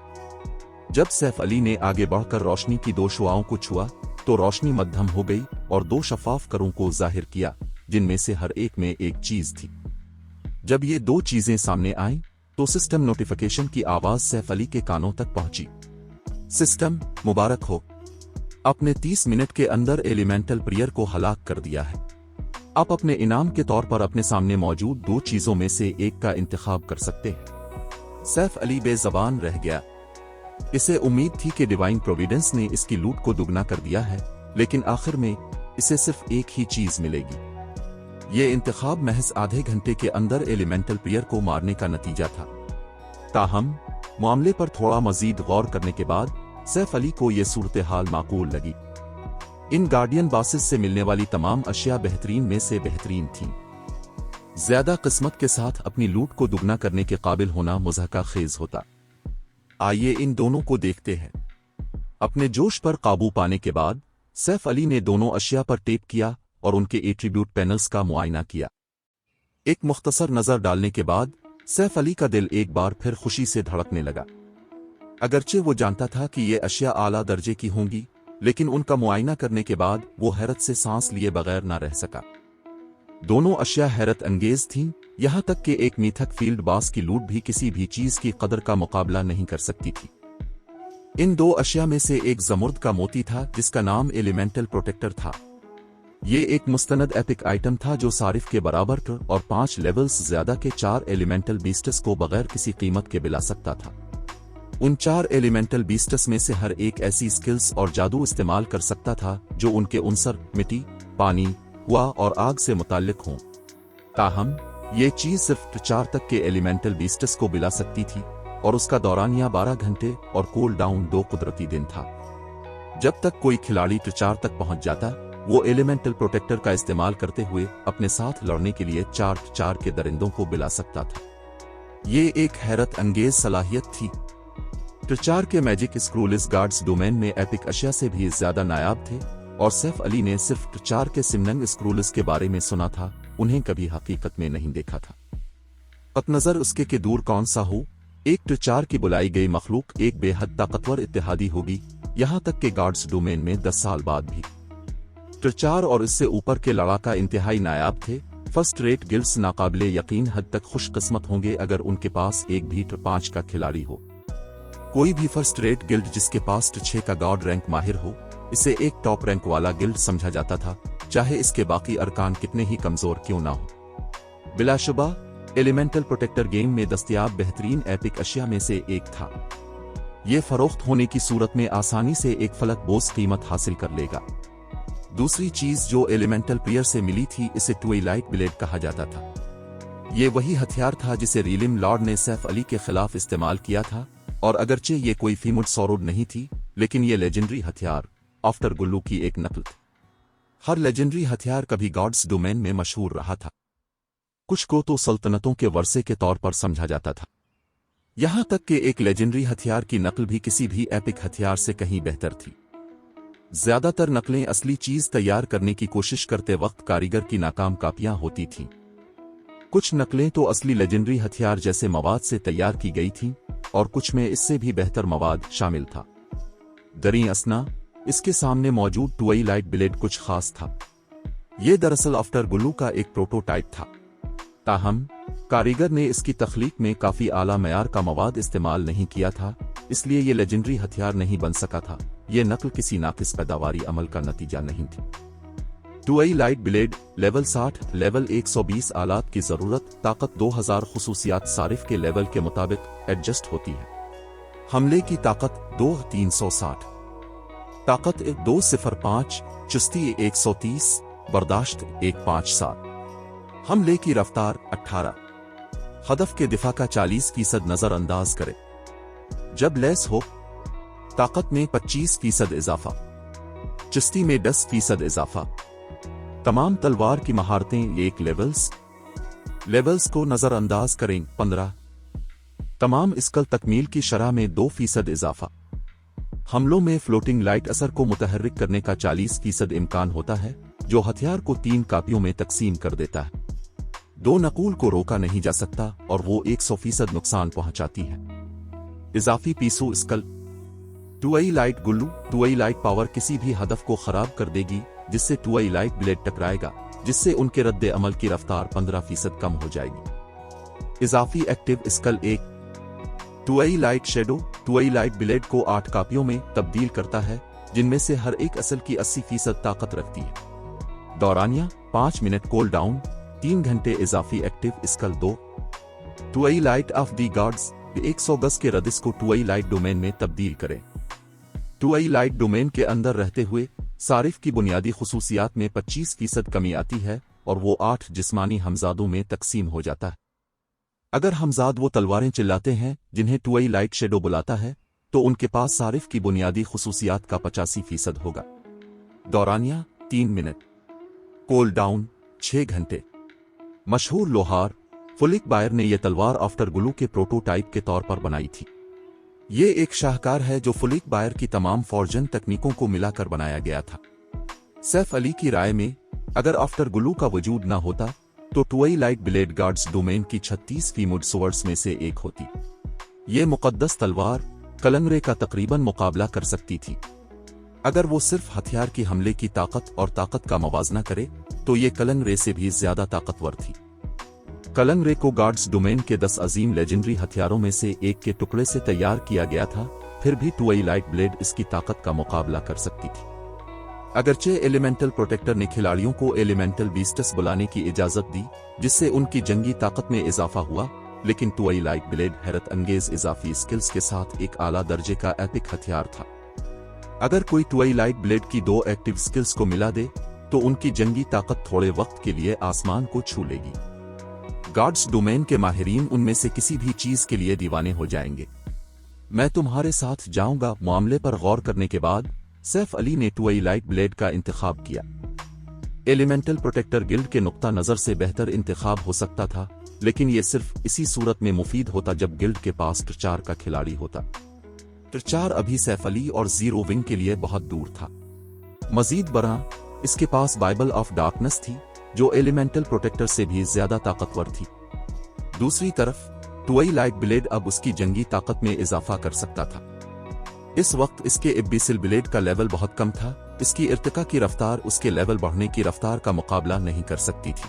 जब सैफ अली ने आगे बढ़कर रोशनी की 2 शुआओं को छुआ तो रोशनी मध्यम हो गई और 2 शफाफ करों को जाहिर किया, जिनमें से हर एक में एक चीज थी। जब ये 2 चीजें सामने आईं तो सिस्टम नोटिफिकेशन की आवाज सैफ अली के कानों तक पहुंची। सिस्टम, मुबारक हो, आपने 30 मिनट के अंदर एलिमेंटल पियर को हलाक कर दिया है। आप अपने इनाम के तौर पर अपने सामने मौजूद 2 चीजों में से एक का इंतखाब कर सकते हैं। सैफ अली बेजबान रह गया। इसे उम्मीद थी कि डिवाइन प्रोविडेंस ने इसकी लूट को दुगना कर दिया है, लेकिन आखिर में इसे सिर्फ एक ही चीज मिलेगी। ये इंतखाब महज आधे घंटे के अंदर एलिमेंटल पियर को मारने का नतीजा था। ताहम मामले पर थोड़ा मजीद गौर करने के बाद सैफ अली को यह सूरत हाल माकूल लगी। इन गार्डियन बासेस से मिलने वाली तमाम अशिया बेहतरीन में से बेहतरीन थीं। ज्यादा किस्मत के साथ अपनी लूट को दुगना करने के काबिल होना मुज़हका खेज होता। आइए इन दोनों को देखते हैं। अपने जोश पर काबू पाने के बाद सैफ अली ने दोनों अशिया पर टेप किया और उनके एट्रीब्यूट पैनल्स का मुआयना किया। एक मुख्तसर नजर डालने के बाद सैफ अली का दिल एक बार फिर खुशी से धड़कने लगा। अगरचे वो जानता था कि ये अशिया आला दर्जे की होंगी, लेकिन उनका मुआयना करने के बाद वो हैरत से सांस लिए बगैर ना रह सका। दोनों अशिया हैरत अंगेज थीं, यहां तक कि एक मीथक फील्ड बास की लूट भी किसी भी चीज की कदर का मुकाबला नहीं कर सकती थी। इन 2 अशिया में से एक जमुर्द का मोती था जिसका नाम एलिमेंटल प्रोटेक्टर था। ये एक मुस्तनद एपिक आइटम था जो सारिफ के बराबर और 5 लेवल्स ज्यादा के 4 एलिमेंटल बीस्टस को बगैर किसी कीमत के बिला सकता था। उन 4 एलिमेंटल बीस्टस में से हर एक ऐसी स्किल्स और जादू इस्तेमाल कर सकता था जो उनके उनसर मिट्टी, पानी, हवा और आग से मुताल्लिक हों। ताहम ये चीज सिर्फ 4 तक के एलिमेंटल बीस्टस को बिला सकती थी और उसका दौरानिया 12 घंटे और कूल डाउन 2 कुदरती दिन था। जब तक कोई खिलाड़ी 4 तक पहुंच जाता वो एलिमेंटल प्रोटेक्टर का इस्तेमाल करते हुए अपने साथ लड़ने के लिए 4 के दरिंदों को बिला सकता था। ये एक हैरत अंगेज सलाहियत थी। 4 के मैजिक स्क्रूल इस गार्ड्स डोमेन में एपिक अशिया से भी ज्यादा नायाब थे और सैफ अली ने सिर्फ 4 के सिमनंग स्क्रूल्स के बारे में सुना था, उन्हें कभी हकीकत में नहीं देखा था। पतनजर उसके के दूर कौन सा हो, एक 4 की बुलाई गई मखलूक एक बेहद ताकतवर इत्तेहादी होगी, यहां तक के गार्ड्स डोमेन में 10 साल बाद भी। 4 और इससे ऊपर के लड़ाका इंतहाई नायाब थे। फर्स्ट रेट गिल्ड्स नाकाबिले यकीन हद तक खुशकिस्मत होंगे अगर उनके पास एक भी 5 का खिलाड़ी हो। कोई भी फर्स्ट रेट गिल्ड जिसके पास 6 का गार्ड रैंक माहिर हो, इसे एक टॉप रैंक वाला गिल्ड समझा जाता था, चाहे इसके बाकी अरकान कितने ही कमजोर क्यों ना हो। बिलाशुबा एलिमेंटल प्रोटेक्टर गेम में दस्तयाब बेहतरीन एपिक अशिया में से एक था। ये फरोख्त होने की सूरत में आसानी से एक फलक बोझ कीमत हासिल कर लेगा। दूसरी चीज जो एलिमेंटल पियर से मिली थी, इसे ट्विलाइट ब्लेड कहा जाता था। ये वही हथियार था जिसे रीलिम लॉर्ड ने सैफ अली के खिलाफ इस्तेमाल किया था, और अगरचे ये कोई फीमुड सौरुड नहीं थी, लेकिन ये लेजेंडरी हथियार आफ्टर गुल्लू की एक नकल थी। हर लेजेंडरी हथियार कभी गॉड्स डोमेन में मशहूर रहा था। कुछ को तो सल्तनतों के वर्से के तौर पर समझा जाता था। यहां तक कि एक लेजेंडरी हथियार की नकल भी किसी भी एपिक हथियार से कहीं बेहतर थी। ज्यादातर नकलें असली चीज तैयार करने की कोशिश करते वक्त कारीगर की नाकाम कापियां होती थीं। कुछ नकलें तो असली लेजेंडरी हथियार जैसे मवाद से तैयार की गई थीं और कुछ में इससे भी बेहतर मवाद शामिल था। दरी असना, इसके सामने मौजूद ट्वाइलाइट ब्लेड कुछ खास था। यह दरअसल आफ्टर गुल्लू का एक प्रोटोटाइप था। ताहम कारीगर ने इसकी तख्लीक में काफी आला मयार का मवाद इस्तेमाल नहीं किया था, इसलिए ये लेजेंडरी हथियार नहीं बन सका था। यह नकल किसी नाकिस पैदावारी अमल का नतीजा नहीं थी। ट्वाइलाइट ब्लेड लेवल 60, लेवल 120 आलात की जरूरत, ताकत 2000 खुसूसियात सारिफ के लेवल के मुताबिक एडजस्ट होती है। हमले की ताकत 2360, ताकत 205, चुस्ती 130, बर्दाश्त 157, हमले की रफ्तार 18, हदफ के दिफा का 40% नजरअंदाज करे। जब लेस हो, ताकत में 25% इजाफा, चुस्ती में 10% इजाफा। तमाम तलवार की महारतें एक लेवल्स को नजरअंदाज करें 15। तमाम स्कल तकमील की शरह में 2% इजाफा। हमलों में फ्लोटिंग लाइट असर को मुतहर्रिक करने का 40% इम्कान होता है, जो हथियार को 3 कापियों में तकसीम कर देता है। 2 नकूल को रोका नहीं जा सकता और वो 100% नुकसान पहुंचाती है। इजाफी पीसू स्कल, ट्वाइलाइट गुल्लू, ट्वाइलाइट पावर किसी भी हदफ को खराब कर देगी जिससे ट्वाइलाइट ब्लेड टकराएगा, जिससे उनके रद्द अमल की रफ्तार 15% कम हो जाएगी। इजाफी active skill 1, twilight shadow, twilight blade को 8 कापियों में तब्दील करता है, जिनमें से हर एक असल की 80% ताकत रखती है। दौरानिया 5 मिनट, कोल डाउन 3 घंटे। इजाफी active skill 2, twilight of the gods, 100 गज के रदिस को ट्वाइलाइट डोमेन में तब्दील करें। ट्वाइलाइट डोमेन के अंदर रहते हुए सारिफ की बुनियादी खुसूसियात में 25% कमी आती है और वो 8 जिस्मानी हमजादों में तकसीम हो जाता है। अगर हमजाद वो तलवारें चिल्लाते हैं जिन्हें ट्वाइलाइट शेडो बुलाता है, तो उनके पास सारिफ की बुनियादी खुसूसियात का 85% होगा। दौरानिया 3 मिनट, कोल डाउन 6 घंटे। मशहूर लोहार फुलिक बायर ने यह तलवार आफ्टर गुल्लू के प्रोटोटाइप के तौर पर बनाई थी। ये एक शाहकार है जो फुलिक बायर की तमाम फॉर्जन तकनीकों को मिलाकर बनाया गया था। सैफ अली की राय में अगर आफ्टर गुल्लू का वजूद न होता तो ट्वाइलाइट ब्लेड गार्ड्स डोमेन की 36 फीमुड सोवर्ड्स में से एक होती। ये मुकद्दस तलवार कलंगरे का तकरीबन मुकाबला कर सकती थी। अगर वो सिर्फ हथियार की हमले की ताकत और ताकत का मवाजना करे तो ये कलंगरे से भी ज्यादा ताकतवर थी। कलंगरे को गार्ड्स डोमेन के 10 अजीम लेजेंडरी हथियारों में से एक के टुकड़े से तैयार किया गया था, फिर भी ट्वाइलाइट ब्लेड इसकी ताकत का मुकाबला कर सकती थी। अगरचे एलिमेंटल प्रोटेक्टर ने खिलाड़ियों को एलिमेंटल बीस्ट्स बुलाने की इजाजत दी, जिससे उनकी जंगी ताकत में इजाफा हुआ, लेकिन ट्वाइलाइट ब्लेड हैरत अंगेज इजाफी स्किल्स के साथ एक आला दर्जे का एपिक हथियार था। अगर कोई ट्वाइलाइट ब्लेड की 2 एक्टिव स्किल्स को मिला दे तो उनकी जंगी ताकत थोड़े वक्त के लिए आसमान को छू लेगी। गार्ड्स डोमेन के माहिरीन उनमें से किसी भी चीज के लिए दीवाने हो जाएंगे। मैं तुम्हारे साथ जाऊंगा मामले पर गौर करने के बाद सैफ अली ने ट्वाइलाइट ब्लेड का इंतखाब किया। एलिमेंटल प्रोटेक्टर गिल्ड के नुक्ता नजर से बेहतर इंतखाब हो सकता था, लेकिन यह सिर्फ इसी सूरत में मुफीद होता जब गिल्ड के पास ट्रिचार का खिलाड़ी होता। ट्रिचार अभी सैफ अली और जीरो विंग के लिए बहुत दूर था। मजीद बरा इसके पास बाइबल ऑफ डार्कनेस थी, जो एलिमेंटल प्रोटेक्टर से भी ज्यादा ताकतवर थी। दूसरी तरफ ट्वाइलाइट ब्लेड अब उसकी जंगी ताकत में इजाफा कर सकता था। इस वक्त इसके इब्बिसिल ब्लेड का लेवल बहुत कम था, इसकी इर्तिका की रफ्तार उसके लेवल बढ़ने की रफ्तार का मुकाबला नहीं कर सकती थी।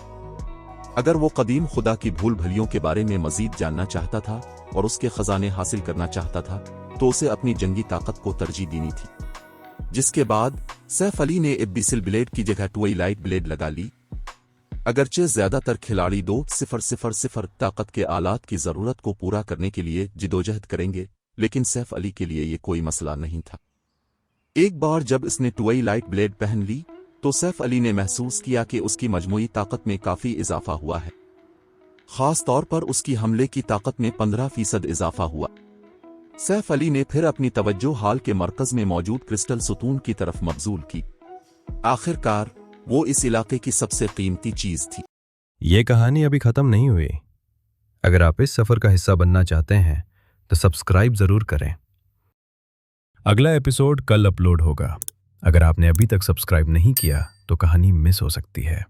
अगर वो कदीम खुदा की भूल भलियों के बारे में मजीद जानना चाहता था और उसके खजाने हासिल करना चाहता था, तो उसे अपनी जंगी ताकत को तरजीह देनी थी। जिसके बाद सैफ अली ने इब्बिसिल ब्लेड की जगह ट्वाइलाइट ब्लेड लगा ली। अगरचे ज्यादातर खिलाड़ी 2,000 ताकत के आलात की जरूरत को पूरा करने के लिए जिदोजहद करेंगे, लेकिन सैफ अली के लिए ये कोई मसला नहीं था। एक बार जब इसने ट्वाइलाइट ब्लेड पहन ली तो सैफ अली ने महसूस किया कि उसकी मजमूई ताकत में काफी इजाफा हुआ है। खास तौर पर उसकी हमले की ताकत में 15% इजाफा हुआ। सैफ अली ने फिर अपनी तवज्जो हाल के मरकज में मौजूद क्रिस्टल सुतून की तरफ मबजूल की। आखिरकार वो इस इलाके की सबसे कीमती चीज थी। ये कहानी अभी खत्म नहीं हुई। अगर आप इस सफर का हिस्सा बनना चाहते हैं तो सब्सक्राइब ज़रूर करें। अगला एपिसोड कल अपलोड होगा। अगर आपने अभी तक सब्सक्राइब नहीं किया तो कहानी मिस हो सकती है।